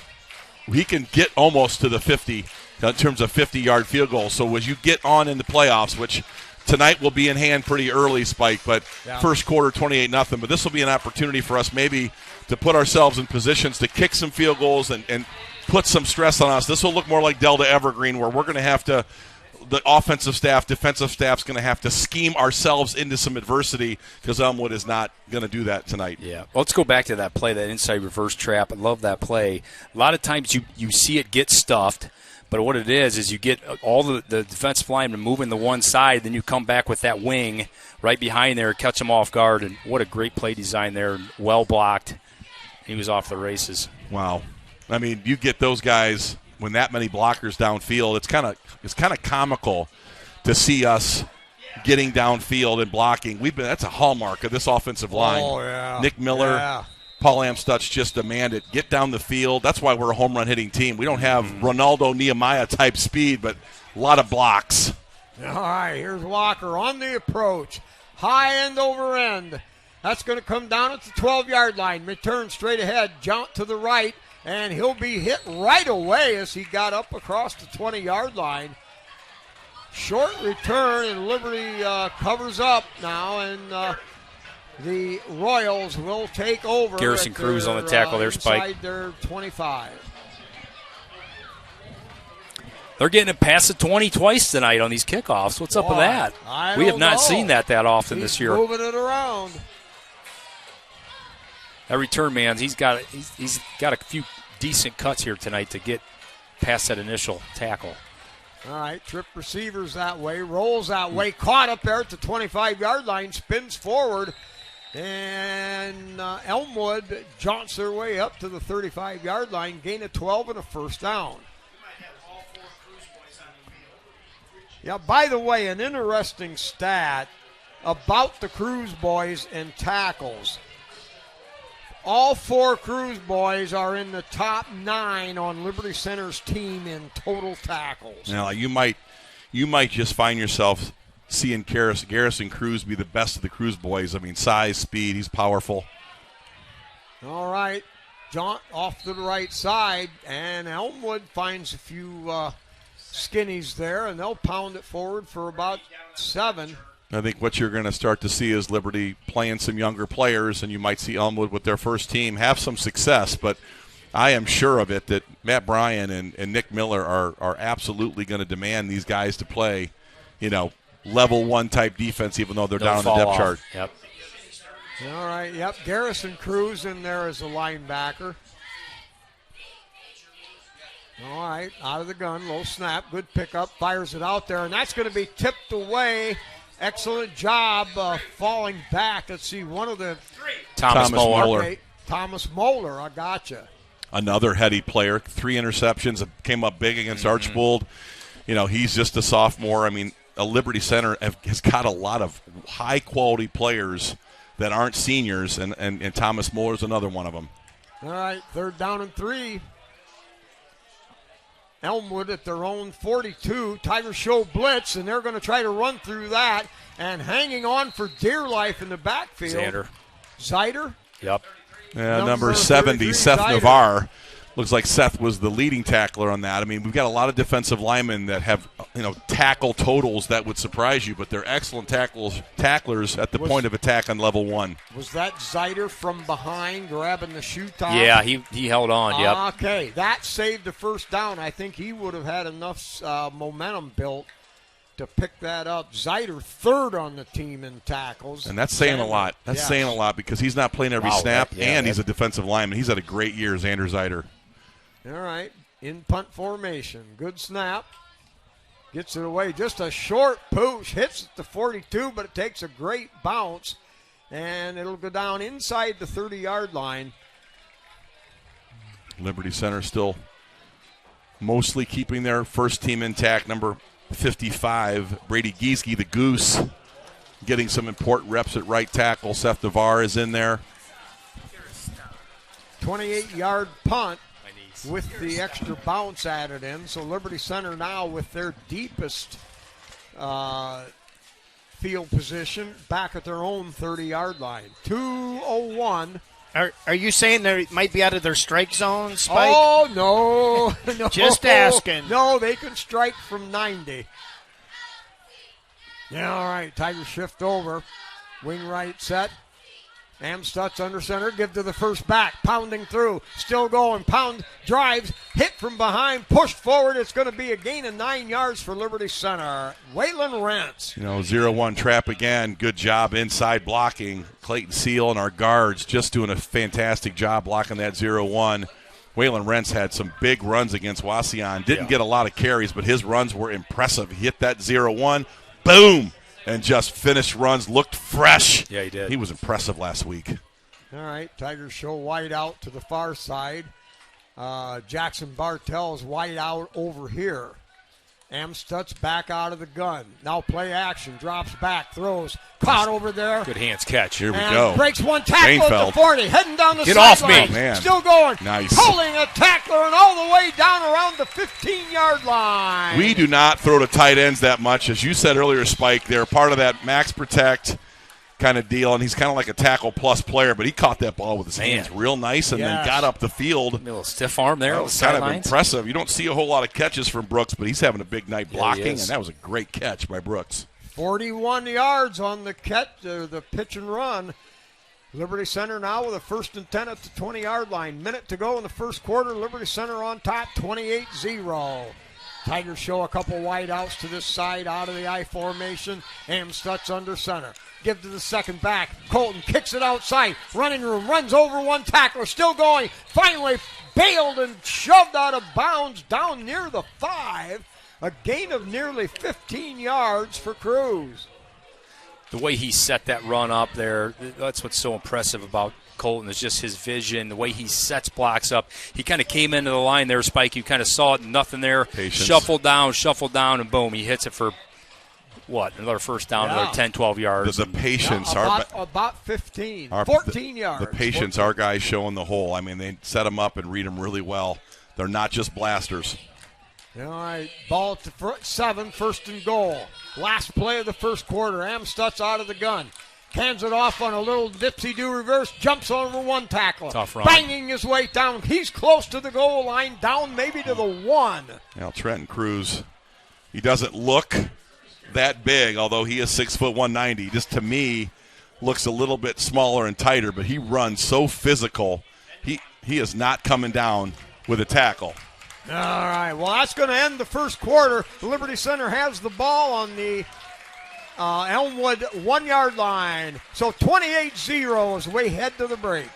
He can get almost to the 50 in terms of 50-yard field goals. So as you get on in the playoffs, which tonight will be in hand pretty early, Spike, but first quarter 28-0. But this will be an opportunity for us maybe to put ourselves in positions to kick some field goals and put some stress on us. This will look more like Delta Evergreen, where we're going to have to, the offensive staff, defensive staff's going to have to scheme ourselves into some adversity, because Elmwood is not going to do that tonight. Yeah. Well, let's go back to that play, that inside reverse trap. I love that play. A lot of times you see it get stuffed, but what it is you get all the defensive linemen moving the one side, then you come back with that wing right behind there, catch them off guard, and what a great play design there. Well blocked. He was off the races. Wow. I mean, you get those guys when that many blockers downfield. It's kind of comical to see us getting downfield and blocking. That's a hallmark of this offensive line. Oh, yeah. Nick Miller, yeah. Paul Amstutz just demanded, get down the field. That's why we're a home run hitting team. We don't have Ronaldo Nehemiah type speed, but a lot of blocks. All right, here's Walker on the approach. High end over end. That's going to come down at the 12-yard line. Return straight ahead, jump to the right, and he'll be hit right away as he got up across the 20-yard line. Short return, and Liberty covers up now, and the Royals will take over. Garrison Cruz on the tackle there, Spike. Inside their 25. They're getting it past the 20 twice tonight on these kickoffs. What's up with that? We have not seen that often this year. Moving it around. That return man, he's got a few decent cuts here tonight to get past that initial tackle. All right, trip receivers that way, rolls that way, caught up there at the 25-yard line, spins forward, and Elmwood jaunts their way up to the 35-yard line, gain of 12 and a first down. Yeah, by the way, an interesting stat about the Cruz boys and tackles. All four Cruz boys are in the top 9 on Liberty Center's team in total tackles. Now, you might just find yourself seeing Garrison Cruz be the best of the Cruz boys. I mean, size, speed, he's powerful. All right, jaunt off to the right side, and Elmwood finds a few skinnies there, and they'll pound it forward for about 7. I think what you're going to start to see is Liberty playing some younger players, and you might see Elmwood with their first team have some success. But I am sure of it that Matt Bryan and Nick Miller are absolutely going to demand these guys to play, level 1 type defense, even though they're down on the depth chart. Yep. All right, yep. Garrison Cruz in there as a linebacker. All right, out of the gun, low snap, good pickup, fires it out there, and that's going to be tipped away. Excellent job falling back. Let's see, one of the... Thomas Moeller. Okay, Thomas Moeller, I gotcha. Another heady player, 3 interceptions, came up big against Archbold. He's just a sophomore. I mean, a Liberty Center has got a lot of high-quality players that aren't seniors, and Thomas Moeller's another one of them. All right, 3rd down and 3. Elmwood at their own 42. Tigers show blitz, and they're going to try to run through that. And hanging on for dear life in the backfield. Zyder? Yep. Yeah, number 70, Seth Zyder. Navarre. Looks like Seth was the leading tackler on that. I mean, we've got a lot of defensive linemen that have, tackle totals that would surprise you, but they're excellent tacklers at the point of attack on level 1. Was that Zyder from behind grabbing the shoe top? Yeah, he held on, yep. Okay, that saved the first down. I think he would have had enough momentum built to pick that up. Zyder 3rd on the team in tackles. And that's saying a lot. That's saying a lot because he's not playing every snap, and he's a defensive lineman. He's had a great year, Xander Zyder. All right, in punt formation. Good snap. Gets it away. Just a short push. Hits at the 42, but it takes a great bounce. And it'll go down inside the 30-yard line. Liberty Center still mostly keeping their first team intact. Number 55, Brady Giesky, the Goose, getting some important reps at right tackle. Seth Navarre is in there. 28-yard punt with the extra bounce added in. So Liberty Center now with their deepest field position back at their own 30-yard line. 2:01. Are you saying they might be out of their strike zone, Spike? Oh, no. Just asking. No, they can strike from 90. Yeah, all right. Tigers shift over. Wing right set. Amstutz under center. Give to the first back. Pounding through. Still going. Pound. Drives. Hit from behind. Pushed forward. It's going to be a gain of 9 yards for Liberty Center. Waylon Rentz. 0-1 trap again. Good job inside blocking. Clayton Seal and our guards just doing a fantastic job blocking that 0-1. Waylon Rentz had some big runs against Wauseon. Didn't get a lot of carries, but his runs were impressive. He hit that 0-1. Boom! And just finished runs, looked fresh. Yeah, he did. He was impressive last week. All right, Tigers show wide out to the far side. Jackson Bartell's wide out over here. Amstutz back out of the gun. Now play action. Drops back. Throws. Caught over there. Good hands catch. Here we And go. breaks one tackle at the 40. Heading down the Get off me. sideline. Man. Still going. Nice. Pulling a tackler and all the way down around the 15-yard line. We do not throw to tight ends that much. As you said earlier, Spike, they're part of that max protect kind of deal, and he's kind of like a tackle-plus player, but he caught that ball with his hands real nice and then got up the field. A little stiff arm there. That was kind of impressive. You don't see a whole lot of catches from Brooks, but he's having a big night blocking, and that was a great catch by Brooks. 41 yards on the catch, the pitch and run. Liberty Center now with a 1st and 10 at the 20-yard line. Minute to go in the first quarter. Liberty Center on top, 28-0. Tigers show a couple wide outs to this side out of the I formation. Amstutz under center. Give to the second back. Colton kicks it outside. Running room. Runs over one tackler. Still going. Finally bailed and shoved out of bounds down near the 5. A gain of nearly 15 yards for Cruz. The way he set that run up there, that's what's so impressive about Colton is just his vision, the way he sets blocks up. He kind of came into the line there, Spike. You kind of saw it, nothing there. Patience. Shuffled down, and boom, he hits it for, another first down, another 10, 12 yards. The patience. About 15, 14 yards. The patience, our guys showing the hole. I mean, they set them up and read them really well. They're not just blasters. All right, ball at the 7, 1st and goal. Last play of the first quarter. Amstutz out of the gun. Hands it off on a little dipsy-do reverse. Jumps over one tackler. Tough run. Banging his way down. He's close to the goal line. Down maybe to the 1. Now, Trenton Cruz, he doesn't look that big, although he is 6', 190. Just to me, looks a little bit smaller and tighter, but he runs so physical. He is not coming down with a tackle. All right, well, that's going to end the first quarter. Liberty Center has the ball on the Elmwood 1-yard line. So 28-0 as we head to the break.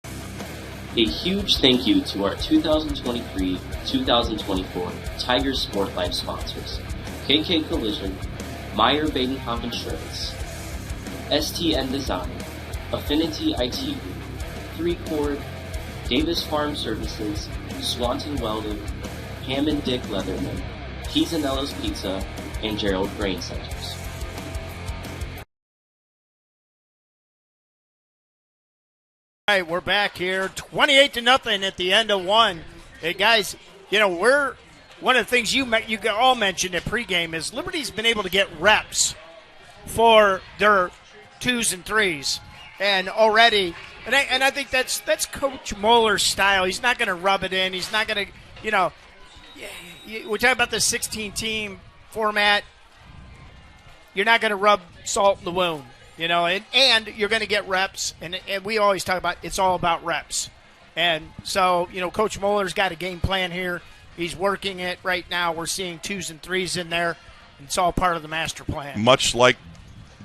A huge thank you to our 2023-2024 Tigers Sport Life sponsors, KK Collision, Meyer Badenhoff Insurance, STN Design, Affinity IT Group, 3Chord, Davis Farm Services, Swanton Welding, Hammond Dick Leatherman, Pisanello's Pizza, and Gerald Grain Centers. All right, we're back here, 28-0 at the end of one. Hey guys, we're one of the things you all mentioned at pregame is Liberty's been able to get reps for their 2s and 3s, and already, and I think that's Coach Moeller's style. He's not going to rub it in. He's not going to, we're talking about the 16-team format. You're not going to rub salt in the wound. And you're going to get reps, and we always talk about it's all about reps. And so, Coach Moeller's got a game plan here. He's working it right now. We're seeing 2s and 3s in there. It's all part of the master plan. Much like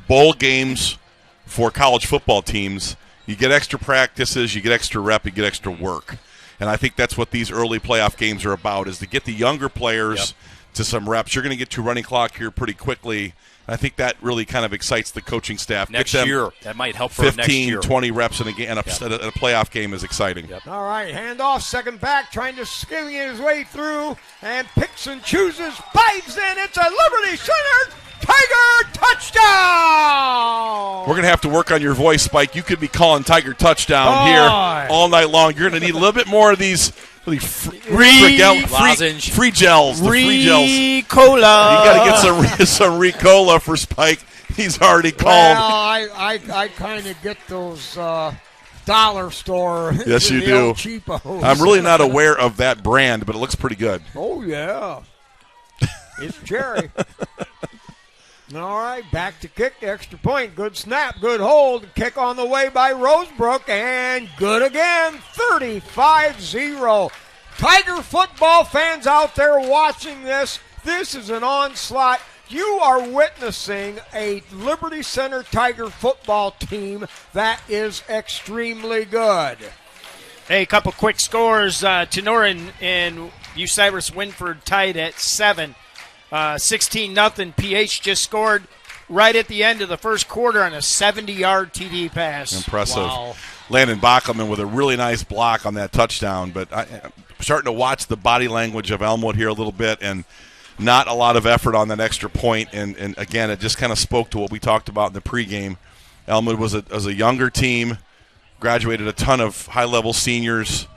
bowl games for college football teams, you get extra practices, you get extra rep, you get extra work. And I think that's what these early playoff games are about, is to get the younger players to some reps. You're going to get to running clock here pretty quickly. I think that really kind of excites the coaching staff. Next year, that might help for 15, next year. 20 reps in a playoff game is exciting. All right, handoff, second back, trying to skim his way through, and picks and chooses, bites in. It's a Liberty Center Tiger touchdown! We're going to have to work on your voice, Spike. You could be calling Tiger touchdown here all night long. You're going to need a little bit more of these free gels. The free gels. Ricola. You got to get some Ricola for Spike. He's already called. Well, I kind of get those dollar store. Yes, you do. Cheapos. I'm really not aware of that brand, but it looks pretty good. Oh, yeah. It's cherry. All right, back to kick, extra point. Good snap, good hold. Kick on the way by Rosebrook, and good again, 35-0. Tiger football fans out there watching this, this is an onslaught. You are witnessing a Liberty Center Tiger football team that is extremely good. Hey, a couple quick scores. Tenora and U Cyrus Winford tied at 7. 16-0. PH just scored right at the end of the first quarter on a 70-yard TD pass. Impressive. Wow. Landon Bachelman with a really nice block on that touchdown. But I'm starting to watch the body language of Elmwood here a little bit, and not a lot of effort on that extra point. And again, it just kind of spoke to what we talked about in the pregame. Elmwood was a younger team, graduated a ton of high-level seniors.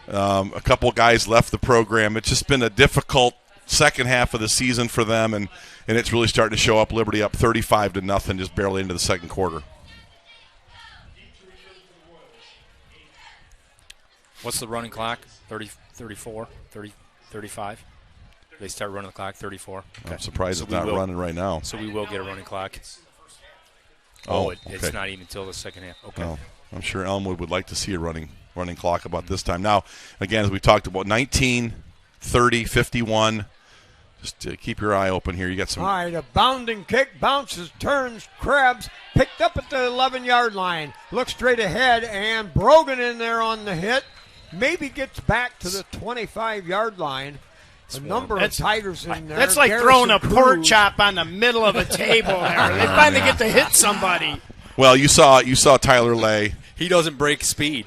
A couple guys left the program. It's just been a difficult second half of the season for them, and it's really starting to show up. Liberty up 35-0, just barely into the second quarter. What's the running clock? 30, 34, 30, 35? They start running the clock 34. I'm surprised it's not running right now. So we will get a running clock. Okay. It's not even until the second half. Okay. Well, I'm sure Elmwood would like to see a running clock about this time. Now, again, as we talked about, 19, 30, 51. Just keep your eye open here. You got some. All right, a bounding kick, bounces, turns, grabs, picked up at the 11-yard line. Looks straight ahead, and Brogan in there on the hit. Maybe gets back to the 25-yard line. A number of Tigers in there. That's like throwing a pork chop on the middle of a table there. They finally get to hit somebody. Well, you saw Tyler Lay. He doesn't break speed.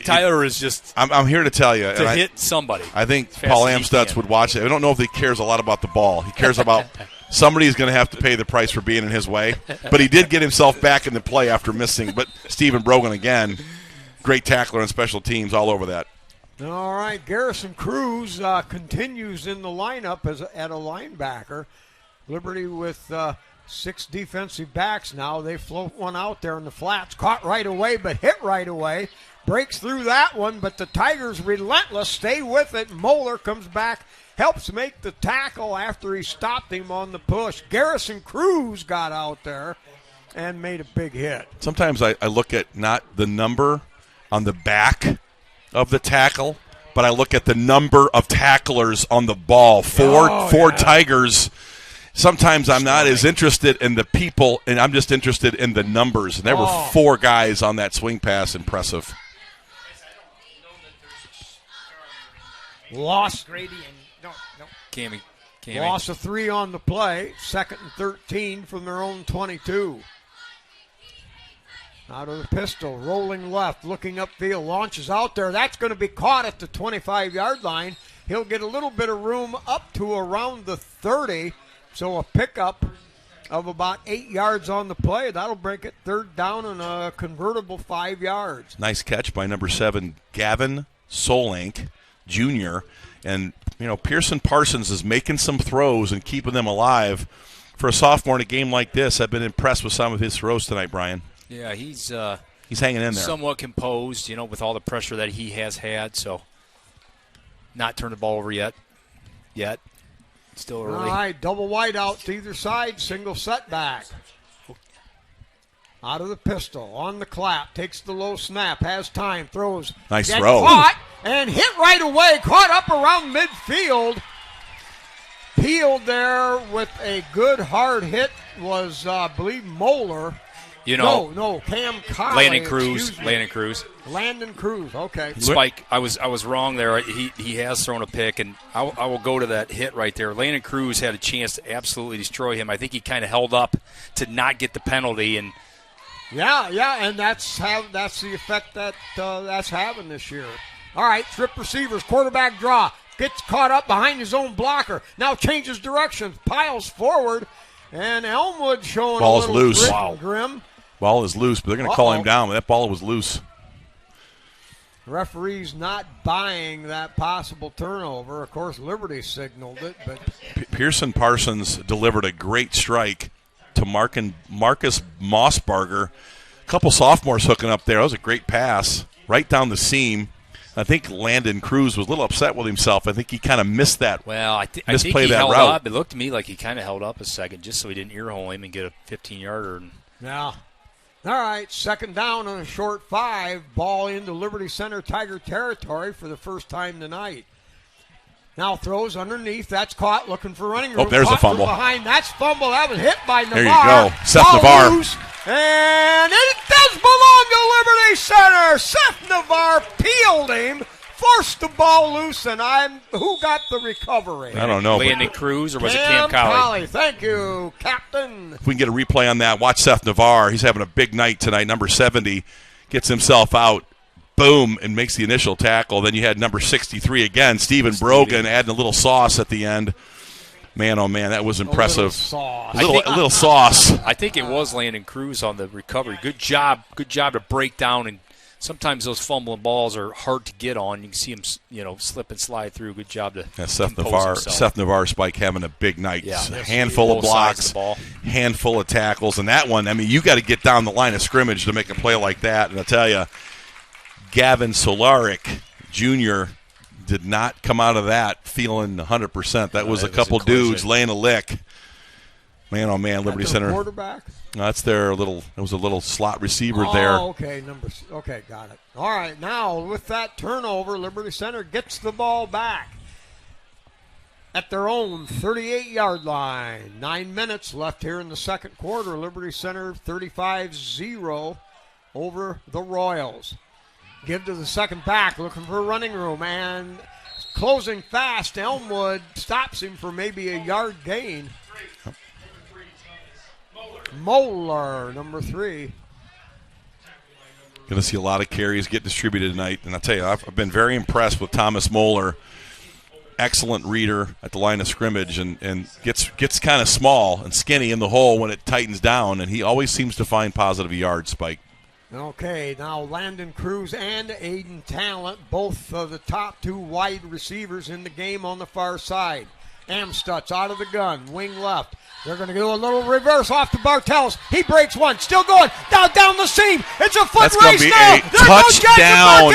Tyler is just I'm here to tell you. to hit somebody. I think Paul Amstutz would watch it. I don't know if he cares a lot about the ball. He cares about somebody's going to have to pay the price for being in his way. But he did get himself back in the play after missing. But Stephen Brogan, again, great tackler on special teams, all over that. All right, Garrison Cruz continues in the lineup at a linebacker. Liberty with 6 defensive backs now. They float one out there in the flats. Caught right away, but hit right away. Breaks through that one, but the Tigers relentless. Stay with it. Moeller comes back, helps make the tackle after he stopped him on the push. Garrison Cruz got out there and made a big hit. Sometimes I look at not the number on the back of the tackle, but I look at the number of tacklers on the ball. Four Tigers. Sometimes I'm not as interested in the people, and I'm just interested in the numbers. And there were 4 guys on that swing pass. Impressive. Lost. Cammy. Loss of 3 on the play. 2nd and 13 from their own 22. Out of the pistol, rolling left, looking upfield, launches out there. That's going to be caught at the 25-yard line. He'll get a little bit of room up to around the 30. So a pickup of about 8 yards on the play. That'll break it 3rd down and a convertible 5 yards. Nice catch by number 7, Gavin Solank Jr. And, Pearson Parsons is making some throws and keeping them alive. For a sophomore in a game like this, I've been impressed with some of his throws tonight, Brian. Yeah, he's hanging in there. Somewhat composed, with all the pressure that he has had. So not turned the ball over yet. Still early. All right, double wide out to either side, single setback. Out of the pistol, on the clap, takes the low snap, has time, throws. Nice throw. Caught and hit right away, caught up around midfield. Peeled there with a good hard hit was, I believe, Moeller. No, Cam Colley. Landon Cruz. Okay. Spike, I was wrong there. He has thrown a pick, and I will go to that hit right there. Landon Cruz had a chance to absolutely destroy him. I think he kind of held up to not get the penalty, and and that's the effect that that's having this year. All right, trip receivers, quarterback draw, gets caught up behind his own blocker. Now changes direction, piles forward, and Elmwood showing Ball's a little loose. grit and grim. Ball is loose, but they're going to call him down. That ball was loose. Referee's not buying that possible turnover. Of course, Liberty signaled it, but Pearson Parsons delivered a great strike to Marcus Mossbarger. A couple sophomores hooking up there. That was a great pass right down the seam. I think Landon Cruz was a little upset with himself. I think he kind of missed that. Well, I think he that held route. up. It looked to me like he kind of held up a second just so he didn't earhole him and get a 15-yarder. Yeah. All right, second down on a short 5. Ball into Liberty Center Tiger territory for the first time tonight. Now throws underneath. That's caught. Looking for running room. Oh, there's caught a fumble. from behind. That's fumble. That was hit by Navarre. There you go. Seth Ball Navarre. Loose, and it does belong to Liberty Center. Seth Navarre peeled him. Forced the ball loose, and who got the recovery? I don't know. Landon Cruz, or was it Cam Cam Colley? Colley. Thank you, Captain. If we can get a replay on that, watch Seth Navarre. He's having a big night tonight. Number 70 gets himself out, boom, and makes the initial tackle. Then you had number 63 again, Stephen Brogan, adding a little sauce at the end. Man, oh man, that was impressive. A little sauce. I think it was Landon Cruz on the recovery. Good job to break down, and sometimes those fumbling balls are hard to get on. You can see him, slip and slide through. Good job to Seth compose Navarre. himself. Seth Navarre Spike having a big night. Yeah. A handful of Both sides blocks, of the ball. handful of tackles, and that one. I mean, you got to get down the line of scrimmage to make a play like that. And I tell you, Gavin Solaric Jr. did not come out of that feeling 100%. That was a couple dudes laying a lick. Man, oh man, Liberty Center. Quarterback. That's their little. It was a little slot receiver there. Oh, okay, okay, got it. All right, now with that turnover, Liberty Center gets the ball back at their own 38-yard line. 9 minutes left here in the second quarter. Liberty Center 35-0 over the Royals. Give to the second back, looking for running room, and closing fast. Elmwood stops him for maybe a yard gain. Moeller, number 3. Going to see a lot of carries get distributed tonight. And I'll tell you, I've been very impressed with Thomas Moeller. Excellent reader at the line of scrimmage and gets kind of small and skinny in the hole when it tightens down, and he always seems to find positive yards, Spike. Okay, now Landon Cruz and Aiden Talent, both of the top 2 wide receivers in the game on the far side. Amstutz out of the gun, wing left. They're going to do a little reverse off to Bartels. He breaks one, still going down the seam. It's a foot That's race now. That's going to be a touchdown.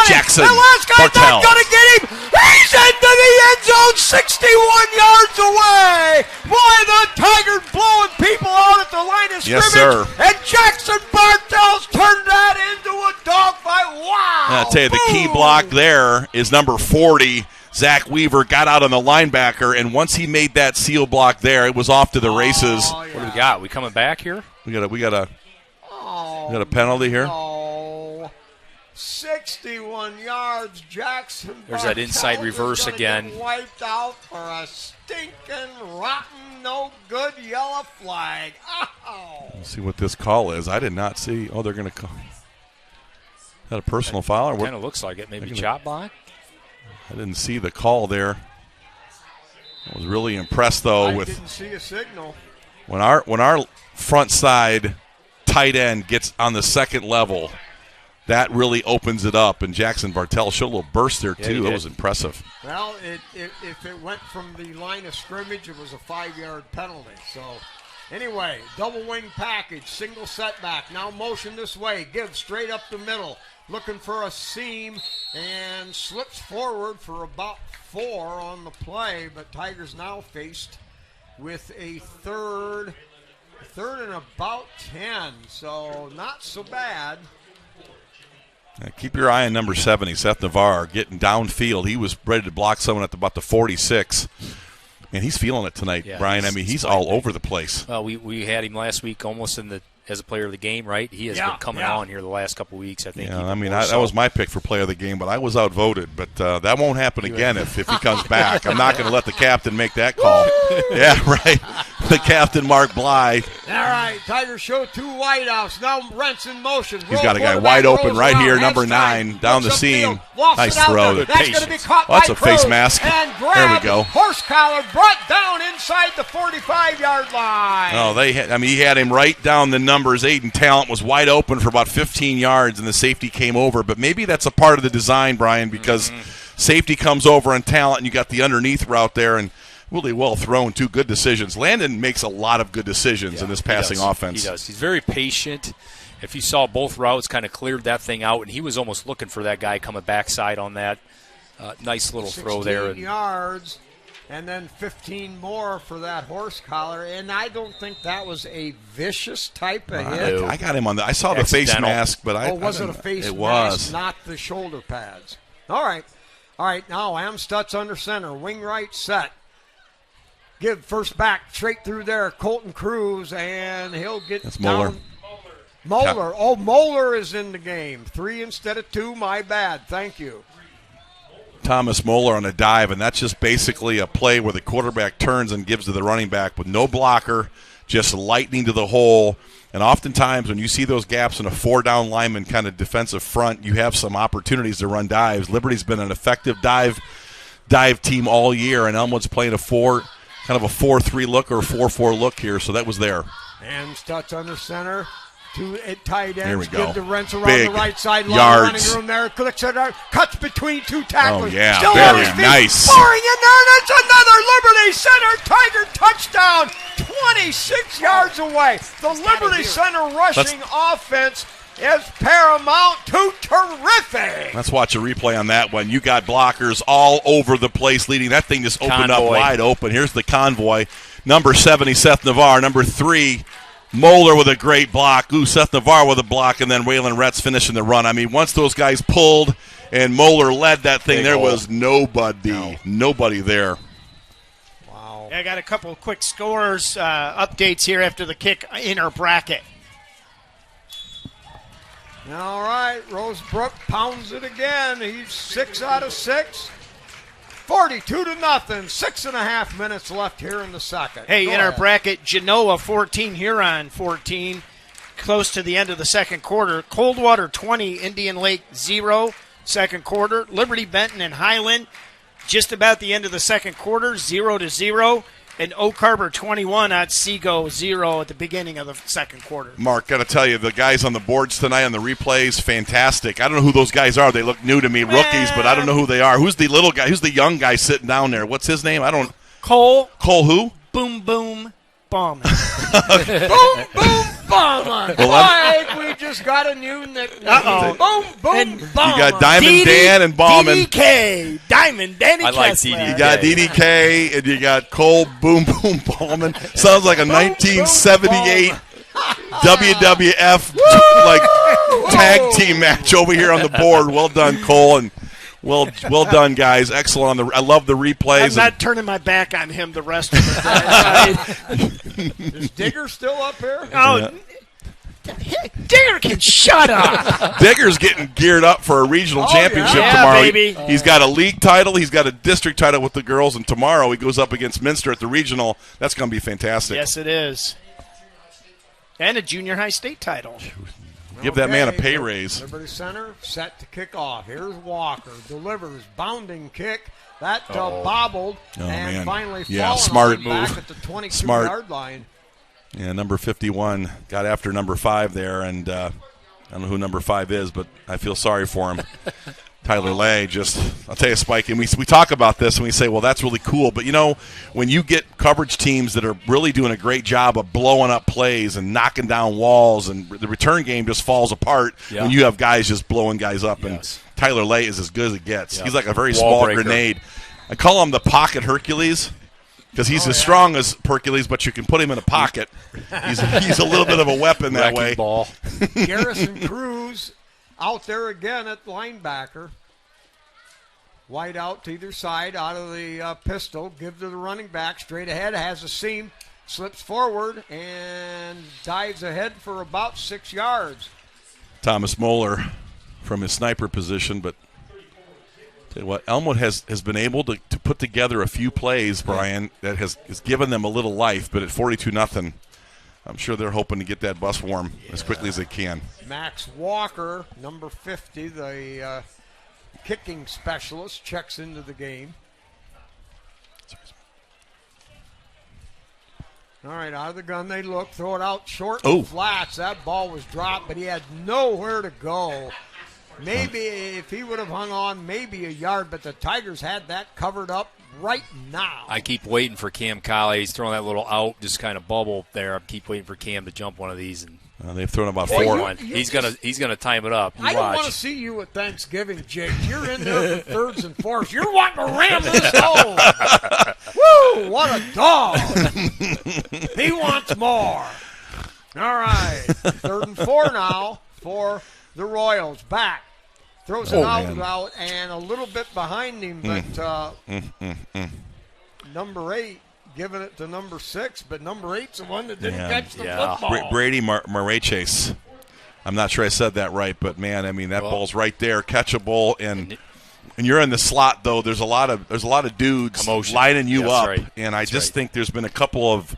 Jackson The last guy's not going to get him. He's into the end zone, 61 yards away. Boy, the Tigers blowing people out at the line of scrimmage. Yes, sir. And Jackson Bartels turned that into a dogfight. Wow. I'll tell you, the key block there is number 40. Zach Weaver got out on the linebacker, and once he made that seal block there, it was off to the races. Oh, yeah. What do we got? We coming back here? We got a penalty here. Oh, 61 yards, Jackson. There's that inside Bartels reverse is gonna again. get wiped out for a stinking, rotten, no good yellow flag. Oh. Let's see what this call is. I did not see. Oh, they're going to call. Is that a personal foul? Or what? Kind of looks like it. Maybe chop block. I didn't see the call there. I was really impressed though I with didn't see a signal. when our front side tight end gets on the second level. That really opens it up, and Jackson Bartell showed a little burst there too. That was impressive. Well, if it went from the line of scrimmage, it was a 5-yard penalty. So, anyway, double wing package, single setback. Now motion this way, give straight up the middle. Looking for a seam and slips forward for about 4 on the play, but Tigers now faced with a third and about 10, so not so bad. Keep your eye on number 70, Seth Navarre, getting downfield. He was ready to block someone at about the 46. Man, he's feeling it tonight, Brian. I mean, he's all over the place. Well, we had him last week almost as a player of the game, right? He has been coming on here the last couple of weeks, I think. Yeah, I mean, that was my pick for player of the game, but I was outvoted. But that won't happen again if he comes back. I'm not going to let the captain make that call. Yeah, right. The captain, Mark Bly. All right, Tigers show 2 wideouts. Now Rent's in motion. He's got a guy wide open right here, number 9, down the seam. Nice throw. That's going to be caught by That's a face mask. And there we go. Horse collar brought down inside the 45-yard line. Oh, he had him right down the numbers. Aiden Talent was wide open for about 15 yards, and the safety came over. But maybe that's a part of the design, Brian, because safety comes over on Talent, and you got the underneath route there, and really well thrown. 2 good decisions. Landon makes a lot of good decisions in this passing offense. He does. He's very patient. if you saw both routes, kind of cleared that thing out, and he was almost looking for that guy coming backside on that nice little throw there. 16 yards, and then 15 more for that horse collar, and I don't think that was a vicious type of hit. I got him on I saw the face mask, but was it a face mask, was. not the shoulder pads? All right, now Amstutz under center, wing right set. Give first back straight through there, Colton Cruz, and he'll get That's down. Moeller. Oh, Moeller is in the game. 3 instead of 2, my bad. Thank you. Thomas Moeller on a dive, and that's just basically a play where the quarterback turns and gives to the running back with no blocker, just lightning to the hole. And oftentimes when you see those gaps in a 4-down lineman kind of defensive front, you have some opportunities to run dives. Liberty's been an effective dive team all year, and Elmwood's playing a 4-3 look or a 4-4 look here, so that was there. And Stutz under center. 2 tight ends. Here we go. Give the Rents around Big the right side. yards. Running room there. Clicks it out. Cuts between 2 tacklers. Oh, yeah. Still Very on his feet. nice. Boring in there, and it's another Liberty Center Tiger touchdown. 26 yards away. The Liberty Center rushing offense is paramount to terrific. Let's watch a replay on that one. You got blockers all over the place leading. That thing just opened up wide open. Here's the convoy. Number 70, Seth Navarre. Number 3, Moeller with a great block. Seth Navarre with a block, and then Waylon Retz finishing the run. I mean, once those guys pulled and Moeller led that thing, there was nobody there. Wow. I got a couple of quick scores updates here after the kick in our bracket. All right, Rosebrook pounds it again. He's 6 out of 6. 42-0. 6.5 minutes left here in the second. Hey, Go in our ahead. bracket, Genoa 14, Huron 14, close to the end of the second quarter. Coldwater 20, Indian Lake 0, second quarter. Liberty Benton and Highland, just about the end of the second quarter, 0-0. And Oak Harbor 21 at Seago 0 at the beginning of the second quarter. Mark, got to tell you, the guys on the boards tonight on the replays, fantastic. I don't know who those guys are. They look new to me, rookies, but I don't know who they are. Who's the little guy? Who's the young guy sitting down there? What's his name? Cole who? Boom Boom Bauman. Boom, boom, Bauman. Mike, we just got a new nickname. Uh-oh. Boom, boom, And Bauman. You got Diamond Dan and Bauman. DDK. Diamond Danny I like Kessler. DDK. You got DDK, and you got Cole Boom Boom Ballman. Sounds like a 1978 WWF tag team match over here on the board. Well done, Cole, and well done, guys. Excellent. I love the replays. I'm not turning my back on him the rest of the day. Is Digger still up here? Oh, Digger can shut up. Digger's getting geared up for a regional championship yeah, tomorrow. baby. He's got a league title. He's got a district title with the girls, and tomorrow he goes up against Minster at the regional. That's going to be fantastic. Yes, it is. And a junior high state title. Give that man a pay raise. Liberty Center set to kick off. Here's Walker. Delivers. Bounding kick. That bobbled. And man. finally Yeah, falling smart on move. back at the 22-yard Smart. line. Yeah, number 51 got after number 5 there, and I don't know who number 5 is, but I feel sorry for him. Tyler Lay, I'll tell you, Spike, and we talk about this and we say, well, that's really cool. But, when you get coverage teams that are really doing a great job of blowing up plays and knocking down walls, and the return game just falls apart when you have guys just blowing guys up. Yes. And Tyler Lay is as good as it gets. Yeah. He's like a very Wall small breaker. grenade. I call him the pocket Hercules. Because he's as strong as Hercules, but you can put him in a pocket. He's a little bit of a weapon that Wrecking way. ball. Garrison Cruz out there again at linebacker. Wide out to either side, out of the pistol. Give to the running back, straight ahead, has a seam, slips forward, and dives ahead for about 6 yards. Thomas Moeller from his sniper position, but tell you what, Elmwood has been able to put together a few plays, Brian, that has given them a little life, but at 42-0, I'm sure they're hoping to get that bus warm as quickly as they can. Max Walker, number 50, the kicking specialist, checks into the game. All right, out of the gun they look, throw it out short and flats. That ball was dropped, but he had nowhere to go. Maybe if he would have hung on, maybe a yard, but the Tigers had that covered up right now. I keep waiting for Cam Colley. He's throwing that little out, just kind of bubble there. I keep waiting for Cam to jump one of these and They've thrown about Boy, four. He's gonna time it up. I don't want to see you at Thanksgiving, Jake. You're in there for thirds and fourths. You're wanting to ram this home. Woo! What a dog. He wants more. All right. 3rd and 4 now for the Royals. Back. Throws it out and a little bit behind him, but number 8 giving it to number 6, but number 8's the one that didn't catch the football. Brady Mareches. I'm not sure I said that right, but man, I mean that ball's right there, catchable, and you're in the slot though. There's a lot of dudes lining you up, right. And I just think there's been a couple of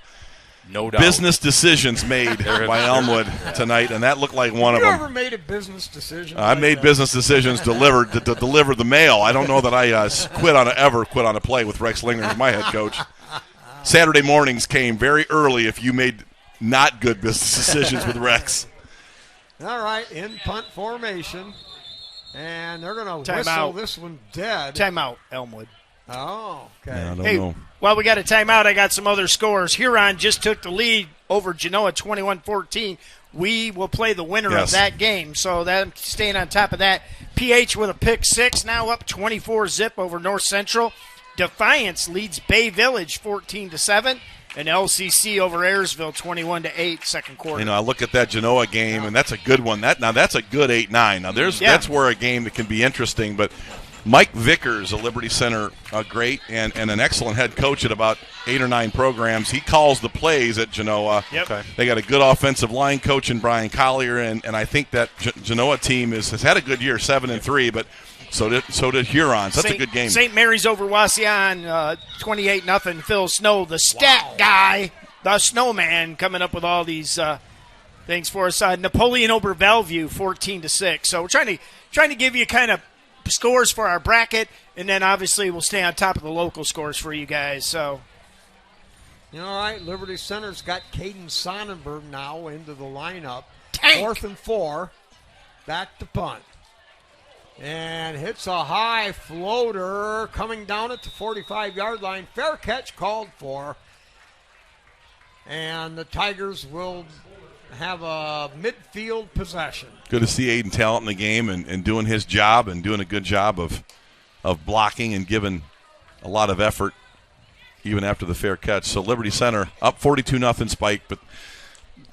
business decisions made by Elmwood tonight, and that looked like one of them. You ever made a business decision? I made business decisions to deliver the mail. I don't know that I ever quit on a play with Rex Lingren as my head coach. Saturday mornings came very early if you made not good business decisions with Rex. All right, in punt formation, and they're going to whistle this one dead. Timeout, Elmwood. Oh, okay. Yeah, I don't know. While we got a timeout, I got some other scores. Huron just took the lead over Genoa 21-14. We will play the winner of that game, so I'm staying on top of that. PH with a pick 6, now up 24-zip over North Central. Defiance leads Bay Village 14-7, and LCC over Ayersville 21-8 second quarter. I look at that Genoa game, and that's a good one. That's a good 8-9. Now that's where a game that can be interesting. But Mike Vickers, a Liberty Center great and an excellent head coach at about 8 or 9 programs. He calls the plays at Genoa. Yep. Okay. They got a good offensive line coach in Brian Collier, and I think that Genoa team has had a good year, 7-3, but so did Huron. So that's a good game. St. Mary's over Wasion, 28-0. Phil Snow, the stat guy, the snowman, coming up with all these things for us. Napoleon over Bellevue, 14-6. So we're trying to give you kind of scores for our bracket, and then obviously we'll stay on top of the local scores for you guys. So, all right, Liberty Center's got Caden Sonnenberg now into the lineup. Tank. 4th and 4, back to punt. And hits a high floater coming down at the 45-yard line. Fair catch called for. And the Tigers will have a midfield possession. Good to see Aiden Talent in the game and doing his job and doing a good job of blocking and giving a lot of effort even after the fair catch. So Liberty Center up 42-0 Spike, but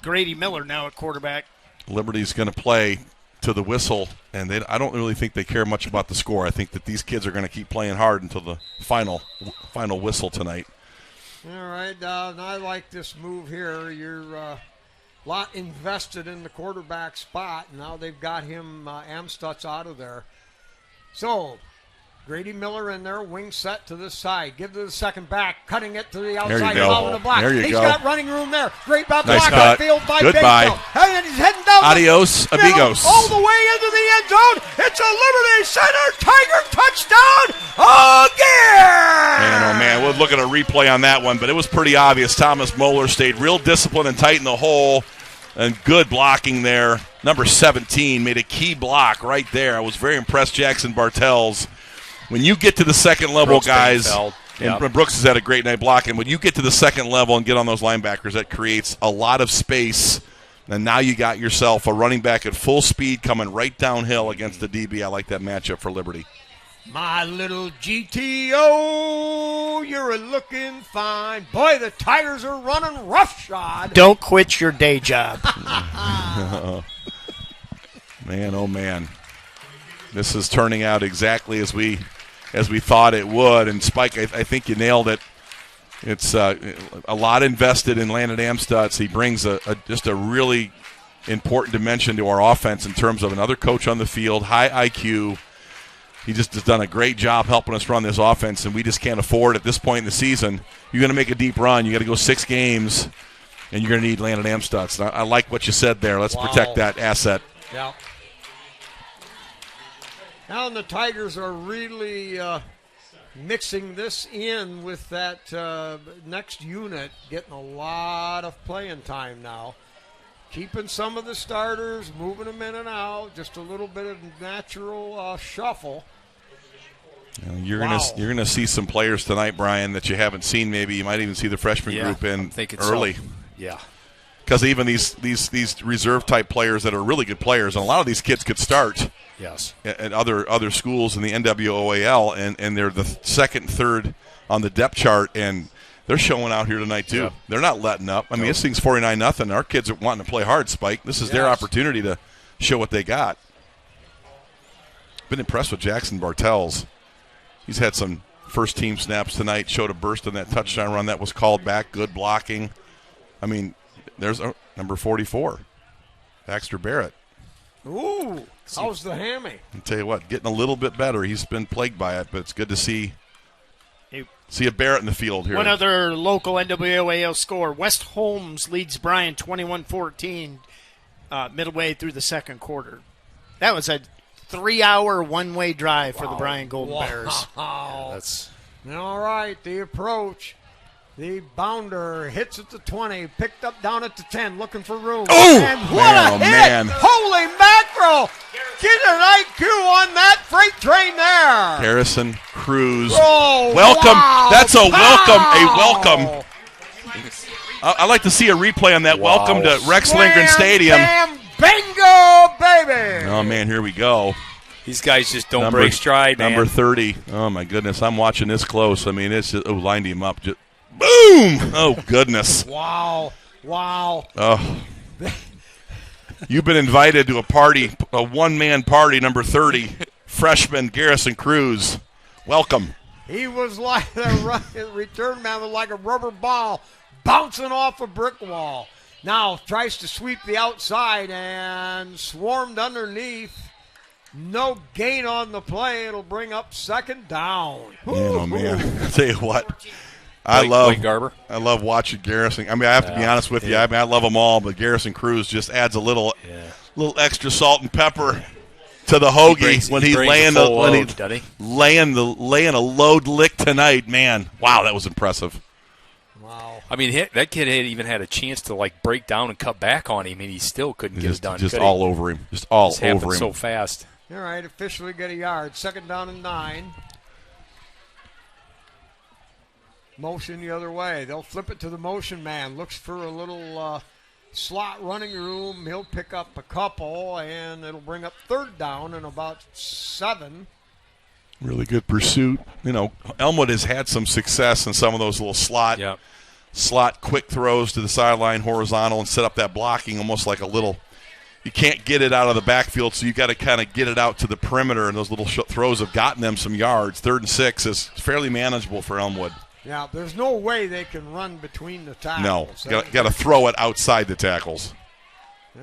Grady Miller now at quarterback. Liberty's going to play to the whistle, and I don't really think they care much about the score. I think that these kids are going to keep playing hard until the final whistle tonight. All right, I like this move here. You're a lot invested in the quarterback spot. Now they've got him, Amstutz, out of there. So Grady Miller in there, wing set to this side. Give to the second back, cutting it to the outside, following the block. He's got running room there. Great block nice cut. Field by Goodbye. And he's heading down. Adios, amigos. All the way into the end zone. It's a Liberty Center Tiger touchdown again. Man, oh man, we'll look at a replay on that one, but it was pretty obvious. Thomas Moeller stayed real disciplined and tight in the hole, and good blocking there. Number 17 made a key block right there. I was very impressed, Jackson Bartels. When you get to the second level, guys, and Brooks has had a great night blocking. When you get to the second level and get on those linebackers, that creates a lot of space. And now you got yourself a running back at full speed coming right downhill against the DB. I like that matchup for Liberty. My little GTO, you're looking fine. Boy, the Tigers are running roughshod. Don't quit your day job. Man, oh man. This is turning out exactly as we thought it would. And Spike, I think you nailed it. It's a lot invested in Landon Amstutz. He brings just a really important dimension to our offense in terms of another coach on the field, high IQ. He just has done a great job helping us run this offense, and we just can't afford at this point in the season. You're going to make a deep run. You got to go 6 games, and you're going to need Landon Amstutz. I like what you said there. Let's protect that asset. Yeah. Now the Tigers are really mixing this in with that next unit, getting a lot of playing time now. Keeping some of the starters, moving them in and out, just a little bit of natural shuffle. You're gonna see some players tonight, Brian, that you haven't seen. Maybe you might even see the freshman group in early. Yeah. because even these reserve type players that are really good players, and a lot of these kids could start at other schools in the NWOAL, and they're the second and third on the depth chart, and they're showing out here tonight too. They're not letting up. I mean, this thing's 49-0. Our kids are wanting to play hard, Spike. This is their opportunity to show what they got. Been impressed with Jackson Bartels. He's had some first-team snaps tonight, showed a burst on that touchdown run that was called back, good blocking. I mean, there's number 44, Baxter Barrett. Ooh, how's the hammy? I'll tell you what, getting a little bit better. He's been plagued by it, but it's good to see a Barrett in the field here. One other local NWAL score, West Holmes leads Bryan 21-14 midway through the second quarter. That was a 3-hour one-way drive for the Bryan Golden Bears. That's all right. The approach, the bounder hits at the 20, picked up down at the 10, looking for room. Oh, and what a hit! Man. Holy mackerel! Get an IQ on that freight train there. Garrison Cruz, oh, welcome. Wow. That's a welcome. I like to see a replay on that. Wow. Welcome to Rex Lindgren Stadium. Bam, bingo, baby! Oh man, here we go. These guys just don't break stride, man. Number 30. Oh, my goodness. I'm watching this close. I mean, it's just, lined him up. Just, boom! Oh, goodness. Wow. Oh. You've been invited to a party, a one-man party, number 30, freshman Garrison Cruz. Welcome. He was like the return man was like a rubber ball bouncing off a brick wall. Now tries to sweep the outside and swarmed underneath. No gain on the play. It'll bring up second down. Oh, man. I'll tell you what. I love watching Garrison. I mean, I have to be honest with you. I mean, I love them all, but Garrison Cruz just adds a little extra salt and pepper to the hoagie when he's laying a load lick tonight. Man, wow, that was impressive. Wow. I mean, that kid had even had a chance to break down and cut back on him, and he still couldn't get it done. Just all over him. Just all over him. So fast. All right, officially get a yard. Second down and 9. Motion the other way. They'll flip it to the motion man. Looks for a little slot running room. He'll pick up a couple, and it'll bring up third down and about 7. Really good pursuit. You know, Elmwood has had some success in some of those little slot quick throws to the sideline horizontal and set up that blocking almost like a little – you can't get it out of the backfield, so you got to kind of get it out to the perimeter, and those little throws have gotten them some yards. 3rd and 6 is fairly manageable for Elmwood. Yeah, there's no way they can run between the tackles. No, got to throw it outside the tackles.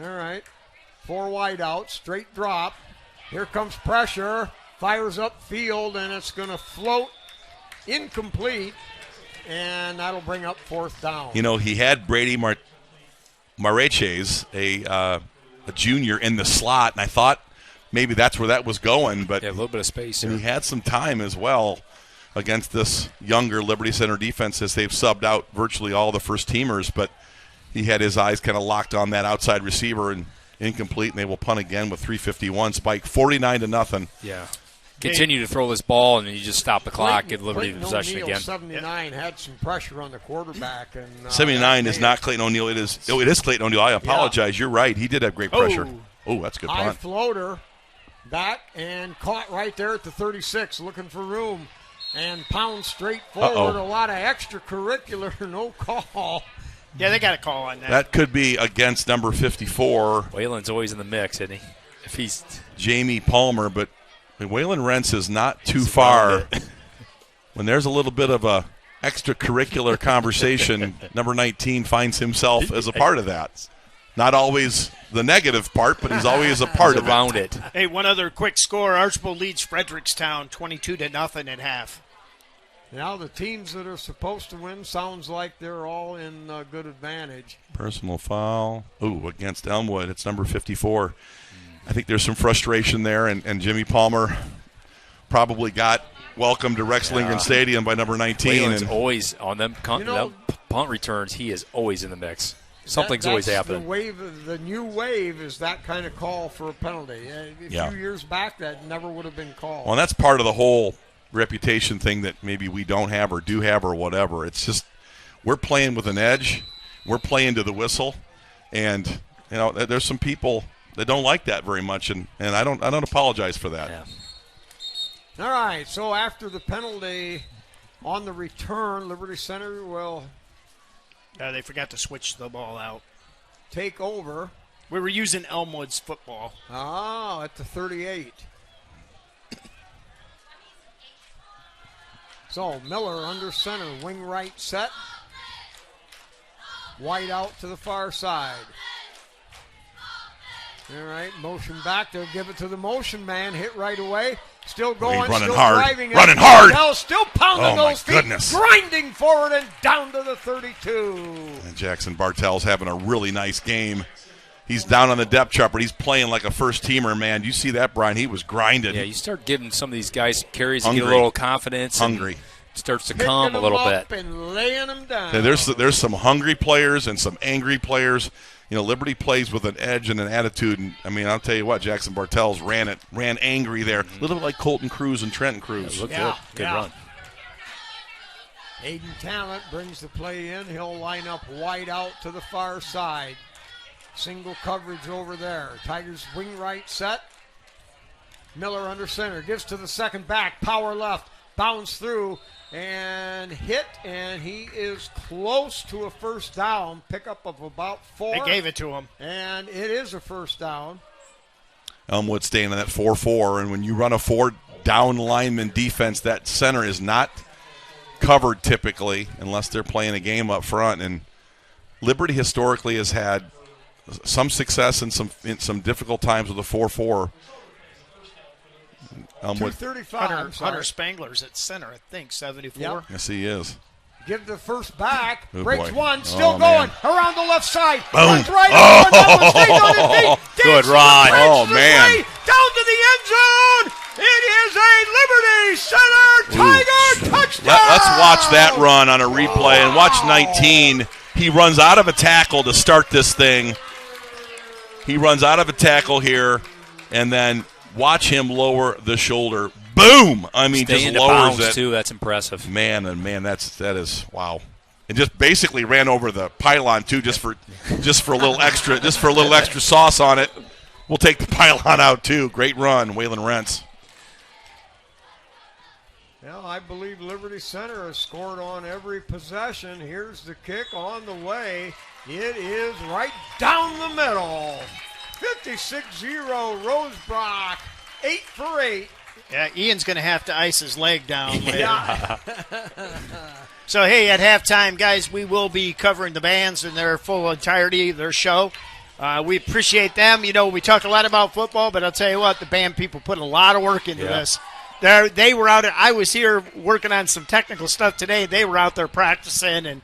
All right, 4 wide out, straight drop. Here comes pressure, fires upfield, and it's going to float incomplete, and that'll bring up 4th down. You know, he had Brady Mareches, a junior, in the slot, and I thought maybe that's where that was going. But a little bit of space. And he had some time as well against this younger Liberty Center defense as they've subbed out virtually all the first-teamers. But he had his eyes kind of locked on that outside receiver and incomplete, and they will punt again with 3:51. Spike 49-0. Yeah. Continue to throw this ball, and you just stop the clock, get Liberty in possession again. 79 had some pressure on the quarterback. And 79 is not Clayton O'Neill. It is Clayton O'Neill. I apologize. You're right. He did have great pressure. Oh, that's a good high punt. Floater back and caught right there at the 36, looking for room. And pound straight forward. A lot of extracurricular, no call. Yeah, they got a call on that. That could be against number 54. Whalen's always in the mix, isn't he? If he's Jamie Palmer, but Waylon Rentz is not too far. When there's a little bit of a extracurricular conversation, number 19 finds himself as a part of that. Not always the negative part, but he's always a part of around it. Hey, one other quick score. Archbold leads Frederickstown 22-0 at half. Now the teams that are supposed to win sounds like they're all in good advantage. Personal foul. Ooh, against Elmwood. It's number 54. I think there's some frustration there, and Jimmy Palmer probably got welcomed to Rex Lindgren Stadium by number 19. Whalen's always on them punt returns. He is always in the mix. Something's always happening. The new wave is that kind of call for a penalty. A few years back, that never would have been called. Well, and that's part of the whole reputation thing that maybe we don't have or do have or whatever. It's just we're playing with an edge. We're playing to the whistle. And there's some people that don't like that very much, and I don't apologize for that. Yeah. All right, so after the penalty on the return, Liberty Center will They forgot to switch the ball out. take over. We were using Elmwood's football. At the 38. So Miller under center, wing right set. White out to the far side. All right, motion back. They'll give it to the motion man. Hit right away. Still going. He's running still hard. driving it. Running hard. Bell still pounding Oh, my those feet. goodness. Grinding forward and down to the 32. And Jackson Bartell's having a really nice game. He's down on the depth chart, but he's playing like a first-teamer, man. You see that, Brian? He was grinding. Yeah, you start giving some of these guys carries and Hungry. get a little confidence. Hungry. Starts to Picking come a little them up bit. and laying them down. Yeah, there's some hungry players and some angry players. Liberty plays with an edge and an attitude. And I'll tell you what, Jackson Bartels ran angry there. A little bit like Colton Cruz and Trenton Cruz. Look Yeah, good. Good yeah. run. Aiden Talent brings the play in. He'll line up wide out to the far side. Single coverage over there. Tigers wing right set. Miller under center. Gives to the second back. Power left. Bounce through and hit. And he is close to a first down. Pickup of about 4. They gave it to him. And it is a first down. Elmwood staying in that 4-4. And when you run a 4-down lineman defense, that center is not covered typically unless they're playing a game up front. And Liberty historically has had some success in some difficult times with a 4-4. 2:35. Hunter Spangler's at center, I think, 74. Yep. Yes, he is. Give the first back. Oh, Breaks boy. one. Still Oh, going. man. Around the left side. Boom. Runs right over. That stays on his feet. Good Dances run. and Oh, wrenches his man. way down to the end zone. It is a Liberty Center Tiger touchdown. Let's watch that run on a replay and watch 19. He runs out of a tackle to start this thing. He runs out of a tackle here, and then watch him lower the shoulder. Boom! Stay just into lowers bounds it. too. That's impressive. Man, that is wow. And just basically ran over the pylon too, just for a little extra sauce on it. We'll take the pylon out too. Great run, Waylon Rentz. Well, I believe Liberty Center has scored on every possession. Here's the kick on the way. It is right down the middle. 56-0 Rosebrock. 8 for 8. Yeah, Ian's going to have to ice his leg down later. Yeah. So, hey, at halftime, guys, we will be covering the bands in their full entirety of their show. We appreciate them. We talk a lot about football, but I'll tell you what, the band people put a lot of work into this. They were out. I was here working on some technical stuff today. They were out there practicing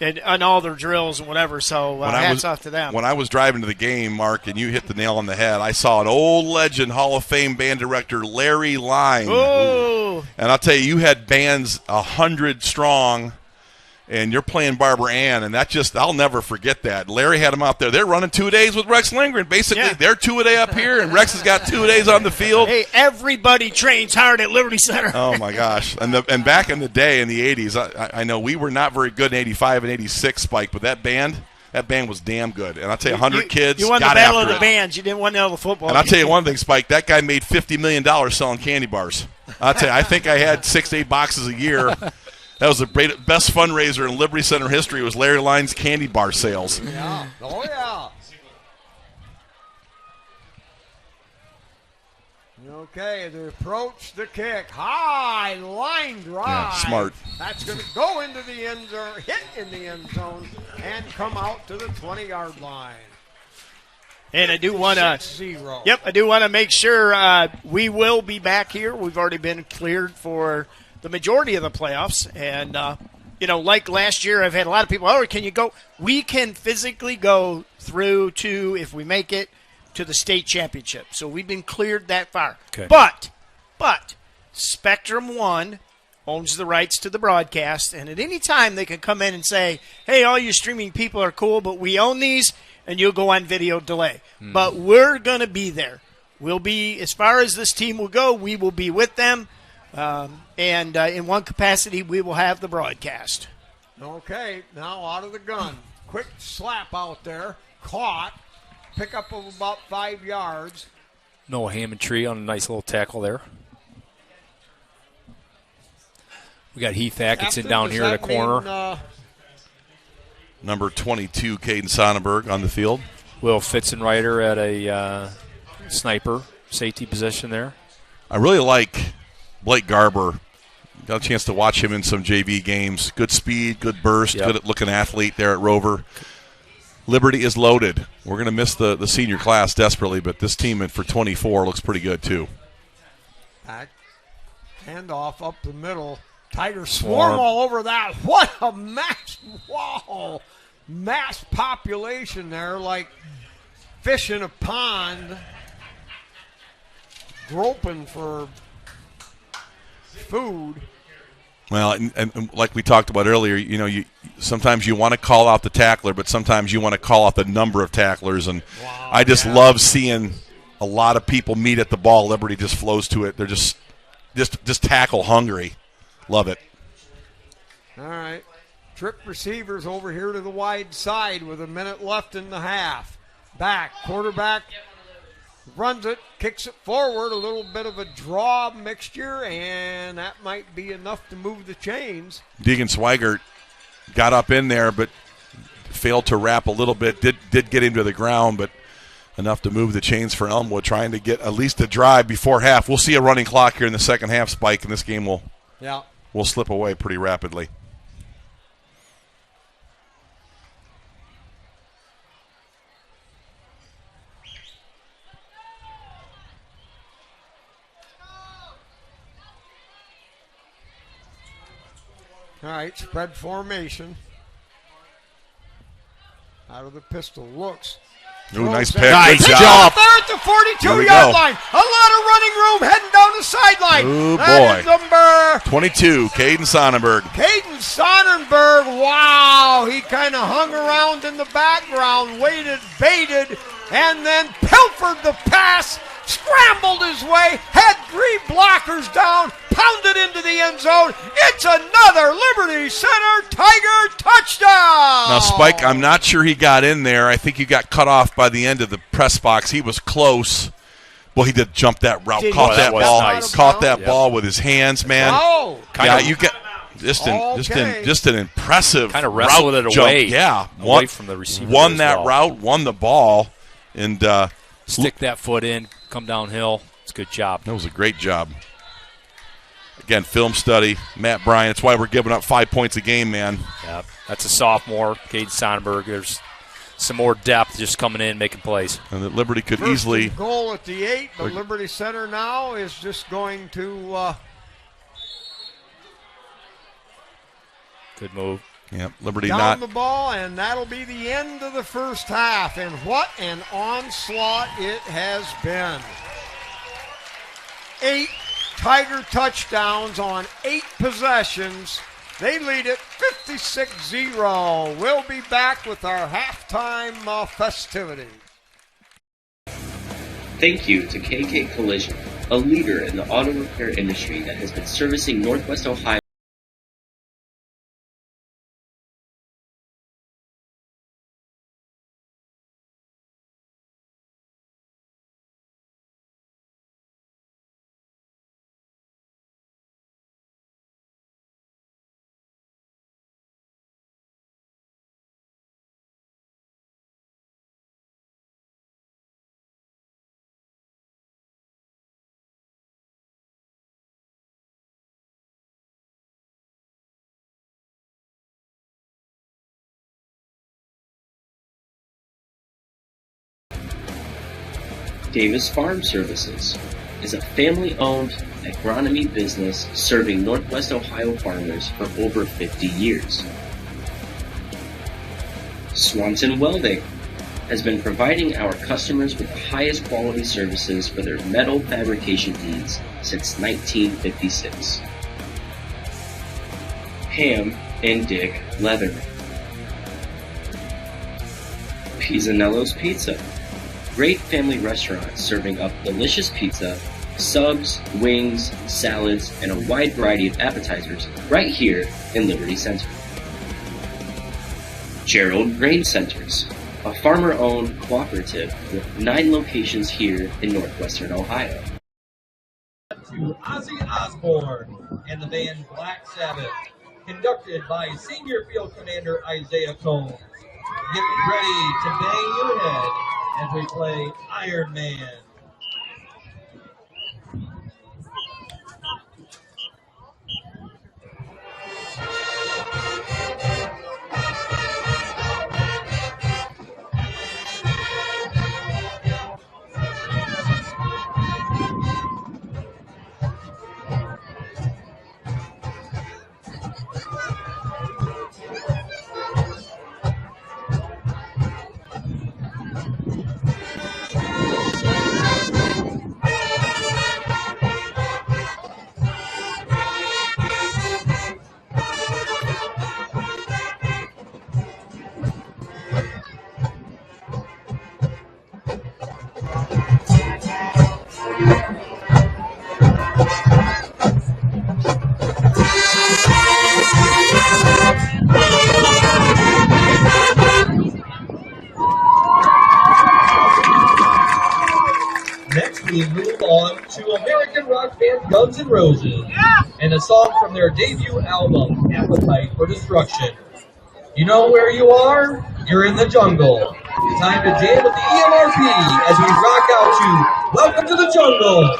and all their drills and whatever. So hats off to them. When I was driving to the game, Mark, and you hit the nail on the head, I saw an old legend, Hall of Fame band director, Larry Line. Ooh. And I'll tell you, you had bands 100 strong, and you're playing Barbara Ann, and I'll never forget that. Larry had them out there. They're running 2 days with Rex Lindgren. Basically, they're 2-a-day up here, and Rex has got 2 days on the field. Hey, everybody trains hard at Liberty Center. Oh, my gosh. And back in the day, in the 80s, I know we were not very good in 85 and 86, Spike, but that band was damn good. And I'll tell you, 100 kids You won got the battle of after the it. bands. You didn't win the football. And I'll tell you one thing, Spike, that guy made $50 million selling candy bars. I'll tell you, I think I had 6 to 8 boxes a year. That was the best fundraiser in Liberty Center history, was Larry Line's candy bar sales. Yeah. Oh, yeah. Okay, the approach, the kick. High line drive. Yeah, smart. That's going to go into the end zone, hit in the end zone, and come out to the 20-yard line. And I do want to 6-0. Yep, I do want to make sure we will be back here. We've already been cleared for the majority of the playoffs. And, like last year, I've had a lot of people, can you go? We can physically go through to, if we make it, to the state championship. So we've been cleared that far. Okay. But Spectrum One owns the rights to the broadcast. And at any time, they can come in and say, hey, all you streaming people are cool, but we own these, and you'll go on video delay. But we're going to be there. We'll be, as far as this team will go, we will be with them. And in one capacity, we will have the broadcast. Okay, now out of the gun. Quick slap out there. caught. Pickup of about 5 yards. Noah Hammond-Tree on a nice little tackle there. We got Heath Atkinson down here in the corner. Number 22, Caden Sonnenberg on the field. Will Fitzenreiter at a sniper safety position there. I really like Blake Garber. Got a chance to watch him in some JV games. Good speed, good burst, good at looking athlete there at Rover. Liberty is loaded. We're going to miss the senior class desperately, but this team for 24 looks pretty good too. Back, handoff up the middle. Tigers swarm all over that. What a mass population there, like fish in a pond, groping for food. Well, and like we talked about earlier, you sometimes you want to call out the tackler, but sometimes you want to call out the number of tacklers. And I just love seeing a lot of people meet at the ball. Liberty just flows to it. They're just tackle hungry. Love it. All right. Trip receivers over here to the wide side with a minute left in the half. Back, quarterback runs it, kicks it forward, a little bit of a draw mixture, and that might be enough to move the chains. Deegan Swigert got up in there, but failed to wrap a little bit. Did get him to the ground, but enough to move the chains for Elmwood, trying to get at least a drive before half. We'll see a running clock here in the second half, Spike, and this game will slip away pretty rapidly. All right, spread formation. Out of the pistol, looks. Ooh, nice pick. Nice Good job. job. There at the 42-yard line. A lot of running room heading down the sideline. Ooh, That boy. is number 22, Caden Sonnenberg. Caden Sonnenberg. Wow, he kind of hung around in the background, waited, baited, and then pilfered the pass, scrambled his way, had 3 blockers down, pounded into the end zone. It's another Liberty Center Tiger touchdown. Now, Spike, I'm not sure he got in there. I think he got cut off by the end of the press box. He was close. Well, he did jump that route, caught that ball, caught that ball with his hands, man. Oh, You get just an impressive kind of wrestled route it jump. away. Yeah, away from the receiver. Won that route, won the ball, and stick that foot in, come downhill. It's a good job. That was a great job. Again, film study, Matt Bryan. That's why we're giving up 5 points a game, man. Yep. That's a sophomore, Caden Sonnenberg. There's some more depth just coming in, making plays. And that Liberty could first easily and goal at the 8, but Liberty Center now is just going to good move. Yeah, Liberty down not the ball, and that'll be the end of the first half. And what an onslaught it has been. 8 Tiger touchdowns on 8 possessions. They lead it 56-0. We'll be back with our halftime festivity. Thank you to KK Collision, a leader in the auto repair industry that has been servicing Northwest Ohio. Davis Farm Services is a family-owned agronomy business serving Northwest Ohio farmers for over 50 years. Swanson Welding has been providing our customers with the highest quality services for their metal fabrication needs since 1956. Pam and Dick Leatherman. Pizzanello's Pizza. Great family restaurant serving up delicious pizza, subs, wings, salads, and a wide variety of appetizers right here in Liberty Center. Gerald Grain Centers. a farmer-owned cooperative with 9 locations here in northwestern Ohio. To Ozzy Osbourne and the band Black Sabbath, conducted by Senior Field Commander Isaiah Combs. Get ready to bang your head as we play Iron Man. Next, we move on to American rock band Guns N' Roses and a song from their debut album, Appetite for Destruction. You know where you are? You're in the jungle. Time to jam with the EMRP as we rock out to Welcome to the Jungle.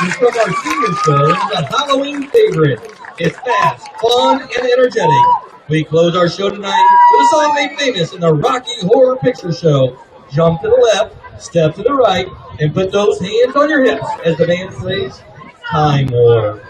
is from our senior show, the Halloween favorite. It's fast, fun, and energetic. We close our show tonight with a song made famous in the Rocky Horror Picture Show. Jump to the left, step to the right, and put those hands on your hips as the band plays Time War.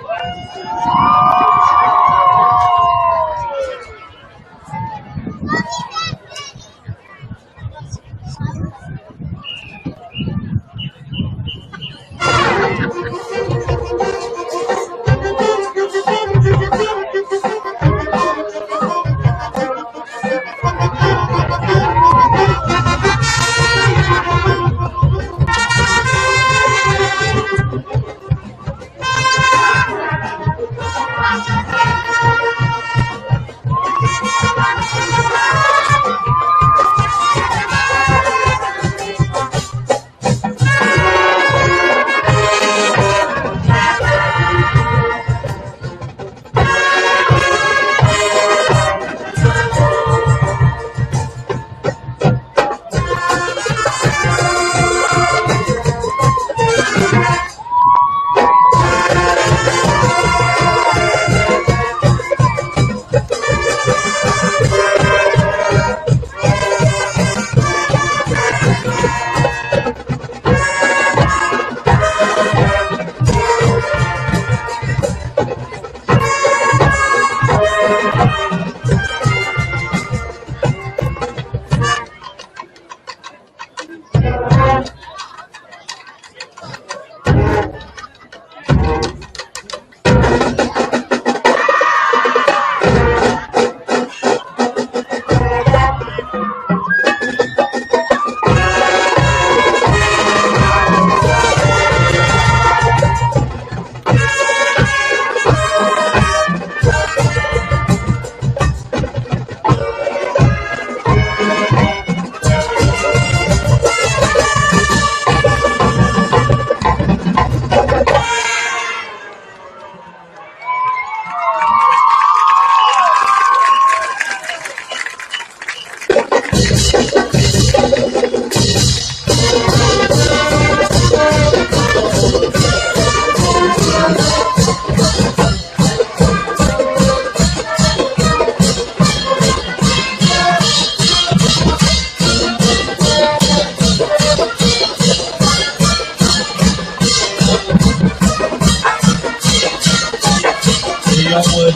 Elmwood.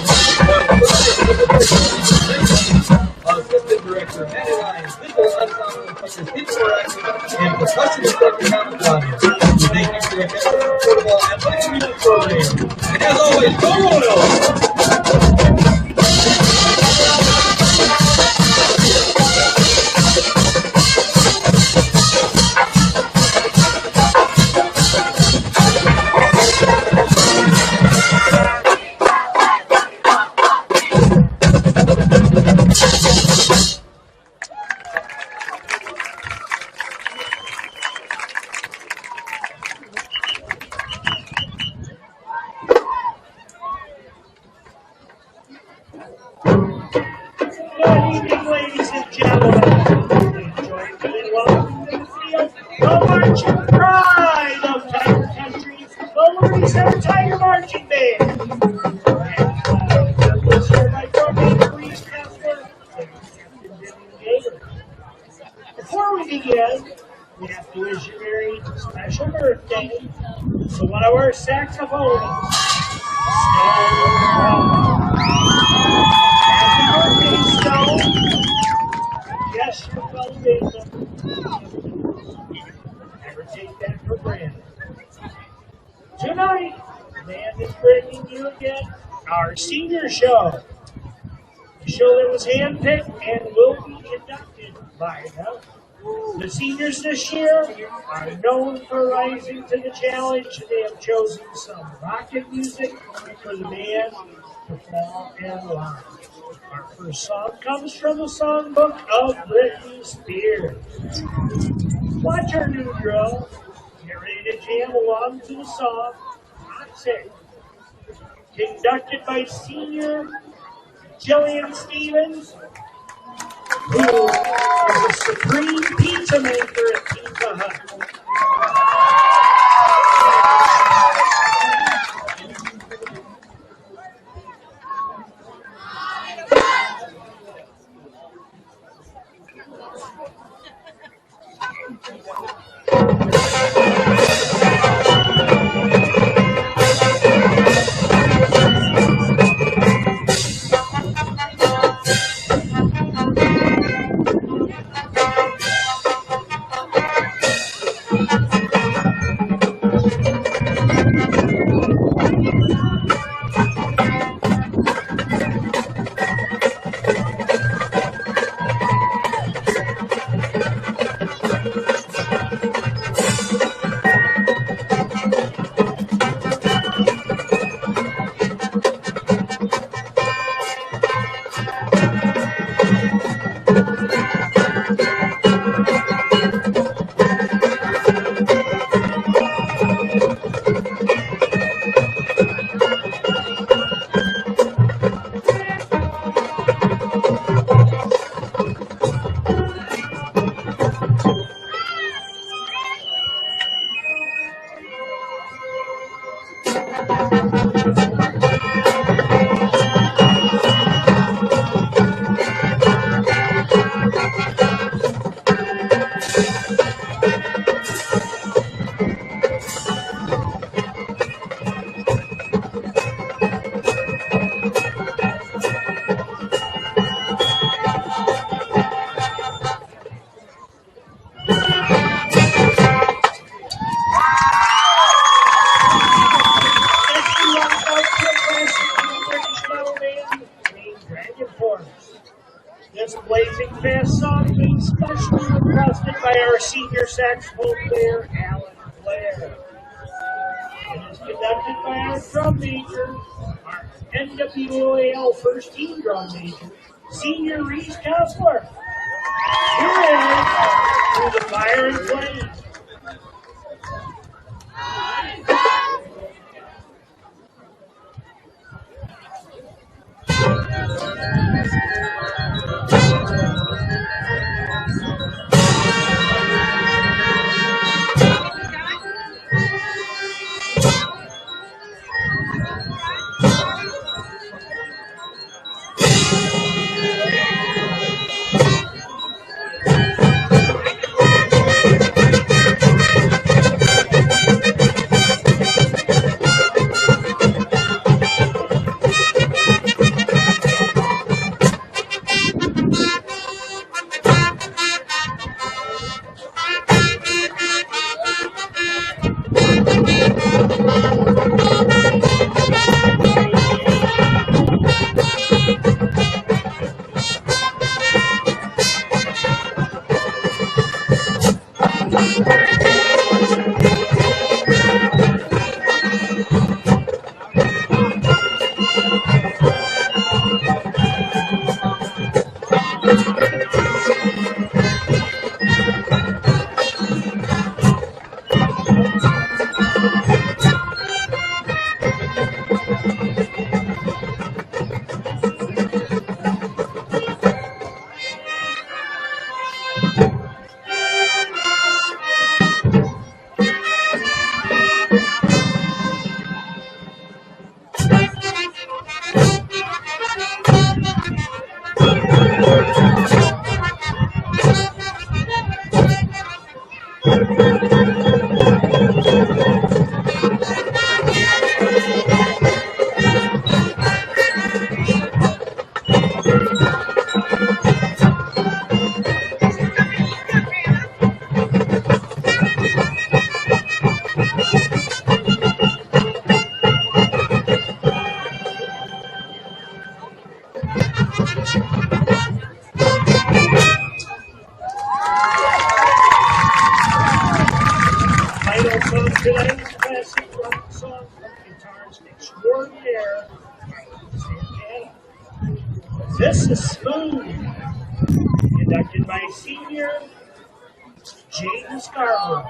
Assistant Director Matty Lyons, Visual Ensemble Instructor Steve Morak, and Percussion Instructor Matt Tanya. We thank you for your attention to the Portable Athletic Music Program. And as always, go Royals! Good evening, ladies and gentlemen. Enjoy being welcome to the field. The marching pride of Tiger Country, the Liberty Center Tiger Marching Band. And was here by Coordinator Reese Kessler and Captain Vivian Gator. Before we begin, we have to wish you a very special birthday to one of our saxophonists. Yes, you're well never take that for granted. Tonight, the band is bringing you again our senior show. The show that was handpicked and will be inducted by them. The seniors this year are known for rising to the challenge. They have chosen some rocket music for the band to perform and live. Our first song comes from the songbook of Britney Spears. Watch our new drill. Get ready to jam along to the song. Toxic. Conducted by senior Jillian Stevens, who is a supreme pizza maker at Pizza Hut. Dragon Force. This blazing fast song being specially requested by our senior saxophone player, Alan Blair. It is conducted by our drum major, our NWOAL first team drum major, Senior Reese Kessler. Here is Through the Fire and Flame. Tonight's classic rock song from guitarist extraordinaire Santana. This is Smooth, conducted by senior James Scarborough.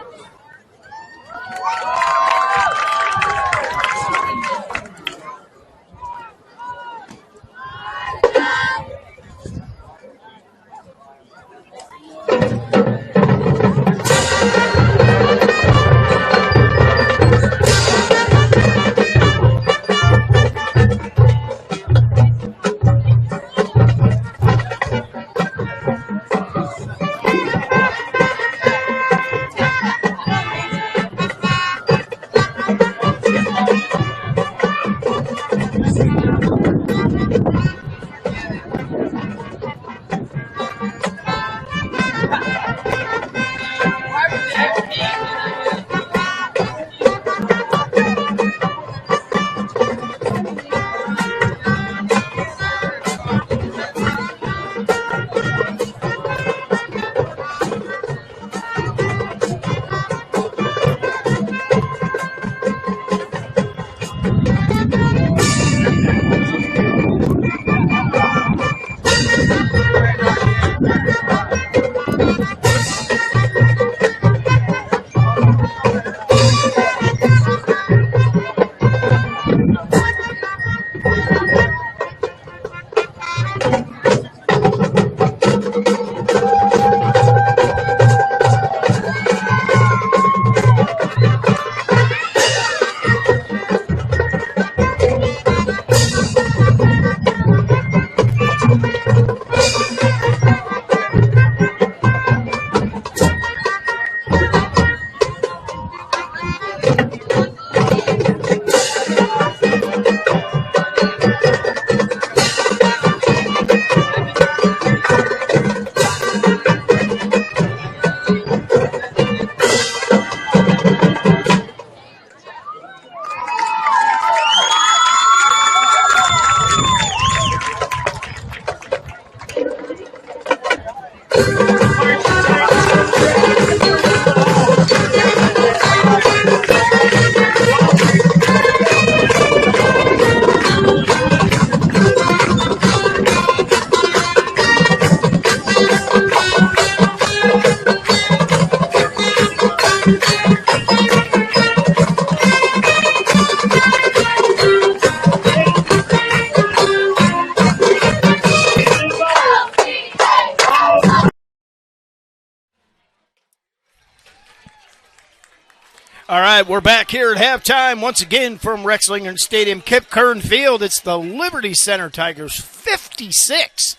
All right, we're back here at halftime once again from Rex-Lingren Stadium, Kip Kern Field. It's the Liberty Center Tigers 56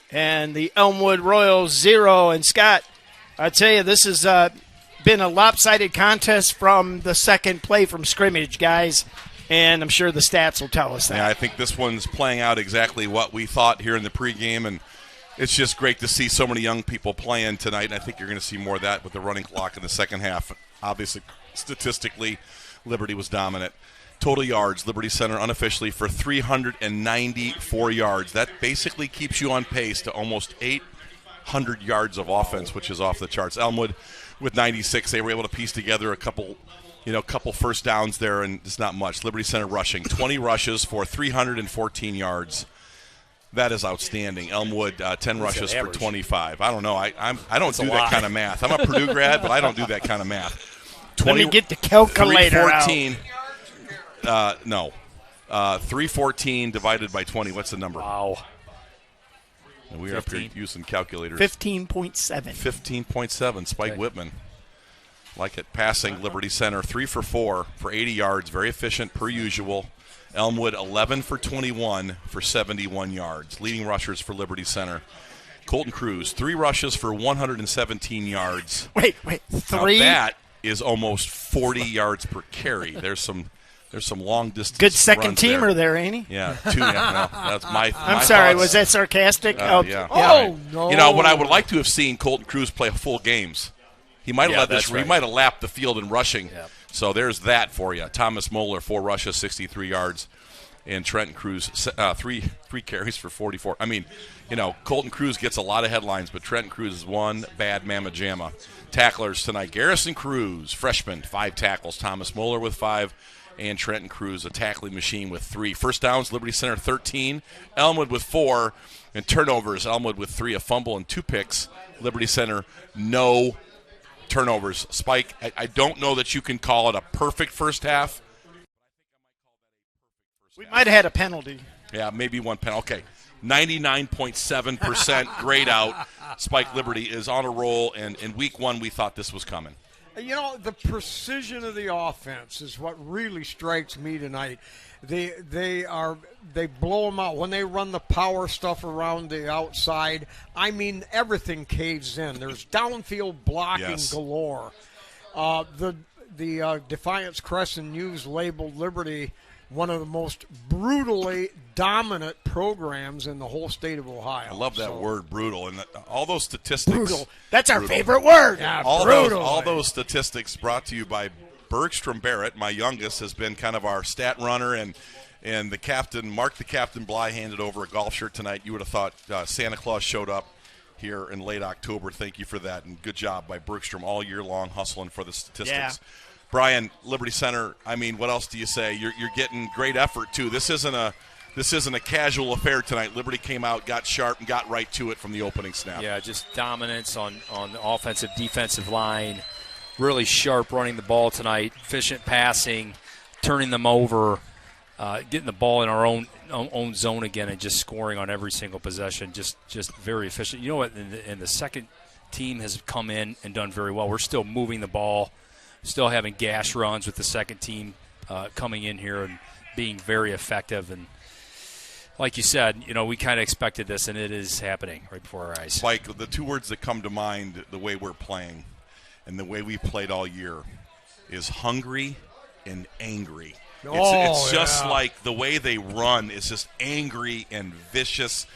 and the Elmwood Royals 0. And Scott, I tell you, this has been a lopsided contest from the second play from scrimmage, guys, and I'm sure the stats will tell us that. Yeah, I think this one's playing out exactly what we thought here in the pregame, and it's just great to see so many young people playing tonight, and I think you're going to see more of that with the running clock in the second half. Obviously, statistically, Liberty was dominant. Total yards, Liberty Center unofficially for 394 yards. That basically keeps you on pace to almost 800 yards of offense, which is off the charts. Elmwood with 96, they were able to piece together a couple first downs there, and it's not much. Liberty Center rushing, 20 rushes for 314 yards. That is outstanding. Elmwood, 10 rushes for 25. I don't know. I don't do that kind of math. I'm a Purdue grad, but I don't do that kind of math. Let me get the calculator 314. No. 314 divided by 20. What's the number? Wow. And we are up here using calculators. 15.7. 15.7. Spike Whitman. Like it. Passing, Liberty Center, 3 for 4 for 80 yards. Very efficient per usual. Elmwood 11 for 21 for 71 yards. Leading rushers for Liberty Center. Colton Cruz, 3 rushes for 117 yards. Wait, 3? Now that is almost 40 yards per carry. There's some long distance. Good second teamer there, ain't he? Yeah, 2. Yeah, no, that's my. I'm sorry. thoughts. Was that sarcastic? Yeah. Oh no! You know what I would like to have seen Colton Cruz play full games. He might have He might have lapped the field in rushing. Yeah. So there's that for you. Thomas Moeller, 4 rushes, 63 yards. And Trenton Cruz, 3 carries for 44. I mean, Colton Cruz gets a lot of headlines, but Trenton Cruz is one bad mamma jamma. Tacklers tonight, Garrison Cruz, freshman, 5 tackles. Thomas Moeller with 5. And Trenton Cruz, a tackling machine with 3. First downs, Liberty Center 13. Elmwood with 4. And turnovers, Elmwood with 3, a fumble and 2 picks. Liberty Center, no turnovers. Spike, I don't know that you can call it a perfect first half. We might have had a penalty. Yeah, maybe one penalty. Okay, 99.7% grade out. Spike Liberty is on a roll, and in week 1 we thought this was coming. The precision of the offense is what really strikes me tonight. They blow them out when they run the power stuff around the outside. I mean, everything caves in. There's downfield blocking galore. The Defiance Crescent News labeled Liberty one of the most brutally dominant programs in the whole state of Ohio. I love that word, brutal, and all those statistics. Brutal. That's our favorite word. Yeah, all those statistics brought to you by Bergstrom Barrett. My youngest has been kind of our stat runner, and the captain, Mark the Captain Bly, handed over a golf shirt tonight. You would have thought Santa Claus showed up here in late October. Thank you for that, and good job by Bergstrom all year long hustling for the statistics. Yeah. Brian, Liberty Center, I mean, what else do you say? You're getting great effort, too. This isn't a casual affair tonight. Liberty came out, got sharp, and got right to it from the opening snap. Yeah, just dominance on the offensive, defensive line. Really sharp running the ball tonight. Efficient passing, turning them over, getting the ball in our own zone again, and just scoring on every single possession. Just very efficient. You know what? And the second team has come in and done very well. We're still moving the ball. Still having gash runs with the second team coming in here and being very effective. And like you said, we kind of expected this, and it is happening right before our eyes. Like the 2 words that come to mind, the way we're playing and the way we played all year, is hungry and angry. It's just like the way they run is just angry and vicious.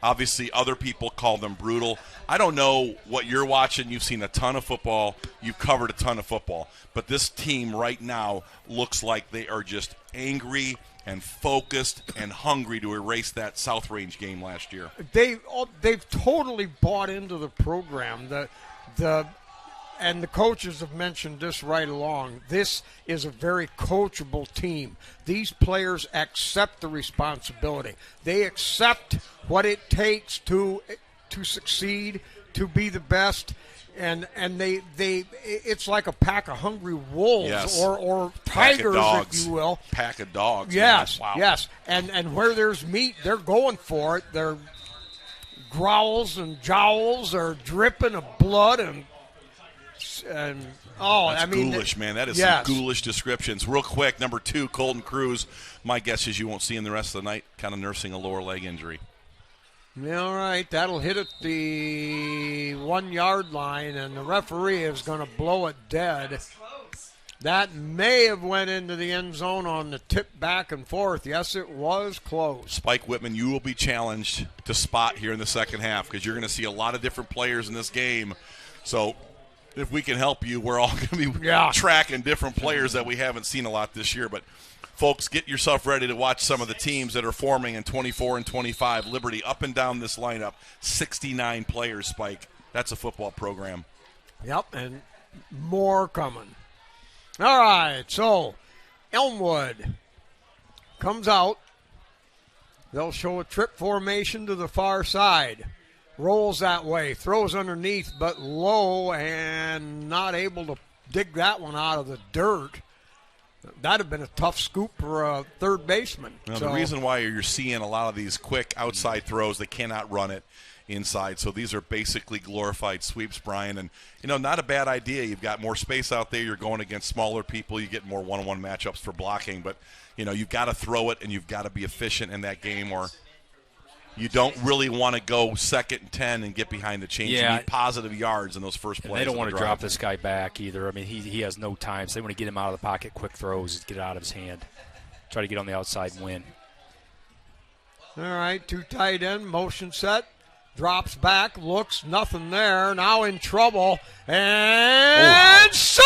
Obviously, other people call them brutal. I don't know what you're watching. You've seen a ton of football. You've covered a ton of football. But this team right now looks like they are just angry and focused and hungry to erase that South Range game last year. They've totally bought into the program. And the coaches have mentioned this right along. This is a very coachable team. These players accept the responsibility. They accept what it takes to succeed, to be the best, and they it's like a pack of hungry wolves or tigers, if you will. Pack of dogs. Yes, man. Wow. yes. And where there's meat, they're going for it. Their growls and jowls are dripping of blood and And That's ghoulish, man. That is some ghoulish descriptions. Real quick, number 2, Colton Cruz. My guess is you won't see him the rest of the night, kind of nursing a lower leg injury. Yeah, all right. That'll hit at the 1-yard line, and the referee is going to blow it dead. That may have went into the end zone on the tip back and forth. Yes, it was close. Spike Whitman, you will be challenged to spot here in the second half because you're going to see a lot of different players in this game. So if we can help you, we're all going to be tracking different players that we haven't seen a lot this year. But, folks, get yourself ready to watch some of the teams that are forming in 24 and 25. Liberty up and down this lineup, 69 players, Spike. That's a football program. Yep, and more coming. All right, so Elmwood comes out. They'll show a trip formation to the far side. Rolls that way, throws underneath, but low and not able to dig that one out of the dirt. That'd have been a tough scoop for a third baseman. Now, the reason why you're seeing a lot of these quick outside throws, they cannot run it inside. So these are basically glorified sweeps, Brian. And, not a bad idea. You've got more space out there. You're going against smaller people. You get more one-on-one matchups for blocking. But, you've got to throw it, and you've got to be efficient in that game, or you don't really want to go 2nd and 10 and get behind the chains. You need positive yards in those first plays. They don't want to drop this guy back either. I mean, he has no time. So they want to get him out of the pocket, quick throws, get it out of his hand. Try to get on the outside and win. All right, 2 tight end, motion set. Drops back, looks, nothing there. Now in trouble. And Segurito!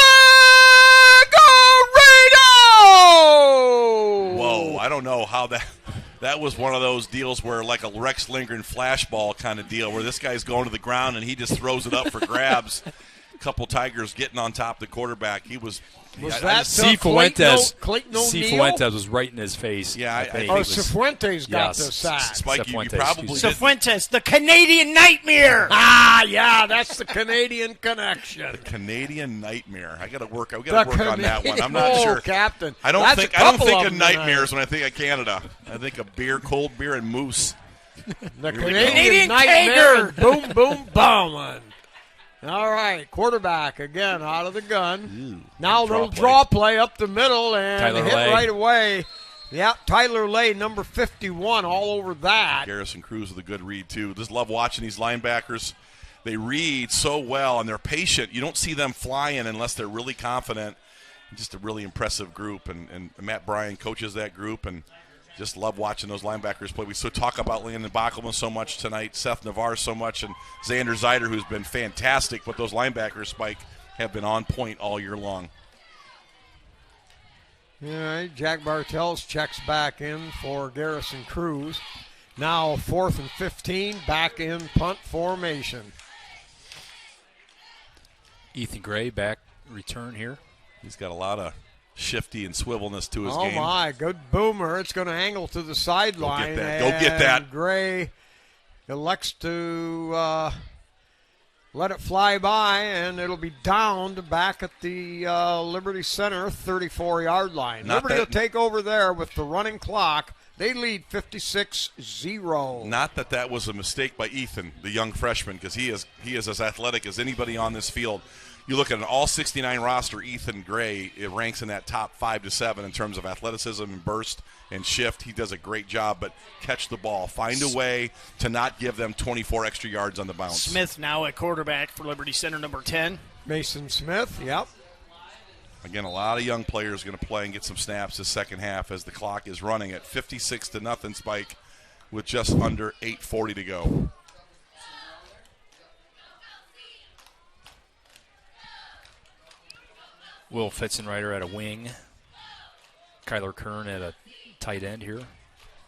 Whoa, I don't know how that was one of those deals where like a Rex Lindgren flashball kind of deal where this guy's going to the ground and he just throws it up for grabs. A couple Tigers getting on top of the quarterback. He was that Clayton Fuentes was right in his face. Yeah, Cifuentes got the sack. Spike, you probably Cifuentes, the Canadian Nightmare. Yeah, that's the Canadian connection. The Canadian Nightmare. I got to work on that one. I'm not sure, Captain. I don't think of nightmares when I think of Canada. I think of beer, cold beer, and moose. The Canadian Nightmare. Boom, boom, boom. All right, quarterback again out of the gun. Now a little draw play up the middle and hit right away. Yep, Tyler Lay, number 51, all over that. Garrison Cruz with a good read, too. Just love watching these linebackers. They read so well, and they're patient. You don't see them flying unless they're really confident. Just a really impressive group, and Matt Bryan coaches that group, and just love watching those linebackers play. We talk about Landon Bockelman so much tonight, Seth Navarre so much, and Xander Zeider, who's been fantastic. But those linebackers, Spike, have been on point all year long. All right, Jack Bartels checks back in for Garrison Cruz. Now 4th and 15, back in punt formation. Ethan Gray back return here. He's got a lot of shifty and swivelness to his game. Oh, my, good boomer. It's going to angle to the sideline. Go get that. Gray elects to let it fly by, and it'll be downed back at the Liberty Center 34-yard line. Liberty will take over there with the running clock. They lead 56-0. Not that was a mistake by Ethan, the young freshman, because he is as athletic as anybody on this field. You look at an all-69 roster, Ethan Gray, it ranks in that top 5 to 7 in terms of athleticism and burst and shift. He does a great job, but catch the ball. Find a way to not give them 24 extra yards on the bounce. Smith now at quarterback for Liberty Center, number 10. Mason Smith, yep. Again, a lot of young players going to play and get some snaps this second half as the clock is running at 56-0, Spike, with just under 8:40 to go. Will Fitzenreiter at a wing. Kyler Kern at a tight end here.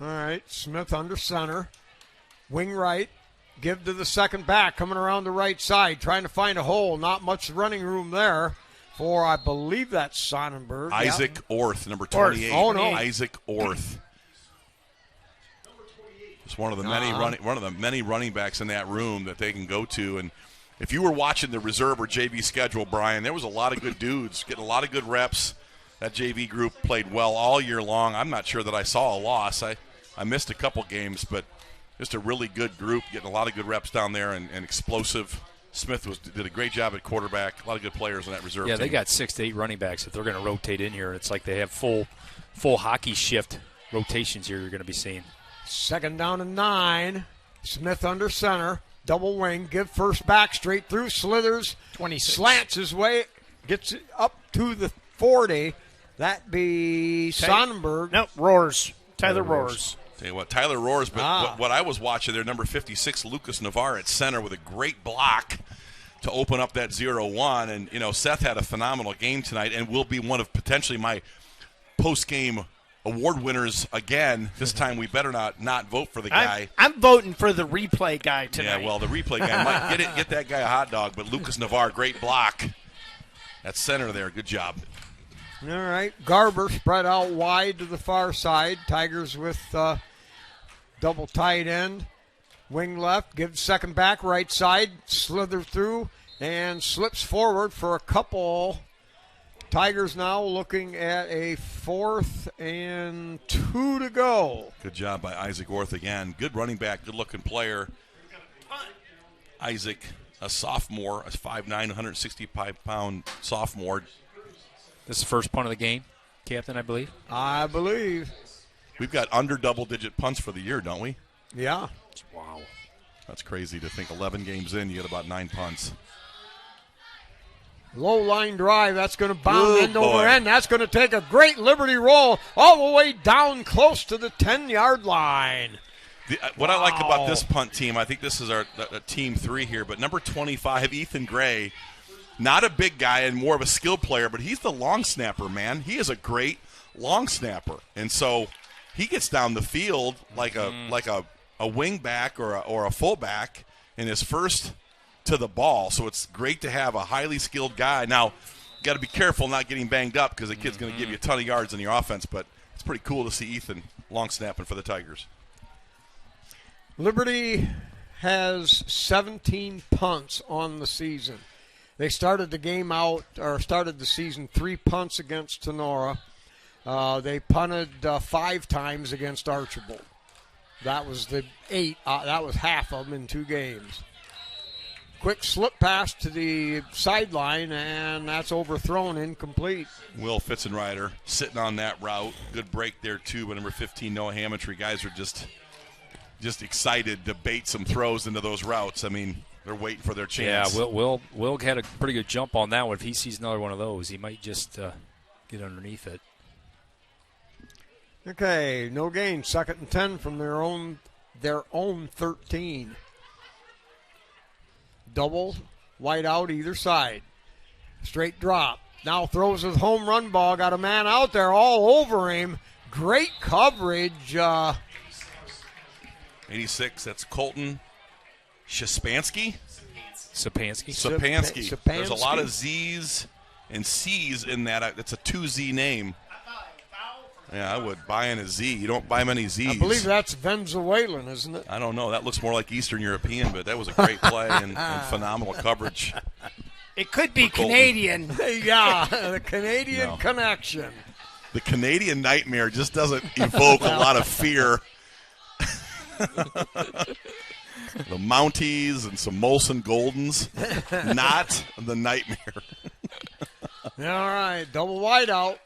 All right, Smith under center. Wing right. Give to the second back, coming around the right side, trying to find a hole. Not much running room there for, I believe that's Sonnenberg. Isaac Orth, number 28. Oh, no. Isaac Orth. Just one of the many running backs in that room that they can go to. And if you were watching the reserve or JV schedule, Brian, there was a lot of good dudes getting a lot of good reps. That JV group played well all year long. I'm not sure that I saw a loss. I missed a couple games, but just a really good group getting a lot of good reps down there and explosive Smith did a great job at quarterback. A lot of good players on that reserve team. Yeah, they got 6 to 8 running backs that they're going to rotate in here. It's like they have full hockey shift rotations here you're going to be seeing. 2nd down and 9. Smith under center. Double wing. Give first back straight through. Slithers. 26. Slants his way. Gets it up to the 40. That be Sonnenberg. Nope, Roars. Tyler Roars. Tell you what, Tyler Roars, but what I was watching there, number 56, Lucas Navarre at center with a great block to open up that 0-1. And, you know, Seth had a phenomenal game tonight and will be one of potentially my post-game award winners again. This time we better not vote for the guy. I'm voting for the replay guy tonight. Yeah, well, the replay guy might get that guy a hot dog, but Lucas Navarre, great block. At center there, good job. All right, Garber spread out wide to the far side. Tigers with double tight end. Wing left, gives second back, right side, slither through, and slips forward for a couple. Tigers now looking at a 4th and 2 to go. Good job by Isaac Orth again. Good running back, good-looking player. Isaac, a sophomore, a 5'9", 165-pound sophomore. This is the first punt of the game, Captain, I believe. I believe. We've got under double-digit punts for the year, don't we? Yeah. Wow. That's crazy to think 11 games in, you get about 9 punts. Low line drive. That's going to bound end over end. That's going to take a great Liberty roll all the way down close to the 10-yard line. What I like about this punt team, I think this is our team 3 here, but number 25, Ethan Gray, not a big guy and more of a skill player, but he's the long snapper, man. He is a great long snapper. And so he gets down the field like a wing back or a fullback in his first to the ball. So it's great to have a highly skilled guy. Now, you got to be careful not getting banged up because the kid's going to give you a ton of yards in your offense, but it's pretty cool to see Ethan long snapping for the Tigers. Liberty has 17 punts on the season. They started the season 3 punts against Sonora. They punted 5 times against Archibald. That was the 8. That was half of them in 2 games. Quick slip pass to the sideline, and that's overthrown, incomplete. Will Fitzenrider sitting on that route. Good break there, too, by number 15, Noah Hammontree. Guys are just excited to bait some throws into those routes. I mean, they're waiting for their chance. Yeah, Will had a pretty good jump on that one. If he sees another one of those, he might just get underneath it. Okay, no gain. 2nd and 10 from their own 13. Double, wide out either side. Straight drop. Now throws his home run ball. Got a man out there all over him. Great coverage. 86, that's Colton Sapansky. Sapansky. There's a lot of Z's and C's in that. It's a 2Z name. Yeah, I would buy in a Z. You don't buy many Z's. I believe that's Venezuelan, isn't it? I don't know. That looks more like Eastern European, but that was a great play and phenomenal coverage. It could be Canadian. Yeah, the Canadian connection. The Canadian nightmare just doesn't evoke a lot of fear. The Mounties and some Molson Goldens, not the nightmare. All right, double wide out.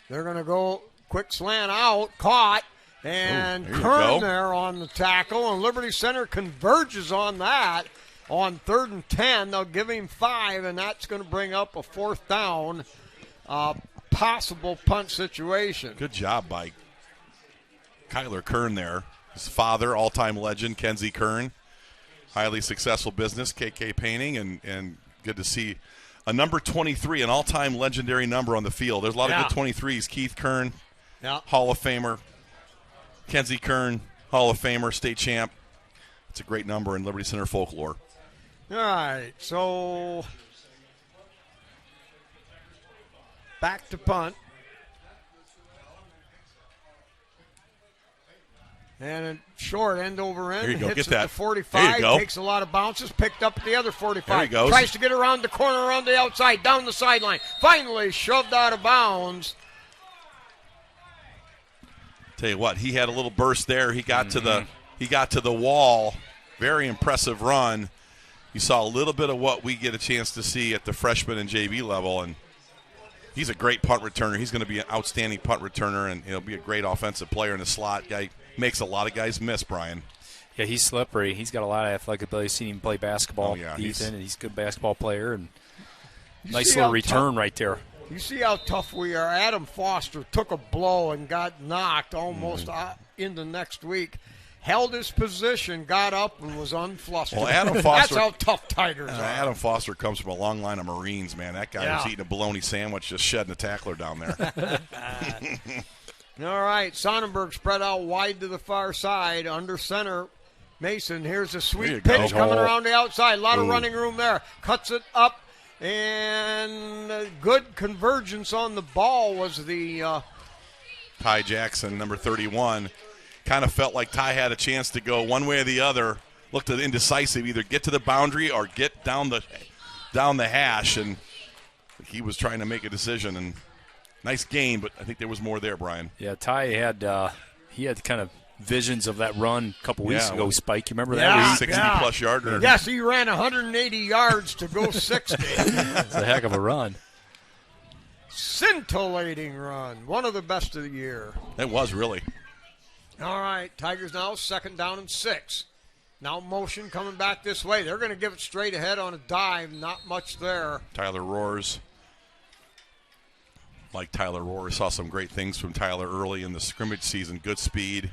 They're going to go quick slant out, caught, and Kern there on the tackle, and Liberty Center converges on that. On 3rd and 10, they'll give him 5, and that's going to bring up a 4th down possible punt situation. Good job by Kyler Kern there. His father, all-time legend, Kenzie Kern. Highly successful business, KK Painting, and good to see a number 23, an all-time legendary number on the field. There's a lot of good 23s. Keith Kern, Hall of Famer. Kenzie Kern, Hall of Famer, state champ. It's a great number in Liberty Center folklore. All right, so back to punt. And a short end over end. There you go. Hits Get that. At the 45. There you go. Takes a lot of bounces. Picked up at the other 45. There he goes. Tries to get around the corner, around the outside, down the sideline. Finally shoved out of bounds. Tell you what, he had a little burst there. He got to the wall. Very impressive run. you saw a little bit of what we get a chance to see at the freshman and JV level, and he's a great punt returner. He's going to be an outstanding punt returner, and he'll be a great offensive player in the slot. Guy makes a lot of guys miss, Brian. Yeah, he's slippery. He's got a lot of athletic ability. I've seen him play basketball, Oh, yeah. Ethan, and he's a good basketball player. And You nice see little how return right there. You see how tough we are. Adam Foster took a blow and got knocked almost into next week. Held his position, got up, and was unflustered. Well, Adam Foster. That's how tough Tigers are. Adam Foster comes from a long line of Marines, man. That guy was Yeah. eating a bologna sandwich, just shedding a tackler down there. All right, Sonnenberg spread out wide to the far side, under center. Mason, here's a There you sweet go. pitch coming Oh. around the outside. A lot of Ooh. running room there. Cuts it up, and good convergence on the ball was the Ty Jackson, number 31, kind of felt like Ty had a chance to go one way or the other. Looked at indecisive, either get to the boundary or get down the hash, and he was trying to make a decision. And nice game, but I think there was more there, Brian. Yeah, Ty had kind of visions of that run a couple weeks Yeah. ago, Spike. You remember Yeah. that? 60-plus yarder. Yes, he ran 180 yards to go 60. It's a heck of a run. Scintillating run. One of the best of the year. It was really. All right, Tigers now 2nd down and 6. Now motion coming back this way. They're going to give it straight ahead on a dive. Not much there. Tyler Roars. Like Tyler Roars, saw some great things from Tyler early in the scrimmage season. Good speed.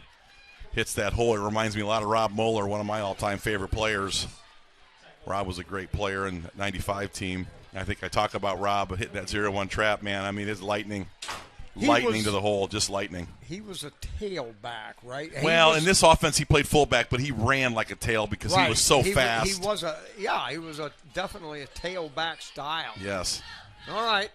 Hits that hole. It reminds me a lot of Rob Moeller, one of my all-time favorite players. Rob was a great player in the 95 team. I think I talk about Rob hitting that 0-1 trap, man. I mean, it's lightning. Lightning to the hole, just lightning. He was a tailback, right? Well, in this offense, he played fullback, but he ran like a tail because he was so fast. He was definitely a tailback style. Yes. All right.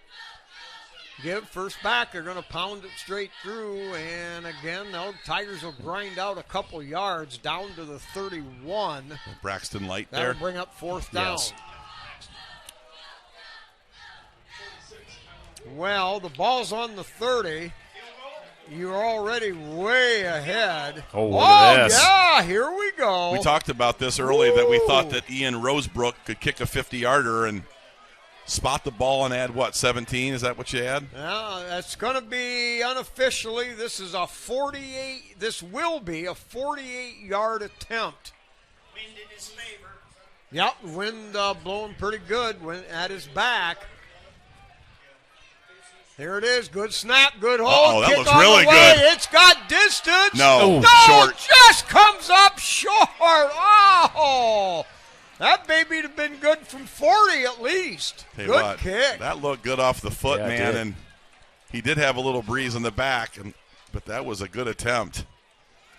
Give first back. They're going to pound it straight through. And again, the Tigers will grind out a couple yards down to the 31. Braxton Light That'll there. bring up 4th down. Yes. Well, the ball's on the 30. You're already way ahead. Oh, look at this. Yeah, here we go. We talked about this early that we Ooh. thought that Ian Rosebrook could kick a 50-yarder and spot the ball and add, 17? Is that what you had? Yeah, that's going to be unofficially. This is a 48. This will be a 48-yard attempt. Wind in his favor. Yep, wind blowing pretty good at his back. Here it is. Good snap, good hold. Uh-oh, that Kick looks on really the way. good. It's got distance. No, short. Just comes up short. Oh, that baby'd have been good from 40 at least. Tell you Good what, kick. that looked good off the foot, Yeah, it man, did. and he did have a little breeze in the back, but that was a good attempt.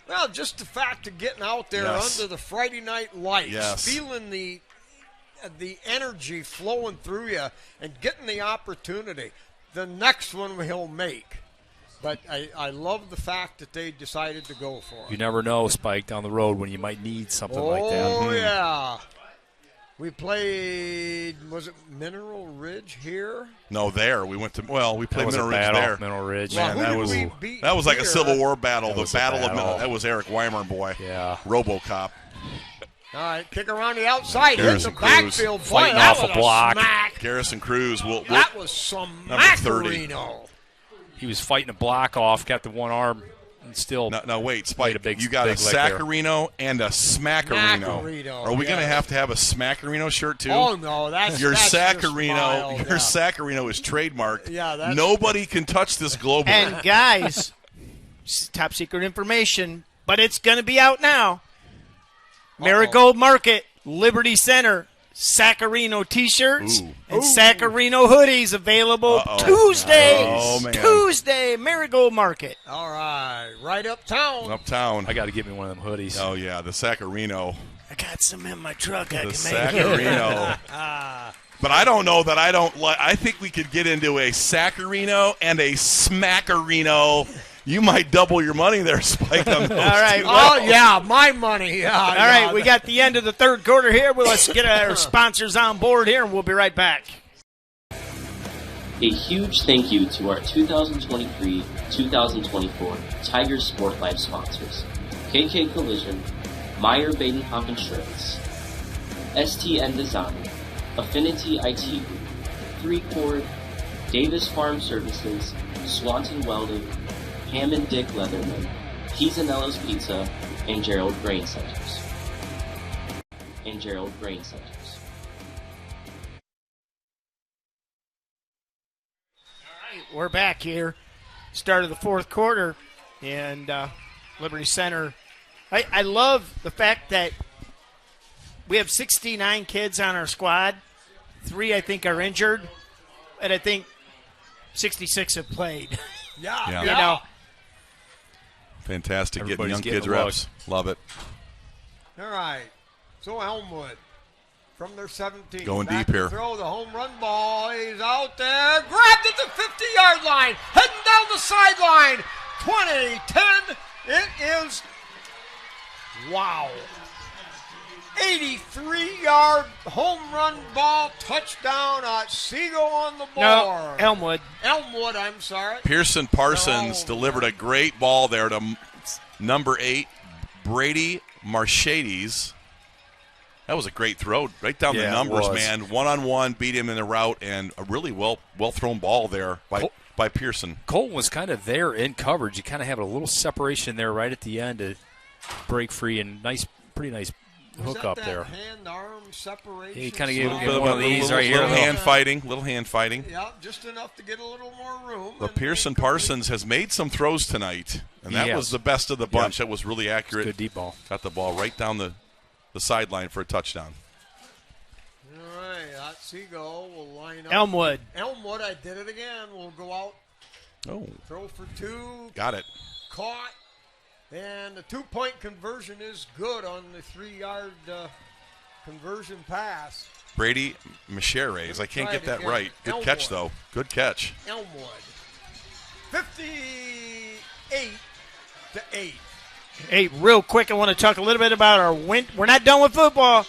Well, just the fact of getting out there Yes. under the Friday night lights, Yes. feeling the energy flowing through you and getting the opportunity. The next one he'll make. But I love the fact that they decided to go for it. You never know, Spike, down the road when you might need something like that. Oh, yeah. We played, was it Mineral Ridge here? No, there. We went to, we That played was a Mineral Ridge battle, there. Mineral Ridge. Well, Man, who that did was we beat that was like a here? Civil War battle. That The was a battle of battle. that was Eric Weimer, boy. Yeah. RoboCop. All right, kick around the outside, hit Garrison the Cruz backfield. Boy, fighting that off was a block. Smack. Garrison Cruz will That was some Number 30. macarino. He was fighting a block off, got the one arm, and still. No, wait, Made Spike. a big- you got a big leg there. Saccharino and a Smackarino. Smackarino, Are we going to yes. have a Smackarino shirt too? Oh, no, that's Your that's just Saccharino, mild, your yeah. Saccharino is trademarked. Yeah, that's- Nobody can touch this globally. And guys, top secret information, but it's going to be out now. Marigold Market, Liberty Center, Saccharino T-shirts Ooh. and Saccharino hoodies available Uh-oh. Tuesday. Oh, man. Tuesday, Marigold Market. All right, right uptown. Uptown. I got to get me one of them hoodies. Oh yeah, the Saccharino. I got some in my truck. I The can make it. Saccharino. But I don't know that I don't like. I think we could get into a Saccharino and a Smackarino. You might double your money there, Spike. On those All right. two. Oh, yeah, my money. Yeah. All right, we got the end of the third quarter here. Well, let's get our sponsors on board here, and we'll be right back. A huge thank you to our 2023-2024 Tigers Sport Life sponsors, KK Collision, Meyer Badenhoff Insurance, STN Design, Affinity IT Group, 3-Chord, Davis Farm Services, Swanton Welding, Hammond Dick Leatherman, Pisanello's Pizza, and Gerald Grain Centers. We're back here. Start of the fourth quarter, and Liberty Center. I love the fact that we have 69 kids on our squad. 3, I think, are injured, and I think 66 have played. Yeah. You know, Fantastic. Everybody's Getting young kids getting a reps. Love it. All right. So Elmwood from their 17. Going back deep to here. Throw the home run ball. He's out there. Grabbed at the 50-yard line. Heading down the sideline. 20, 10. It is, wow. 83-yard home run ball. Touchdown. Seago on the board. no, Elmwood. Elmwood, I'm sorry. Pearson Parsons delivered a great ball there to number 8, Brady Marchedes. That was a great throw. Right down the Yeah, it numbers, was. man. One-on-one, beat him in the route, and a really well-thrown ball there by Pearson. Colton was kind of there in coverage. You kind of have a little separation there right at the end to break free, and pretty nice hook up there. Hand-arm separation. He kind of gave Slide. one of these right here. Little hand fighting. Yeah, just enough to get a little more room. But Pearson Parsons has made some throws tonight, and that was the best of the bunch. That was really accurate. Good deep ball. Got the ball right down the sideline for a touchdown. All right, Seago will line up. Elmwood. Elmwood, I did it again. We'll go out, Oh, throw for 2. got it. Caught. And the 2-point conversion is good on the 3-yard conversion pass. Brady Micheres. I can't Try get it that again. right. Good catch, Elmwood. though. Good catch. Elmwood. 58-8. Hey, real quick, I want to talk a little bit about our win. We're not done with football.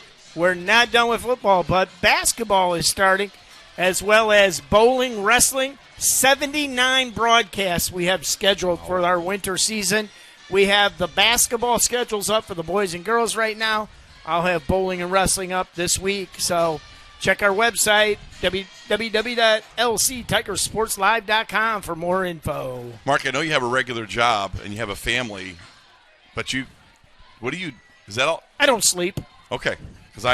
But basketball is starting, as well as bowling, wrestling. 79 broadcasts we have scheduled for our winter season. We have the basketball schedules up for the boys and girls right now. I'll have bowling and wrestling up this week. So check our website, www.lctigersportslive.com, for more info. Mark, I know you have a regular job and you have a family, but is that all? I don't sleep. Okay. Because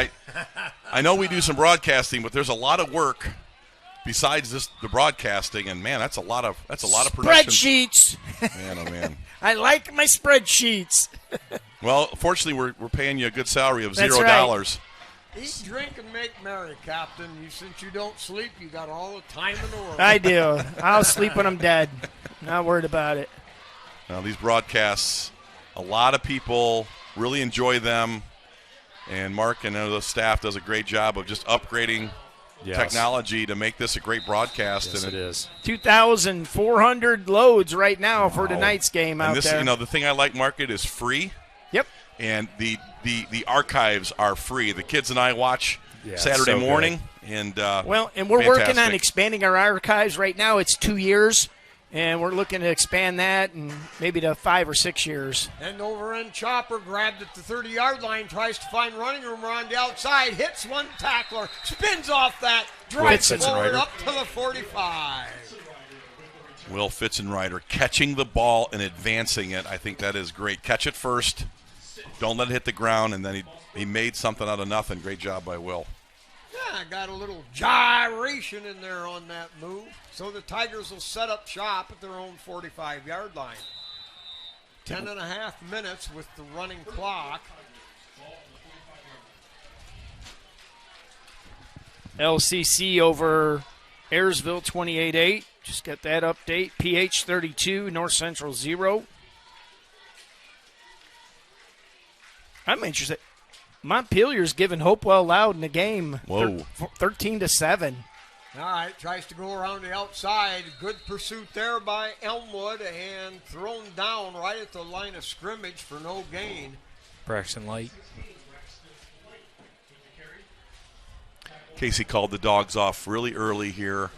I know we do some broadcasting, but there's a lot of work besides the broadcasting, and man, that's a lot of production. Spreadsheets. Man, oh man. I like my spreadsheets. Well, fortunately, we're paying you a good salary of That's $0. right. Eat, drink, and make merry, Captain. Since you don't sleep, you got all the time in the world. I do. I'll sleep when I'm dead. Not worried about it. Now, these broadcasts, a lot of people really enjoy them, and Mark and the staff does a great job of just upgrading technology to make this a great broadcast. Yes, and it is. 2,400 loads right now for tonight's game out and this, there. the thing I like, Mark, it is free. Yep. And the archives are free. The kids and I watch Saturday so morning, and and we're working on expanding our archives right now. It's 2 years, and we're looking to expand that and maybe to 5 or 6 years. And over in Chopper, grabbed at the 30-yard line, tries to find running room around the outside, hits one tackler, spins off that, drives forward up to the 45. Will Fitzenreiter catching the ball and advancing it. I think that is great. Catch it first. Don't let it hit the ground, and then he made something out of nothing. Great job by Will. Yeah, got a little gyration in there on that move. So the Tigers will set up shop at their own 45-yard line. 10.5 minutes with the running clock. LCC over Ayersville 28-8. Just got that update. PH 32, North Central 0. I'm interested. Montpelier's giving Hopewell Loud in the game. Whoa. 13-7. All right, tries to go around the outside. Good pursuit there by Elmwood and thrown down right at the line of scrimmage for no gain. Braxton Light. Casey called the dogs off really early here.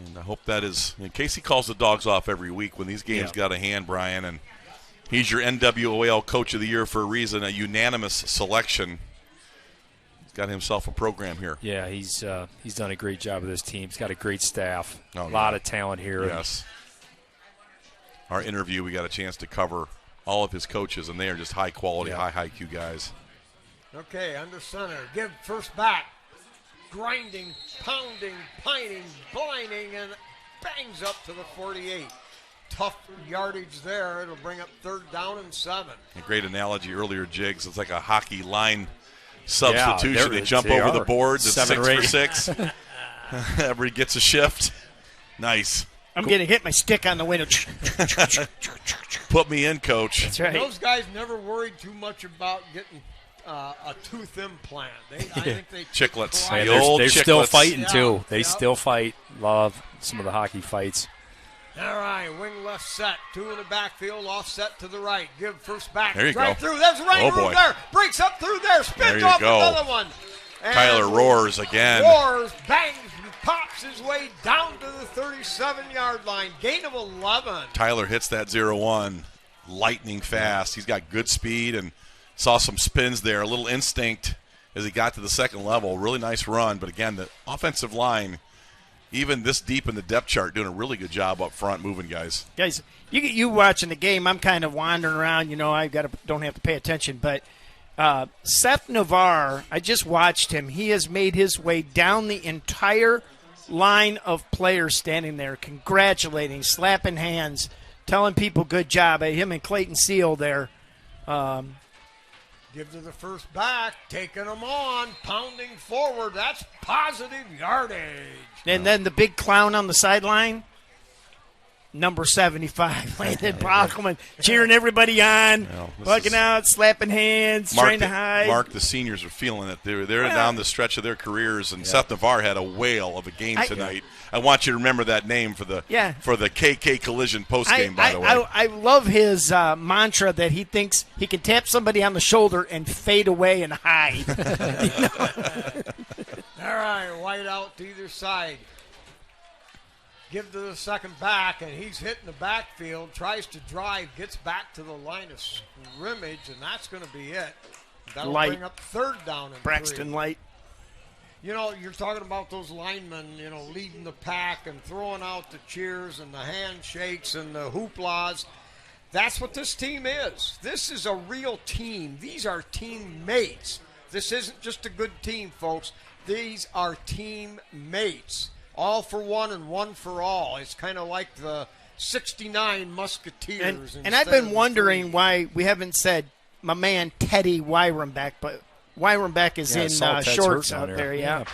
And I hope that is – Casey calls the dogs off every week when these games got a hand, Brian. And he's your NWOL Coach of the Year for a reason, a unanimous selection. got himself a program here. Yeah, he's done a great job with this team. He's got a great staff. Oh, a lot of talent here. Yes. Our interview, we got a chance to cover all of his coaches, and they are just high quality, high IQ guys. Okay, under center. Give first back. Grinding, pounding, pining, blinding, and bangs up to the 48. Tough yardage there. It'll bring up 3rd down and 7. A great analogy earlier, Jigs. It's like a hockey line substitution. Yeah, they jump they over are. the boards. It's 7 6 or for 8. 6. Everybody gets a shift. Nice. I'm going to hit my stick on the window. Put me in, coach. That's right. Those guys never worried too much about getting a tooth implant. I think they Chiclets. tried. The They're, old they're still chiclets. fighting, Yeah, too. They yep. still fight. Love some of the hockey fights. All right, wing left set. 2 in the backfield, offset to the right. Give first back. There you Drive go. through. There's a running Oh, room boy. there. Breaks up through there. There Spins you off go. another one. And Tyler roars again. Roars, bangs, pops his way down to the 37-yard line. Gain of 11. Tyler hits that 0-1 lightning fast. He's got good speed and saw some spins there, a little instinct as he got to the second level. Really nice run. But, again, the offensive line, even this deep in the depth chart, doing a really good job up front moving guys. Guys, you watching the game, I'm kind of wandering around. Don't have to pay attention. But Seth Navarre, I just watched him. He has made his way down the entire line of players standing there, congratulating, slapping hands, telling people good job. Him and Clayton Seal there. Give to the first back, taking them on, pounding forward. That's positive yardage. And then the big clown on the sideline, number 75, Landon Brockman, cheering everybody on, bugging out, slapping hands, trying to hide. Mark, the seniors are feeling it. They're down the stretch of their careers, and Seth Navarre had a whale of a game tonight. I want you to remember that name for the KK Collision postgame, by the way. I love his mantra that he thinks he can tap somebody on the shoulder and fade away and hide. All right, white out to either side. Give to the second back, and he's hitting the backfield, tries to drive, gets back to the line of scrimmage, and that's going to be it. That'll bring up 3rd down and Braxton 3. Light. You're talking about those linemen, leading the pack and throwing out the cheers and the handshakes and the hooplas. That's what this team is. This is a real team. These are teammates. This isn't just a good team, folks. These are teammates. All for one and one for all. It's kind of like the 69 Musketeers. And I've been wondering why we haven't said my man Teddy Wyrambeck, but Wyrambeck is in shorts out there,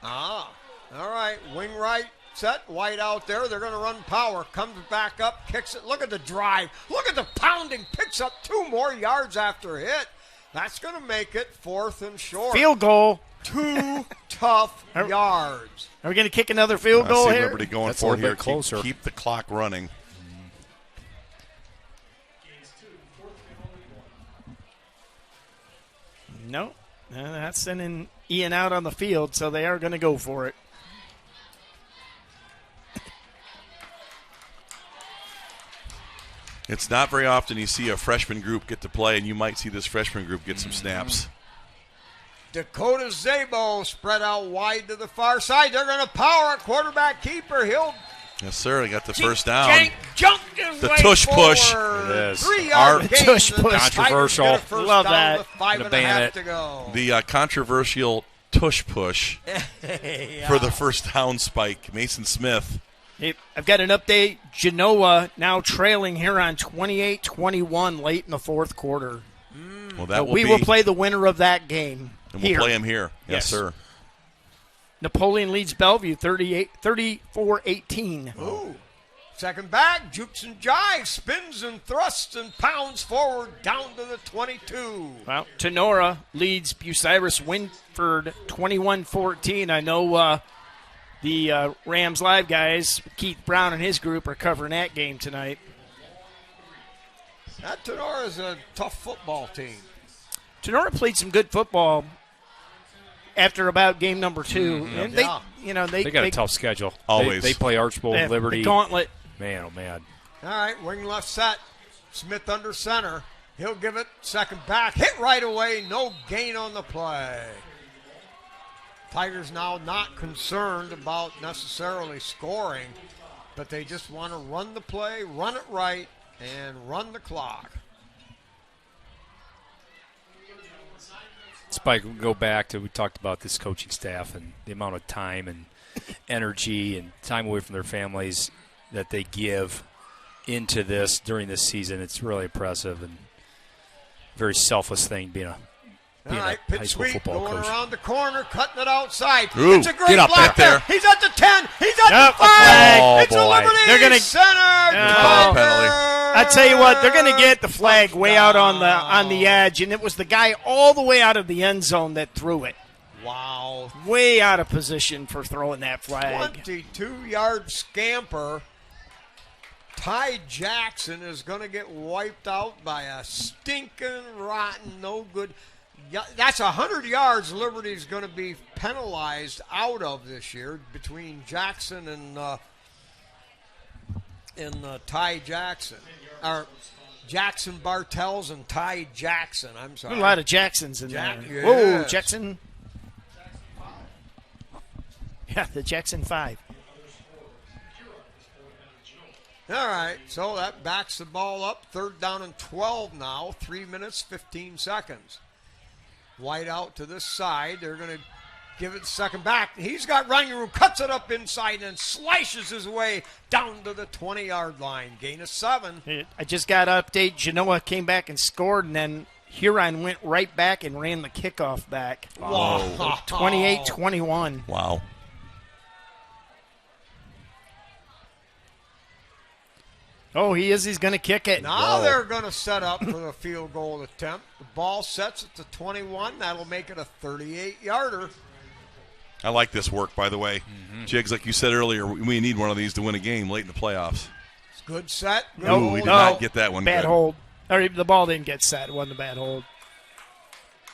all right. Wing right, set, white out there. They're going to run power. Comes back up, kicks it. Look at the drive. Look at the pounding. Picks up 2 more yards after hit. That's going to make it 4th and short. Field goal. 2 tough yards. Are we going to kick another field goal here? Liberty going That's for a little here. bit closer. Keep the clock running. No, that's sending Ian out on the field, so they are going to go for it. It's not very often you see a freshman group get to play, and you might see this freshman group get some snaps. Dakota Zabo spread out wide to the far side. They're going to power a quarterback keeper. He'll Yes, sir. He got the first down. Jumped his The way tush push. forward. It is. 3-yard gain. tush The push. Tigers Controversial. get a first Love down that. with 5.5 ban it. to go. The controversial tush push for the first down spike. Mason Smith. Hey, I've got an update. Genoa now trailing here on 28-21 late in the 4th quarter. Well, that We will play the winner of that game and here. we'll play him here. Yes, Yes. sir. Napoleon leads Bellevue 34-18. Ooh. Second back, jukes and jives, spins and thrusts and pounds forward down to the 22. Well, Tenora leads Bucyrus Winford 21-14. I know the Rams Live guys, Keith Brown and his group, are covering that game tonight. That Tenora is a tough football team. Tenora played some good football after about game number 2. And they got a tough schedule. Always. They play Archbold, Liberty. The gauntlet. Man, oh, man. All right, wing left set. Smith under center. He'll give it second back. Hit right away. No gain on the play. Tigers now not concerned about necessarily scoring, but they just want to run the play, run it right, and run the clock. Spike, we'll go back to, we talked about this coaching staff and the amount of time and energy and time away from their families that they give into this during this season. It's really impressive and very selfless thing being a All right, high pitch school sweep football going coach. around the corner, cutting it outside. Ooh, It's a great get up block there. He's at the 10. He's at Yep, the a 5. flag. Oh, It's a boy. Liberty They're gonna- center. No. Penalty. I tell you what, they're going to get the flag way out on the edge, and it was the guy all the way out of the end zone that threw it. Wow. Way out of position for throwing that flag. 22-yard scamper. Ty Jackson is going to get wiped out by a stinking, rotten, no good. Yeah, that's 100 yards Liberty's going to be penalized out of this year between Jackson and Ty Jackson. Or Jackson Bartels and Ty Jackson. I'm sorry. A lot of Jacksons in there. Yes. Whoa, Jackson. Yeah, the Jackson 5. All right, so that backs the ball up. 3rd down and 12 now. 3 minutes, 15 seconds. White out to this side. They're going to give it second back. He's got running room, cuts it up inside, and slices his way down to the 20-yard line. Gain of 7. I just got an update. Genoa came back and scored, and then Huron went right back and ran the kickoff back. Wow. 28-21. Wow. Oh, he is. He's going to kick it. Now they're going to set up for the field goal attempt. The ball sets at the 21. That'll make it a 38-yarder. I like this work, by the way. Jigs, like you said earlier, we need one of these to win a game late in the playoffs. It's good set. Good No, Ooh, we hold. did not get that one Bad good. hold. Or the ball didn't get set. It wasn't a bad hold.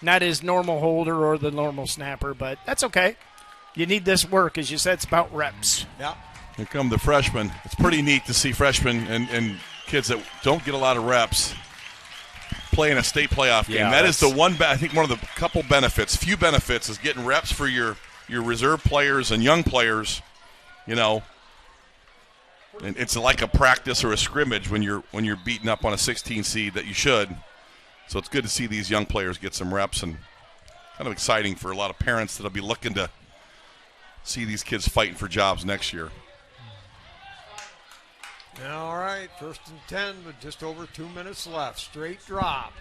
Not his normal holder or the normal snapper, but that's okay. You need this work. As you said, it's about reps. Yeah. Here come the freshmen. It's pretty neat to see freshmen and kids that don't get a lot of reps play in a state playoff game. Yeah, That is the one, I think one of the couple benefits, few benefits, is getting reps for your reserve players and young players, you know. And it's like a practice or a scrimmage when you're beating up on a 16 seed that you should. So it's good to see these young players get some reps, and kind of exciting for a lot of parents that'll be looking to see these kids fighting for jobs next year. All right, 1st and 10 with just over 2 minutes left. Straight drop.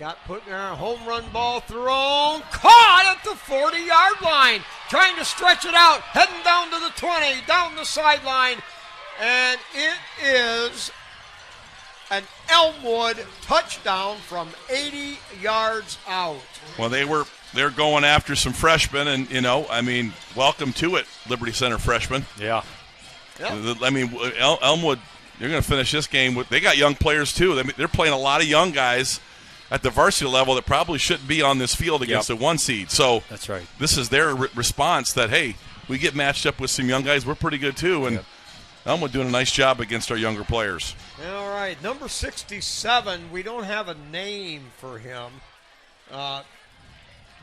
Got put there, a home run ball thrown. Caught at the 40-yard line. Trying to stretch it out. Heading down to the 20, down the sideline. And it is an Elmwood touchdown from 80 yards out. Well, they're going after some freshmen, and, you know, I mean, welcome to it, Liberty Center freshmen. Yeah. Yep. I mean, Elmwood, they're going to finish this game with. They got young players too. They're playing a lot of young guys at the varsity level that probably shouldn't be on this field against the 1 seed. So That's right. This is their response that, hey, we get matched up with some young guys. We're pretty good too, and Elmwood doing a nice job against our younger players. All right, number 67, we don't have a name for him.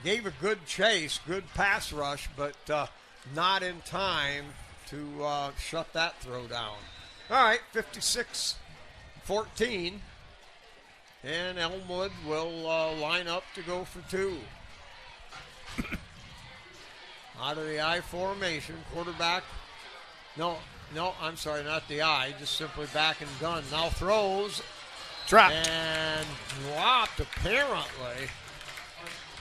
Gave a good chase, good pass rush, but not in time to shut that throw down. All right, 56-14, and Elmwood will line up to go for 2. Out of the I formation, quarterback. No, I'm sorry, not the I, just simply back and gun. Now throws. Dropped. And dropped, apparently.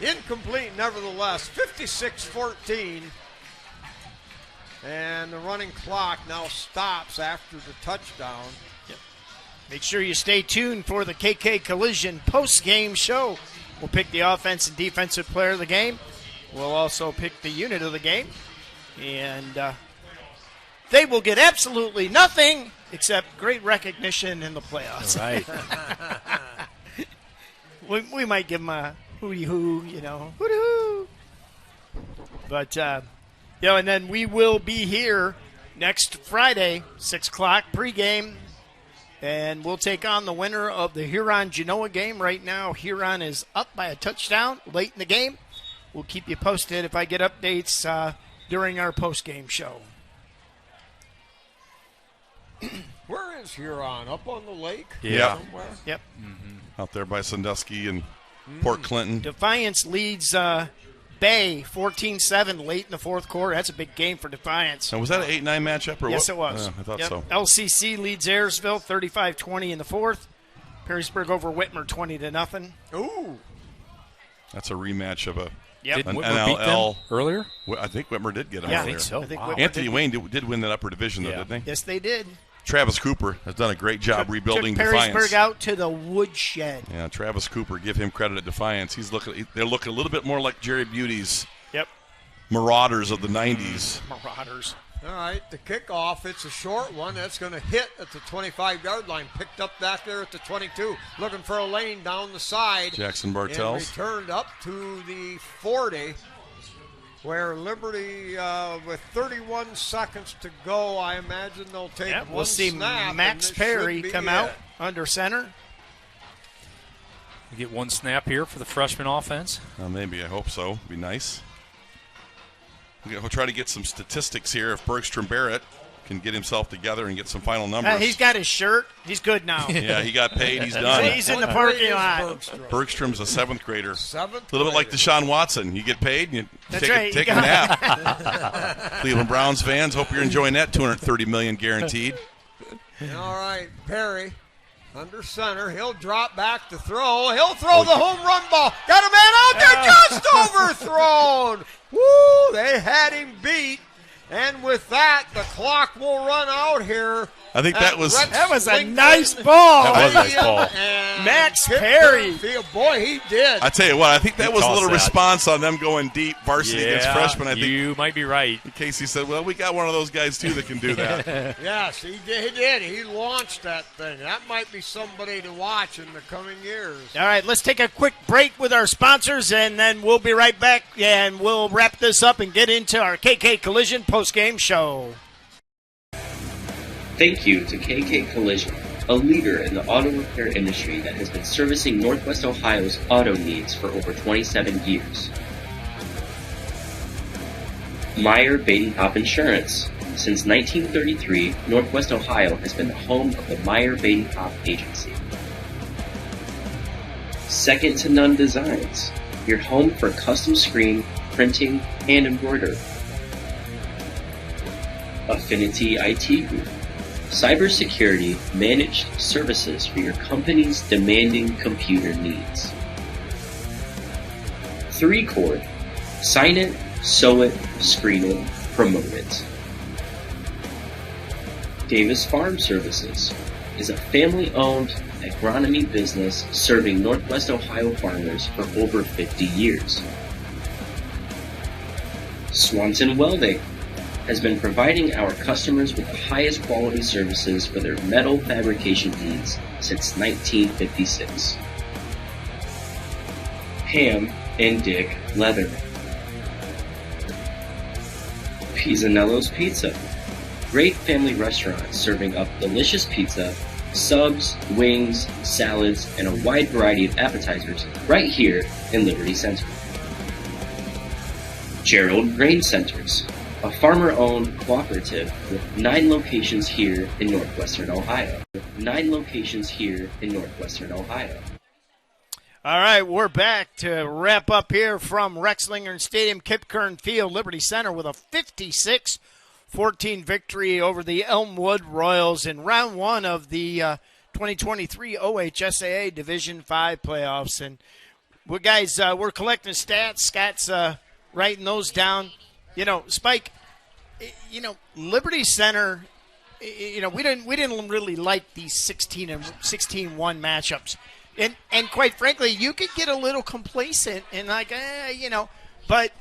Incomplete, nevertheless. 56-14. And the running clock now stops after the touchdown. Make sure you stay tuned for the KK Collision post-game show. We'll pick the offense and defensive player of the game. We'll also pick the unit of the game. And they will get absolutely nothing except great recognition in the playoffs. Right. We might give them a hooty-hoo, you know, hooty-hoo. But, and then we will be here next Friday, 6 o'clock pregame, and we'll take on the winner of the Huron-Genoa game. Right now, Huron is up by a touchdown late in the game, we'll keep you posted if I get updates during our post-game show. Where is Huron? Up on the lake? Yeah. Somewhere? Yep. Out there by Sandusky and Port Clinton. Defiance leads Bay 14-7 late in the fourth quarter. That's a big game for Defiance. Now, was that an 8-9 matchup? Or Yes, what? it was. I thought Yep. so. LCC leads Ayersville 35-20 in the fourth. Perrysburg over Whitmer 20-0. Ooh. That's a rematch of Yep. Did an Whitmer beat them NLL. earlier? I think Whitmer did get him Yeah, earlier. I think so. I think Wow. Whitmer Anthony did. Wayne did win that upper division, though, Yeah. didn't he? Yes, they did. Travis Cooper has done a great job rebuilding Took Defiance. Perrysburg out to the woodshed. Yeah, Travis Cooper, give him credit at Defiance. They're looking a little bit more like Jerry Beauty's Yep. Marauders of the 90s. Marauders. All right, the kickoff, it's a short one. That's going to hit at the 25-yard line. Picked up back there at the 22. Looking for a lane down the side. Jackson And Bartels. returned up to the 40, where Liberty, with 31 seconds to go, I imagine they'll take Yep, one we'll see snap. Max and this Perry should be come it. out under center. You get one snap here for the freshman offense. Maybe, I hope so. Be nice. We'll try to get some statistics here if Bergstrom Barrett can get himself together and get some final numbers. He's got his shirt. He's good now. Yeah, he got paid. He's done. He's in the What parking grade is lot. Bergstrom? Bergstrom's a 7th grader. Seventh A little bit like grader. Deshaun Watson. You get paid and you That's take, right, take you a got nap. Cleveland Browns fans, hope you're enjoying that. $230 million guaranteed. All right, Perry under center. He'll drop back to throw. He'll throw the home run ball. Got a man out there, just overthrown. Woo! They had him beat. And with that, the clock will run out here. I think that was That was a nice ball. That was a nice ball. Max Perry. Boy, he did. I tell you what, I think that Good was a toss little that. response on them going deep varsity against freshmen. I think you might be right. Casey said, well, we got one of those guys, too, that can do that. Yes, he did. He launched that thing. That might be somebody to watch in the coming years. All right, let's take a quick break with our sponsors, and then we'll be right back, and we'll wrap this up and get into our KK Collision post-game show. Thank you to KK Collision, a leader in the auto repair industry that has been servicing Northwest Ohio's auto needs for over 27 years. Meyer Badenhop Insurance. Since 1933, Northwest Ohio has been the home of the Meyer Badenhop Agency. Second to None Designs, your home for custom screen, printing, and embroidery. Affinity IT Group. Cybersecurity managed services for your company's demanding computer needs. 3Chord. Sign it, sew it, screen it, promote it. Davis Farm Services is a family-owned agronomy business serving Northwest Ohio farmers for over 50 years. Swanson Welding has been providing our customers with the highest quality services for their metal fabrication needs since 1956. Pam and Dick Leatherman. Pisanello's Pizza. Great family restaurant serving up delicious pizza, subs, wings, salads, and a wide variety of appetizers right here in Liberty Center. Gerald Grain Centers, a farmer-owned cooperative with 9 locations here in northwestern Ohio. All right, we're back to wrap up here from Rex Lingern Stadium, Kip Kern Field, Liberty Center with a 56-14 victory over the Elmwood Royals in round 1 of the 2023 OHSAA Division 5 playoffs. And we're collecting stats. Scott's writing those down. You know, Spike, Liberty Center, we didn't really like these 16-1 matchups. And quite frankly, you could get a little complacent and but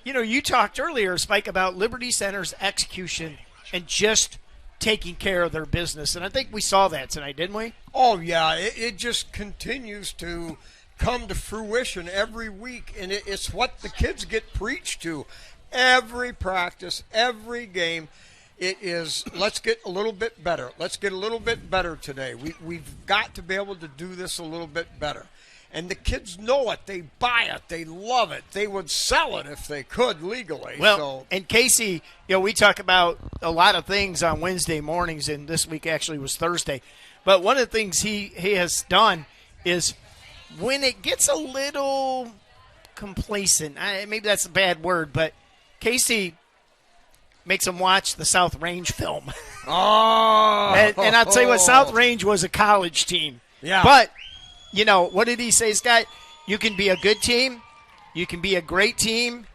you talked earlier, Spike, about Liberty Center's execution and just taking care of their business. And I think we saw that tonight, didn't we? Oh, yeah. It just continues to come to fruition every week, and it's what the kids get preached to. Every practice, every game, it is, let's get a little bit better. Let's get a little bit better today. We've got to be able to do this a little bit better. and the kids know it. They buy it. They love it. They would sell it if they could legally. Well, so. and Casey, we talk about a lot of things on Wednesday mornings, and this week actually was Thursday. But one of the things he has done is when it gets a little complacent, maybe that's a bad word, but Casey makes them watch the South Range film. Oh! and I'll tell you what, South Range was a college team. Yeah. But, what did he say, Scott? You can be a good team, you can be a great team,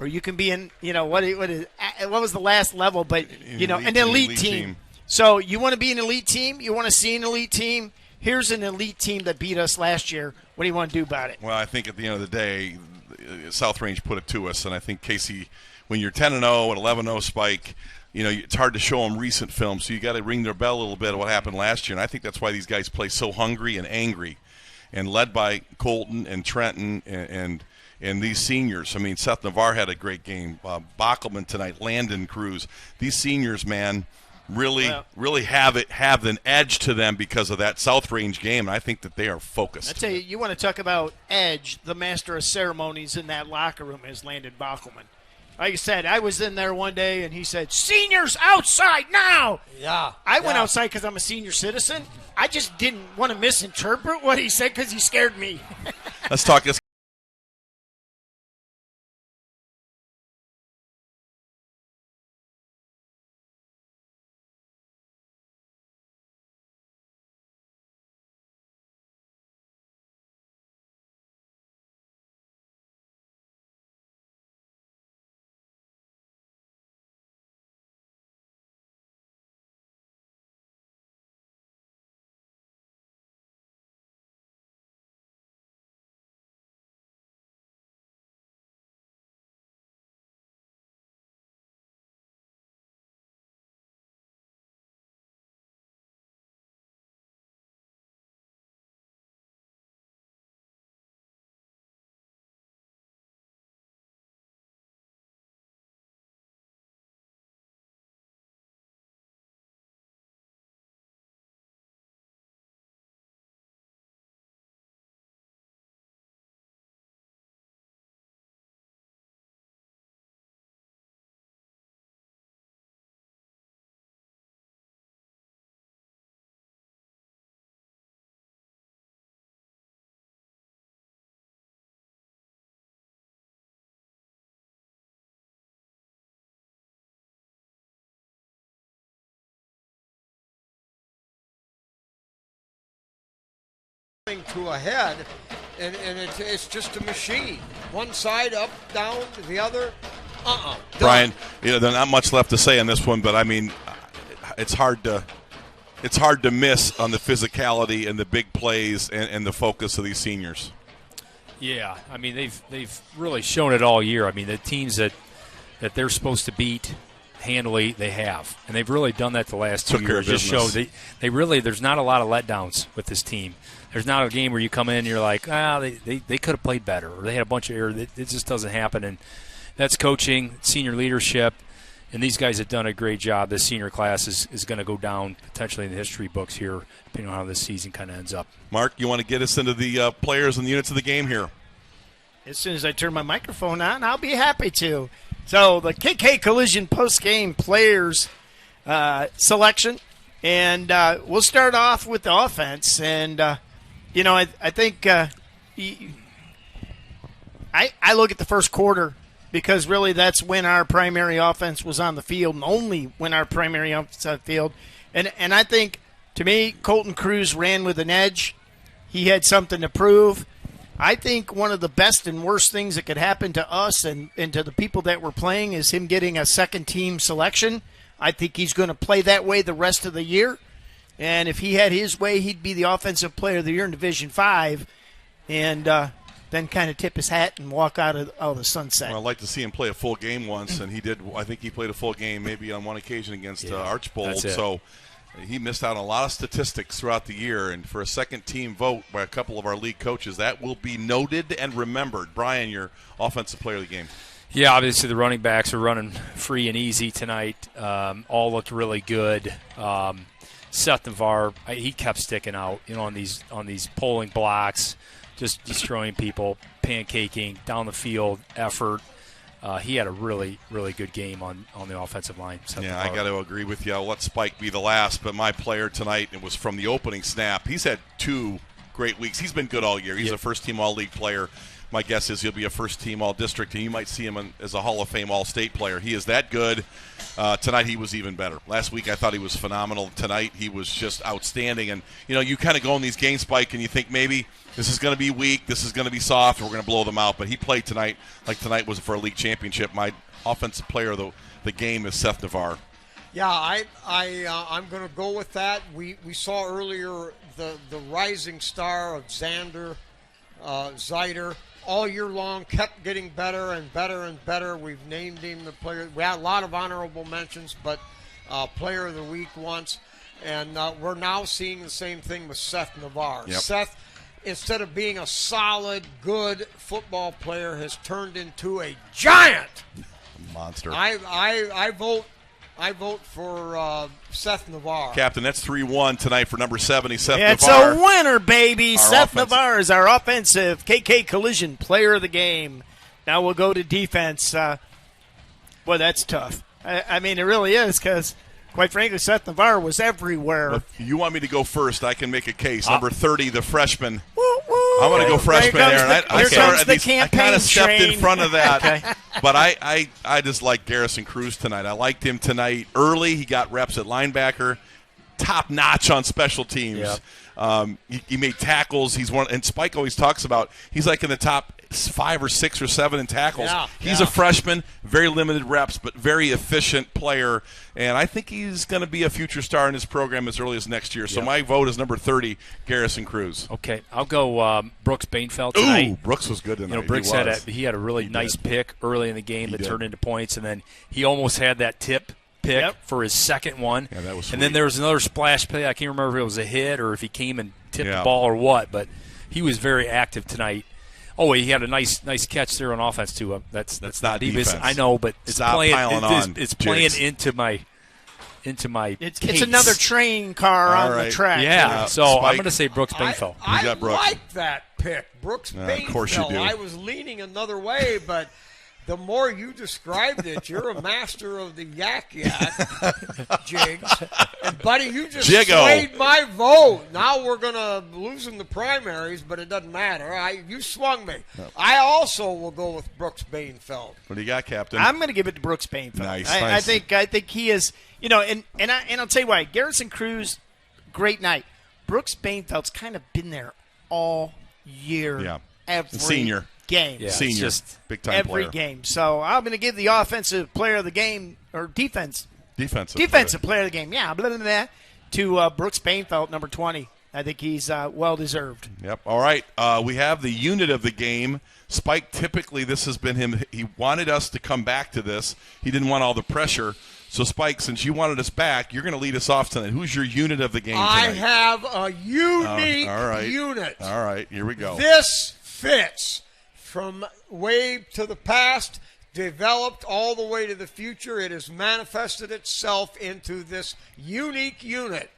or you can be what was the last level? But, an elite team. So you want to be an elite team? You want to see an elite team? Here's an elite team that beat us last year. What do you want to do about it? Well, I think at the end of the day, South Range put it to us, and I think Casey, when you're 10-0 and 11-0 Spike, it's hard to show them recent film, so you got to ring their bell a little bit of what happened last year, and I think that's why these guys play so hungry and angry, and led by Colton and Trenton and these seniors. I mean, Seth Navarre had a great game. Bockelman tonight, Landon Cruz. These seniors, man, really have an edge to them because of that South Range game, and I think that they are focused. I tell you, you want to talk about edge, the master of ceremonies in that locker room is Landon Bockelman. Like I said, I was in there one day, and he said, "Seniors outside now!" Yeah. I went outside because I'm a senior citizen. I just didn't want to misinterpret what he said because he scared me. Let's talk this. To a head, and it's just a machine. One side up, down, the other. Brian, there's not much left to say on this one, but I mean, it's hard to miss on the physicality and the big plays and the focus of these seniors. Yeah, I mean they've really shown it all year. I mean the teams that they're supposed to beat handily, they have, and they've really done that the last 2 years. Just show they really, there's not a lot of letdowns with this team. There's not a game where you come in and you're like, they could have played better, or they had a bunch of errors. It just doesn't happen, and that's coaching, senior leadership, and these guys have done a great job. This senior class is going to go down potentially in the history books here, depending on how this season kind of ends up. Mark, you want to get us into the players and the units of the game here? As soon as I turn my microphone on, I'll be happy to. So the KK Collision post-game players selection, and we'll start off with the offense. And, I think I look at the first quarter because really that's when our primary offense was on the field, and only when our primary offense on the field. And I think, to me, Colton Cruz ran with an edge. He had something to prove. I think one of the best and worst things that could happen to us and to the people that we're playing is him getting a second-team selection. I think he's going to play that way the rest of the year. And if he had his way, he'd be the Offensive Player of the Year in Division 5 and then kind of tip his hat and walk out of the sunset. Well, I'd like to see him play a full game once, and he did. I think he played a full game maybe on one occasion against Archbold. So he missed out on a lot of statistics throughout the year, and for a second-team vote by a couple of our league coaches, that will be noted and remembered. Brian, your Offensive Player of the game. Yeah, obviously the running backs are running free and easy tonight. All looked really good. Seth Navarre, he kept sticking out, on these polling blocks, just destroying people, pancaking, down the field, effort. He had a really, really good game on the offensive line. Yeah, I got to agree with you. I'll let Spike be the last, but my player tonight, it was from the opening snap. He's had 2 great weeks. He's been good all year. He's a first-team All-League player. My guess is he'll be a first-team All-District, and you might see him as a Hall of Fame All-State player. He is that good. Tonight he was even better. Last week I thought he was phenomenal. Tonight he was just outstanding. And, you kind of go in these games, Spike, and you think maybe this is going to be weak, this is going to be soft, we're going to blow them out. But he played tonight like tonight was for a league championship. My offensive player of the game is Seth Navarre. Yeah, I'm going to go with that. We saw earlier the rising star of Xander Zeider. All year long, kept getting better and better and better. We've named him the player. We had a lot of honorable mentions, but player of the week once. And we're now seeing the same thing with Seth Navarre. Yep. Seth, instead of being a solid, good football player, has turned into a giant. Monster. I vote for Seth Navarre. Captain, that's 3-1 tonight for number 70, Seth It's Navarre. a winner, baby. Seth offensive. Navarre is our offensive KK Collision player of the game. Now we'll go to defense. Boy, that's tough. I mean, it really is because, quite frankly, Seth Navarre was everywhere. If you want me to go first, I can make a case. Number 30, the freshman. Woo, woo. I'm going to go freshman there. And Here comes the campaign I kind of stepped in train. front of that. Okay. But I just like Garrison Cruz tonight. I liked him tonight early. He got reps at linebacker. Top notch on special teams. Yep. He made tackles. He's one, and Spike always talks about he's like in the top 5 or 6 or 7 in tackles. Yeah, He's a freshman, very limited reps, but very efficient player. And I think he's going to be a future star in his program as early as next year. So my vote is number 30, Garrison Cruz. Okay, I'll go Brooks Bainfeld tonight. Ooh, Brooks was good tonight. Brooks he had a really nice pick early in the game that turned into points, and then he almost had that tip pick for his second one. Yeah, that was sweet. And then there was another splash play. I can't remember if it was a hit or if he came and tipped the ball or what, but he was very active tonight. Oh, he had a nice catch there on offense too. That's not defense. I know, but it's Stop playing. piling on, It's playing Jigs. into my. It's case. another train car All on right. the track. Yeah, so Spike. I'm going to say Brooks Bainfeld. I got Brooks. like that pick, Brooks Bainfeld. Of course you do. I was leaning another way, but the more you described it, you're a master of the yak, Jigs. And, buddy, you just Jiggo. swayed my vote. Now we're going to lose in the primaries, but it doesn't matter. You swung me. I also will go with Brooks Bainfeld. What do you got, Captain? I'm going to give it to Brooks Bainfeld. Nice, I nice. think he is, and I'll tell you why. Garrison Cruz, great night. Brooks Bainfeld's kind of been there all year. Yeah. Every Senior. game. Yeah. Senior, Just big-time Every player. game. So I'm going to give the offensive player of the game, or defensive player of the game, blah, blah, blah, to Brooks Bainfeld, number 20. I think he's well-deserved. Yep. All right. We have the unit of the game. Spike, typically this has been him. He wanted us to come back to this. He didn't want all the pressure. So, Spike, since you wanted us back, you're going to lead us off tonight. Who's your unit of the game tonight? I have a unique all right. unit. All right. Here we go. This fits from way to the past, developed all the way to the future. It has manifested itself into this unique unit.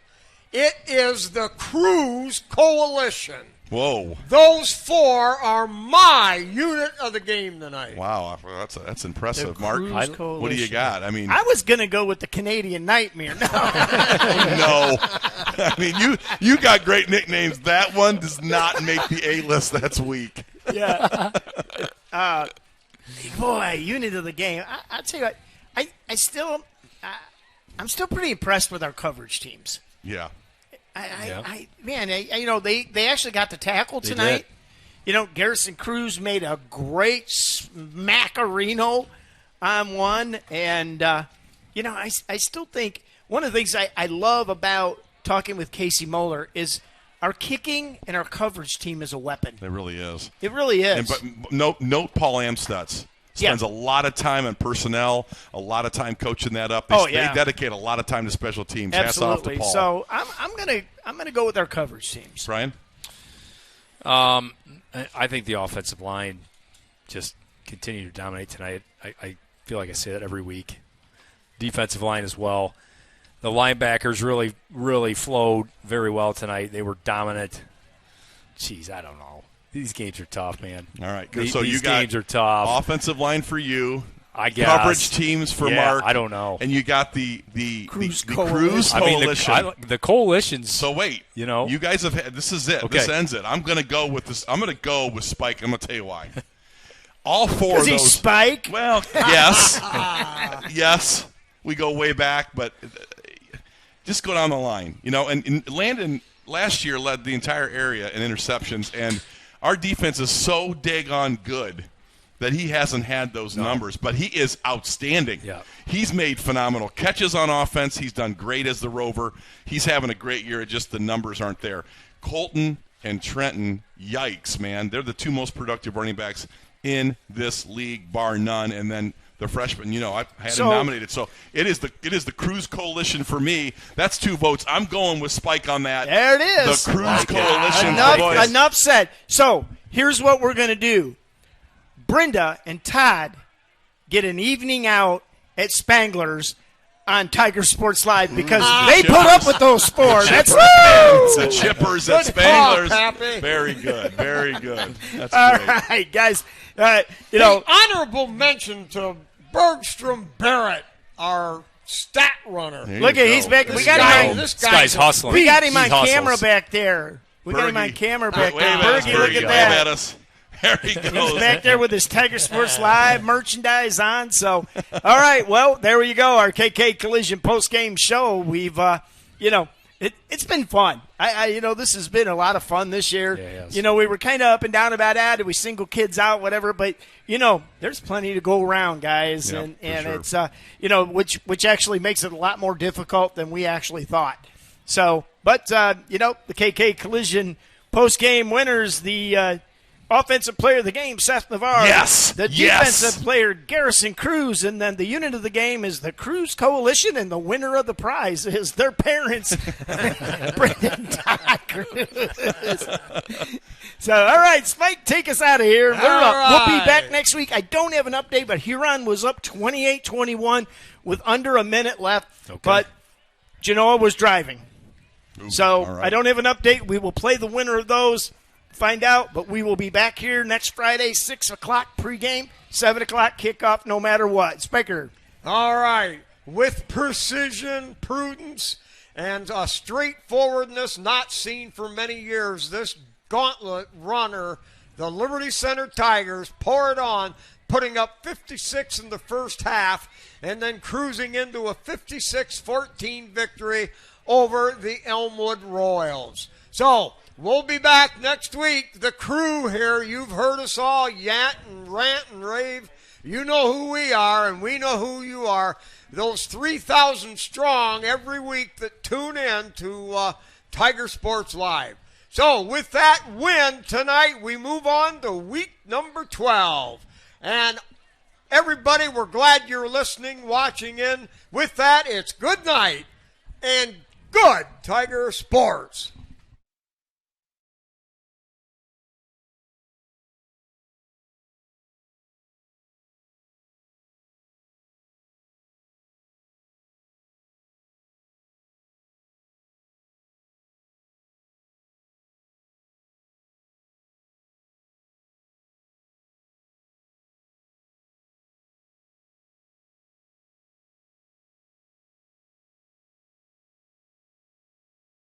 It is the Cruz Coalition. Whoa. Those 4 are my unit of the game tonight. Wow. That's impressive, The Mark. Cruz What do you Coalition. got? I mean, I was going to go with the Canadian Nightmare. No. no. I mean, you got great nicknames. That one does not make the A-list. That's weak. Yeah. Boy, unit of the game. I'll tell you what, I'm still pretty impressed with our coverage teams. Yeah. They actually got the tackle tonight. Garrison Cruz made a great smackerino on one. And, I still think one of the things I love about talking with Casey Moeller is our kicking and our coverage team is a weapon. It really is. It really is. But note Paul Amstutz. Spends a lot of time on personnel, a lot of time coaching that up. They dedicate a lot of time to special teams. Absolutely. Hats off to Paul. So I'm gonna go with our coverage teams. Brian? I think the offensive line just continued to dominate tonight. I feel like I say that every week. Defensive line as well. The linebackers really, really flowed very well tonight. They were dominant. Jeez, I don't know. These games are tough, man. All right, good. These, So these you got games are tough. offensive line for you. I guess. Coverage teams for Yeah, Mark. I don't know. And you got the Cruise Cruise I mean, Coalition. the coalitions. So wait, You know? you guys have had, this is it. Okay. This ends it. I'm going to go with this. I'm going to go with Spike. I'm going to tell you why. All four of Is he those. Spike? Well, yes, yes. We go way back, but just go down the line, you know. And Landon last year led the entire area in interceptions, and our defense is so daggone good that he hasn't had those numbers, but he is outstanding. Yeah. He's made phenomenal catches on offense. He's done great as the Rover. He's having a great year. Just the numbers aren't there. Colton and Trenton, yikes, man. They're the two most productive running backs in this league, bar none. And then the freshman, you know, I had him nominated. So it is the Cruise Coalition for me. That's 2 votes. I'm going with Spike on that. There it is. The Cruise Coalition. Enough said. So here's what we're going to do. Brenda and Todd get an evening out at Spangler's on Tiger Sports Live because they put up with those 4. That's The Chippers at Good call, Spangler's. Pappy. Very good. Very good. That's all great. right, guys. You know, Honorable mention to Bergstrom Barrett, our stat runner. There look you at go. he's back. There We you got go. him on. This This guy's hustling. We got him He on hustles. camera back there. We got him on Bergie. camera back Wave there. at us, Bergie, look Bergie. at Wave that. at us. There he He's goes. back there with his Tiger Sports Live merchandise on. So, all right, well, there you go. Our KK Collision post-game show. We've, you know, it's been fun. You know, this has been a lot of fun this year. Yeah, it has. You know, we were kind of up and down about that. Did we single kids out, whatever? But, you know, there's plenty to go around, guys. Yeah, and for it's, you know, which actually makes it a lot more difficult than we actually thought. So, but, you know, the KK Collision post-game winners, the offensive player of the game, Seth Navarre. Yes. The Yes. defensive player, Garrison Cruz. And then the unit of the game is the Cruz Coalition, and the winner of the prize is their parents, Brendan Todd Cruz. So, all right, Spike, take us out of here. We'll be right. back next week. I don't have an update, but Huron was up 28-21 with under a minute left. Okay. But Genoa was driving. So all right. I don't have an update. We will play the winner of those, find out, but we will be back here next Friday, 6 o'clock pregame, 7 o'clock kickoff, no matter what. Spiker. All right. With precision, prudence, and a straightforwardness not seen for many years, this gauntlet runner, the Liberty Center Tigers, pour it on, putting up 56 in the first half, and then cruising into a 56-14 victory over the Elmwood Royals. So, we'll be back next week. The crew here, you've heard us all yant and rant and rave. You know who we are, and we know who you are. Those 3,000 strong every week that tune in to Tiger Sports Live. So, with that win tonight, we move on to week number 12. And everybody, we're glad you're listening, watching in. With that, it's good night and good Tiger Sports.